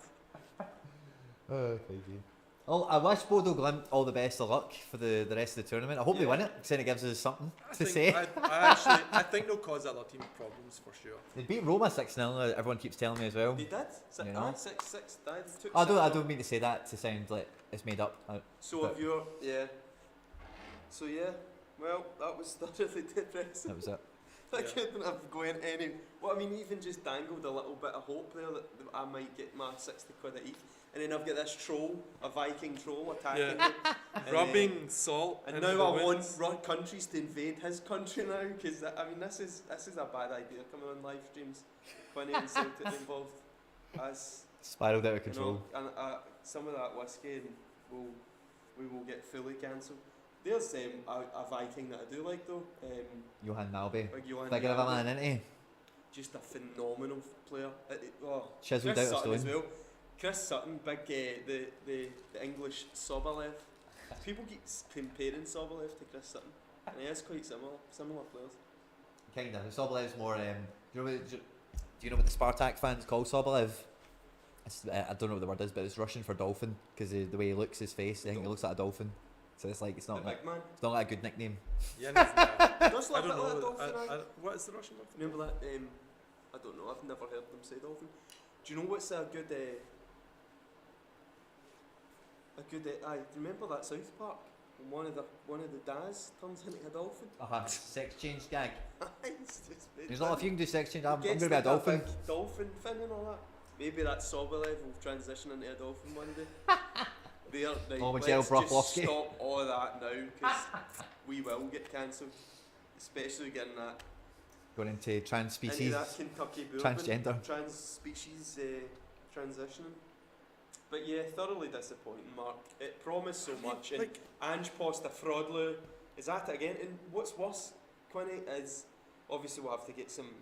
B: Oh, crazy. Well, I wish Bodo Glimt all the best of luck for the rest of the tournament. I hope they
A: Yeah.
B: win it, because then it gives us something
C: I
B: to
C: think,
B: say.
C: I think they'll cause other teams problems for sure.
B: They beat Roma 6-0, everyone keeps telling me as well.
A: They did.
B: You know?
A: 6-6. Took
B: I
A: 6-0.
B: don't mean to say that to sound like it's made up.
A: So
B: but-
A: if you're, yeah. So yeah, well, that was thoroughly depressing.
B: That was it.
A: I
C: Yeah.
A: couldn't have gone any. Well, I mean, even just dangled a little bit of hope there that I might get my 60 quid a each. And then I've got this troll, a Viking troll, attacking
C: Yeah.
A: me. And,
C: Rubbing salt.
A: And
C: into
A: now
C: the
A: I want
C: winds.
A: countries to invade his country now, because I mean this is a bad idea coming on live streams. Quinny and Celtic involved, as
B: Spiraled out of
A: you
B: control.
A: know, and some of that whiskey and we will get fully cancelled. There's a Viking that I do like though,
B: Johan Malby.
A: like Johan
B: Bigger of a
A: Malmby.
B: man, isn't he?
A: Just a phenomenal player.
B: Chiseled
A: Chris
B: out of
A: Sutton as
B: stone.
A: well. Chris Sutton, big the English Sobolev. People keep comparing Sobolev to Chris Sutton, and he is quite similar players.
B: Kinda. Sobolev's more. Do you know what the Spartak fans call Sobolev? I don't know what the word is, but it's Russian for dolphin, because the way he looks, his face, I think he looks like a dolphin. So it's like it's
A: The
B: not like
A: big man.
B: it's not like a good nickname.
C: Yeah, no,
A: He does
C: I
A: look
C: don't
A: like a
C: know.
A: dolphin. aye.
C: What is the Russian word for
A: Remember that? I don't know. I've never heard them say dolphin. Do you know what's a good? Aye. Remember that South Park? When one of the dads turns into a dolphin.
B: Sex change gag.
A: It's just-
B: There's not if you can do sex change. I'm
A: Gets
B: going to be a
A: like
B: dolphin.
A: big dolphin fin and all that. Maybe that Sobolev will transition into a dolphin one day. There, right,
B: Oh,
A: let's
B: Michelle
A: just
B: Brocklowski.
A: stop all of that now, because we will get cancelled. Especially getting that
B: Going into trans
A: into
B: species.
A: that Kentucky bourbon,
B: Transgender.
A: trans species transitioning. But yeah, thoroughly disappointing, Mark. It promised so much, and
C: Like,
A: Ange Postafrodlu is at it again. And what's worse, Quinny, is obviously we'll have to get something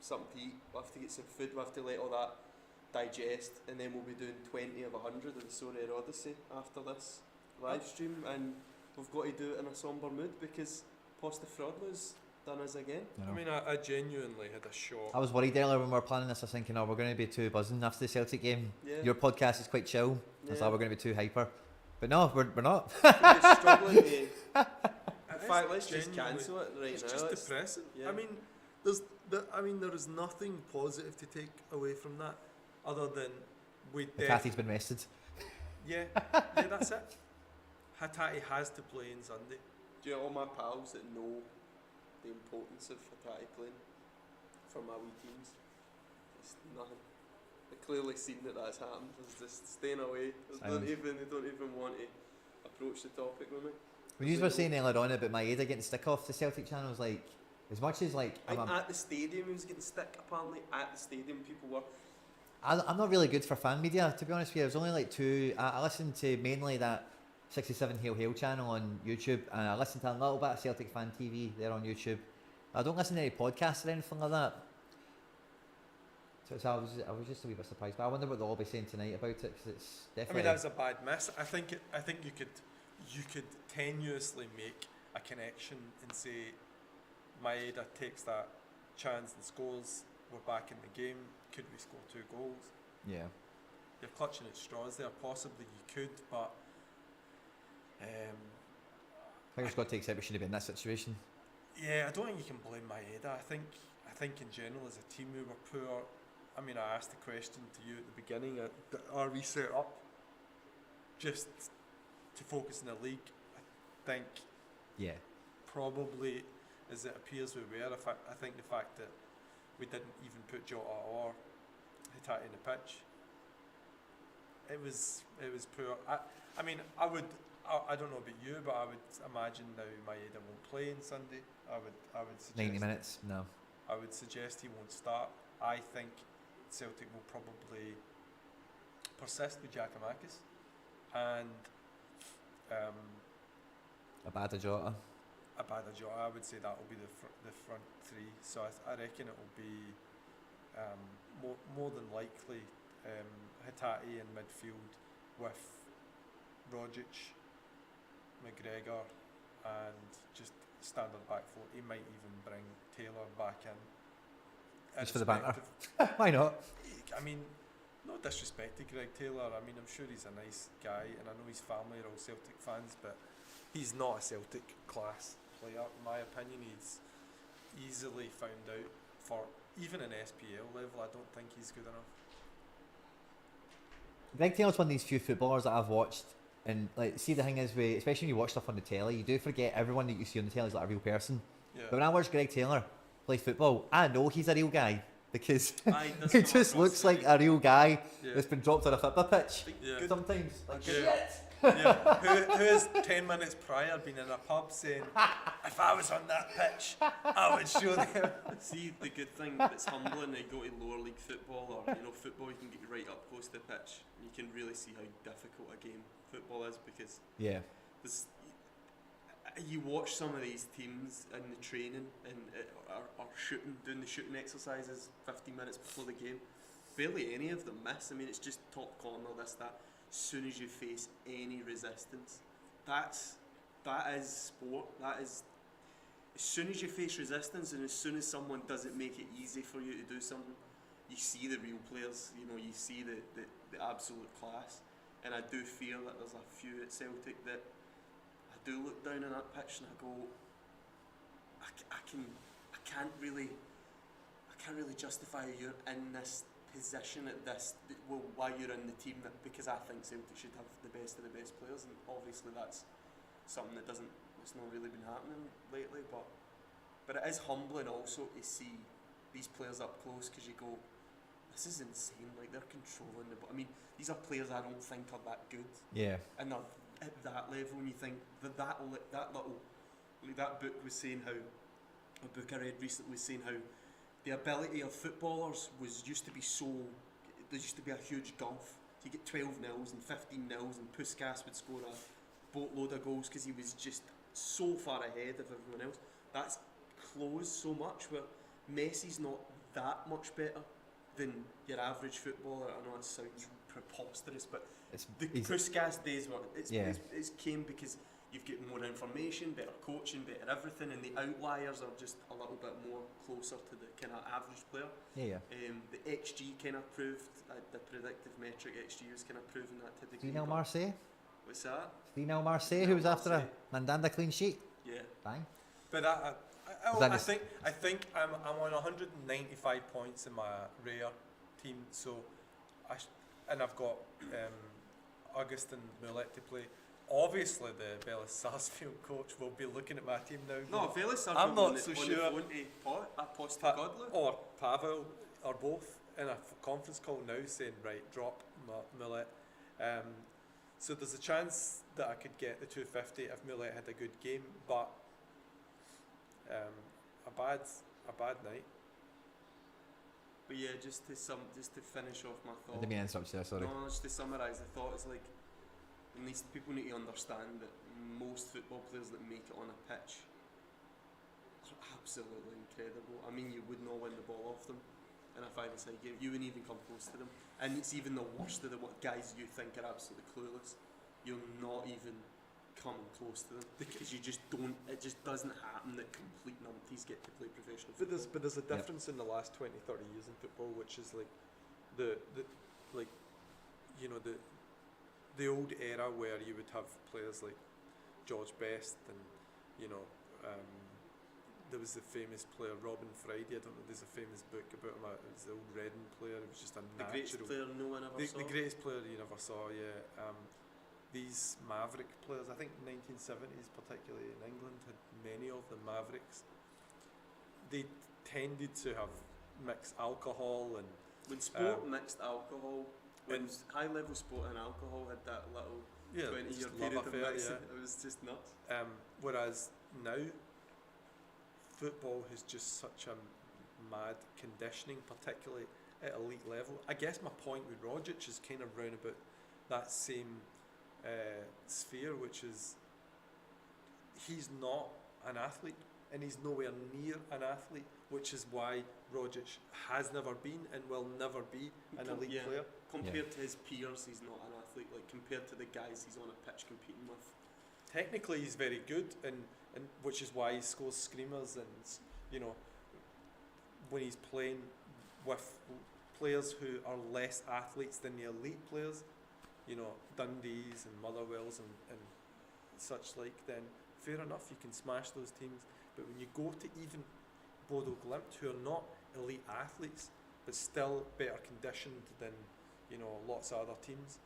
A: to eat. We'll have to get some food. We'll have to let all that digest, and then we'll be doing 20 of 100 of the Sorare Odyssey after this live stream, and we've got to do it in a sombre mood because Postafrodlu's done us again.
B: You know.
C: I mean, I genuinely had a shock.
B: I was worried earlier when we were planning this. I was thinking, oh, we're going to be too buzzing after the Celtic game.
A: Yeah.
B: Your podcast is quite chill. I
A: Yeah.
B: thought we're going to be too hyper. But no, we're not.
A: We're struggling to.
C: It
A: In
C: is
A: fact, let's just
C: genuinely-
A: cancel it right
C: It's
A: now.
C: just
A: Let's-
C: depressing.
A: yeah.
C: I mean, there is nothing positive to take away from that, other than we.
B: McCarthy's been rested.
C: Yeah, that's it. Hatate has to play on Sunday.
A: Do you know all my pals that know the importance of Fatati playing for my wee teams? It's nothing. They've clearly seen that that's happened. It's just staying away. They don't even want to approach the topic with me.
B: When you were saying earlier on about Maeda getting stick off the Celtic channels, like, as much as like
A: Like at the stadium, he was getting stick. Apparently, at the stadium, people were.
B: I'm not really good for fan media, to be honest with you. I was only like two. I listened to mainly that 67 Hail Hail channel on YouTube, and I listened to a little bit of Celtic Fan TV there on YouTube. I don't listen to any podcasts or anything like that. So I was just a wee bit surprised. But I wonder what they'll all be saying tonight about it, because it's
C: I
B: definitely.
C: mean, that was a bad miss. I think you could tenuously make a connection and say Maeda takes that chance and scores. We're back in the game. Could we score 2 goals?
B: Yeah.
C: you're clutching at straws there. Possibly you could, but
B: I think it's got to accept we should have been in that situation.
C: yeah, I don't think you can blame Maeda. I think in general as a team we were poor. I mean, I asked the question to you at the beginning: are we set up just to focus in the league? I think
B: Yeah.
C: probably, as it appears, we were. I think the fact that we didn't even put Jota or Hatate in the pitch, it was poor. I mean, I don't know about you, but I would imagine now Maeda won't play on Sunday. I would suggest
B: 90 minutes? No.
C: I would suggest he won't start. I think Celtic will probably persist with Giacomakis and
B: Abada Jota.
C: Abada Jota. I would say that will be the front three. So I reckon it will be more than likely Hatate in midfield with Rogic, McGregor, and just standard back four. He might even bring Taylor back in.
B: Just for the banter. Why not?
C: I mean, no disrespect to Greg Taylor. I mean, I'm sure he's a nice guy, and I know his family are all Celtic fans, but he's not a Celtic class player. In my opinion, he's easily found out for even an SPL level. I don't think he's good enough.
B: Greg Taylor's one of these few footballers that I've watched, and like, see, the thing is, especially when you watch stuff on the telly, you do forget everyone that you see on the telly is like a real person.
C: Yeah.
B: But when I watch Greg Taylor play football, I know he's a real guy because
A: Does
B: he
A: come
B: just
A: across
B: looks like
A: really-
B: a real guy
C: Yeah.
B: that's been dropped on a football pitch.
C: Yeah.
B: Sometimes, like,
C: Yeah.
B: shit.
C: Yeah. Who has 10 minutes prior been in a pub saying, if I was on that pitch, I would show them.
A: See, the good thing that's humbling, you go to lower league football or football, you can get right up close to the pitch. And you can really see how difficult a game football is because
B: Yeah.
A: there's, you watch some of these teams in the training and are shooting, doing the shooting exercises 15 minutes before the game. Barely any of them miss. I mean, it's just top corner, this, that. As soon as you face any resistance, that is sport. That is, as soon as you face resistance and as soon as someone doesn't make it easy for you to do something, you see the real players. You see the absolute class. And I do feel that there's a few at Celtic that I do look down on that pitch and I go, I can't really justify you're in this position at this, well, why you're in the team, that because I think Celtic should have the best of the best players, and obviously that's something it's not really been happening lately, but it is humbling also to see these players up close because you go, this is insane, like they're controlling the ball. I mean, these are players I don't think are that good.
B: Yeah.
A: And they're at that level, and you think that little, like that book was saying how, a book I read recently was saying how the ability of footballers used to be there used to be a huge gulf. You get 12 nils and 15 nils, and Puskas would score a boatload of goals because he was just so far ahead of everyone else. That's closed so much where Messi's not that much better than your average footballer. I know it sounds preposterous, but the Puskas days were it's came because you've got more information, better coaching, better everything, and the outliers are just a little bit more closer to the kind of average player.
B: Yeah.
A: The XG kind of proved, the predictive metric XG was kind of proving that to the degree.
B: Steven Marseille?
A: What's that?
B: Steven Marseille, who was after a Mandanda clean sheet?
A: Yeah.
B: Bang.
C: But I think I'm on 195 points in my rare team, so I've got Augustin Moulet to play. Obviously, the Bellis Sarsfield coach will be looking at my team now.
A: No, Bellis Sarsfield
C: I'm not so sure.
A: Postecoglou
C: Or Pavel, or both, in a conference call now saying, right, drop Moulet. So there's a chance that I could get the 250 if Moulet had a good game, but a bad night.
A: But yeah, just to finish off my thought.
B: I didn't mean to interrupt you, sorry.
A: No, just to summarise the thought, it's like, and these people need to understand that most football players that make it on a pitch are absolutely incredible. I mean, you would not win the ball off them in a five-a-side game. You wouldn't even come close to them. And it's even the worst of the guys you think are absolutely clueless. You'll not even come close to them because you just don't. It just doesn't happen that complete numpties get to play professional football.
C: But there's a difference in the last 20, 30 years in football, which is like the you know, the old era where you would have players like George Best and, you know, there was the famous player Robin Friday. I don't know. There's a famous book about him. It was the old Reading player. It was just a
A: The greatest
C: natural.
A: player no one ever saw.
C: The greatest player you never saw. Yeah. These Maverick players. I think 1970s, particularly in England, had many of the Mavericks. They tended to have mixed alcohol and.
A: When sport mixed alcohol, when high level sport and alcohol had that little 20-year period of mixing, it was just nuts.
C: Whereas now, football has just such a mad conditioning, particularly at elite level. I guess my point with Rogic is kind of round about that same sphere, which is he's not an athlete and he's nowhere near an athlete, which is why Rogic has never been and will never be an elite player.
A: Compared to his peers, he's not an athlete. Like compared to the guys he's on a pitch competing with.
C: Technically, he's very good, and which is why he scores screamers. And you know, when he's playing with players who are less athletes than the elite players, you know, Dundees and Motherwells and such like, then fair enough, you can smash those teams. But when you go to even Bodo Glimt, who are not elite athletes, but still better conditioned than, you know, lots of other teams,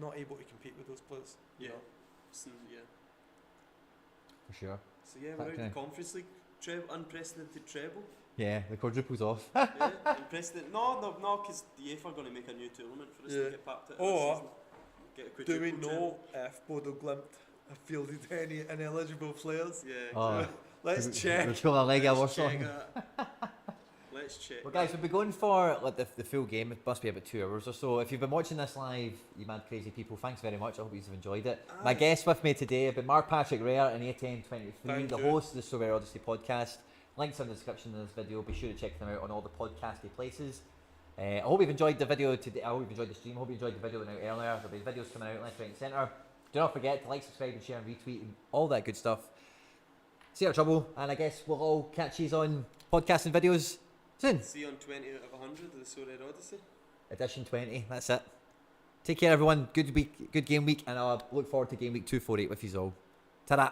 C: not able to compete with those players. You know?
A: So,
B: For sure.
A: So we're out of the Conference League. Unprecedented treble.
B: Yeah, the quadruple's off.
A: Unprecedented. No, because the UEFA are going to make a new tournament for us to get back to it this season. Get a
C: do we know
A: treble.
C: if Bodo Glimt have fielded any ineligible players?
A: Yeah.
C: Let's check.
B: Let's go a leg or
A: Let's
B: something.
A: check.
B: Well, guys, we'll be going for like the full game. It must be about 2 hours or so. If you've been watching this live, you mad crazy people, thanks very much. I hope you've enjoyed it. My guests with me today have been Mark Patrick Rare and Etienne23, the host of the Sorare Odyssey podcast. Links in the description of this video. Be sure to check them out on all the podcasty places. I hope you've enjoyed the video today. I hope you've enjoyed the stream. I hope you enjoyed the video that went out earlier. There'll be videos coming out left, right, and centre. Do not forget to like, subscribe, and share, and retweet, and all that good stuff. See our trouble, and I guess we'll all catch you on podcasting videos soon.
A: See you on 20 out of 100 of the Sorare Odyssey.
B: Edition 20. That's it. Take care, everyone. Good week, good game week, and I'll look forward to game week 248 with you all. Ta-da.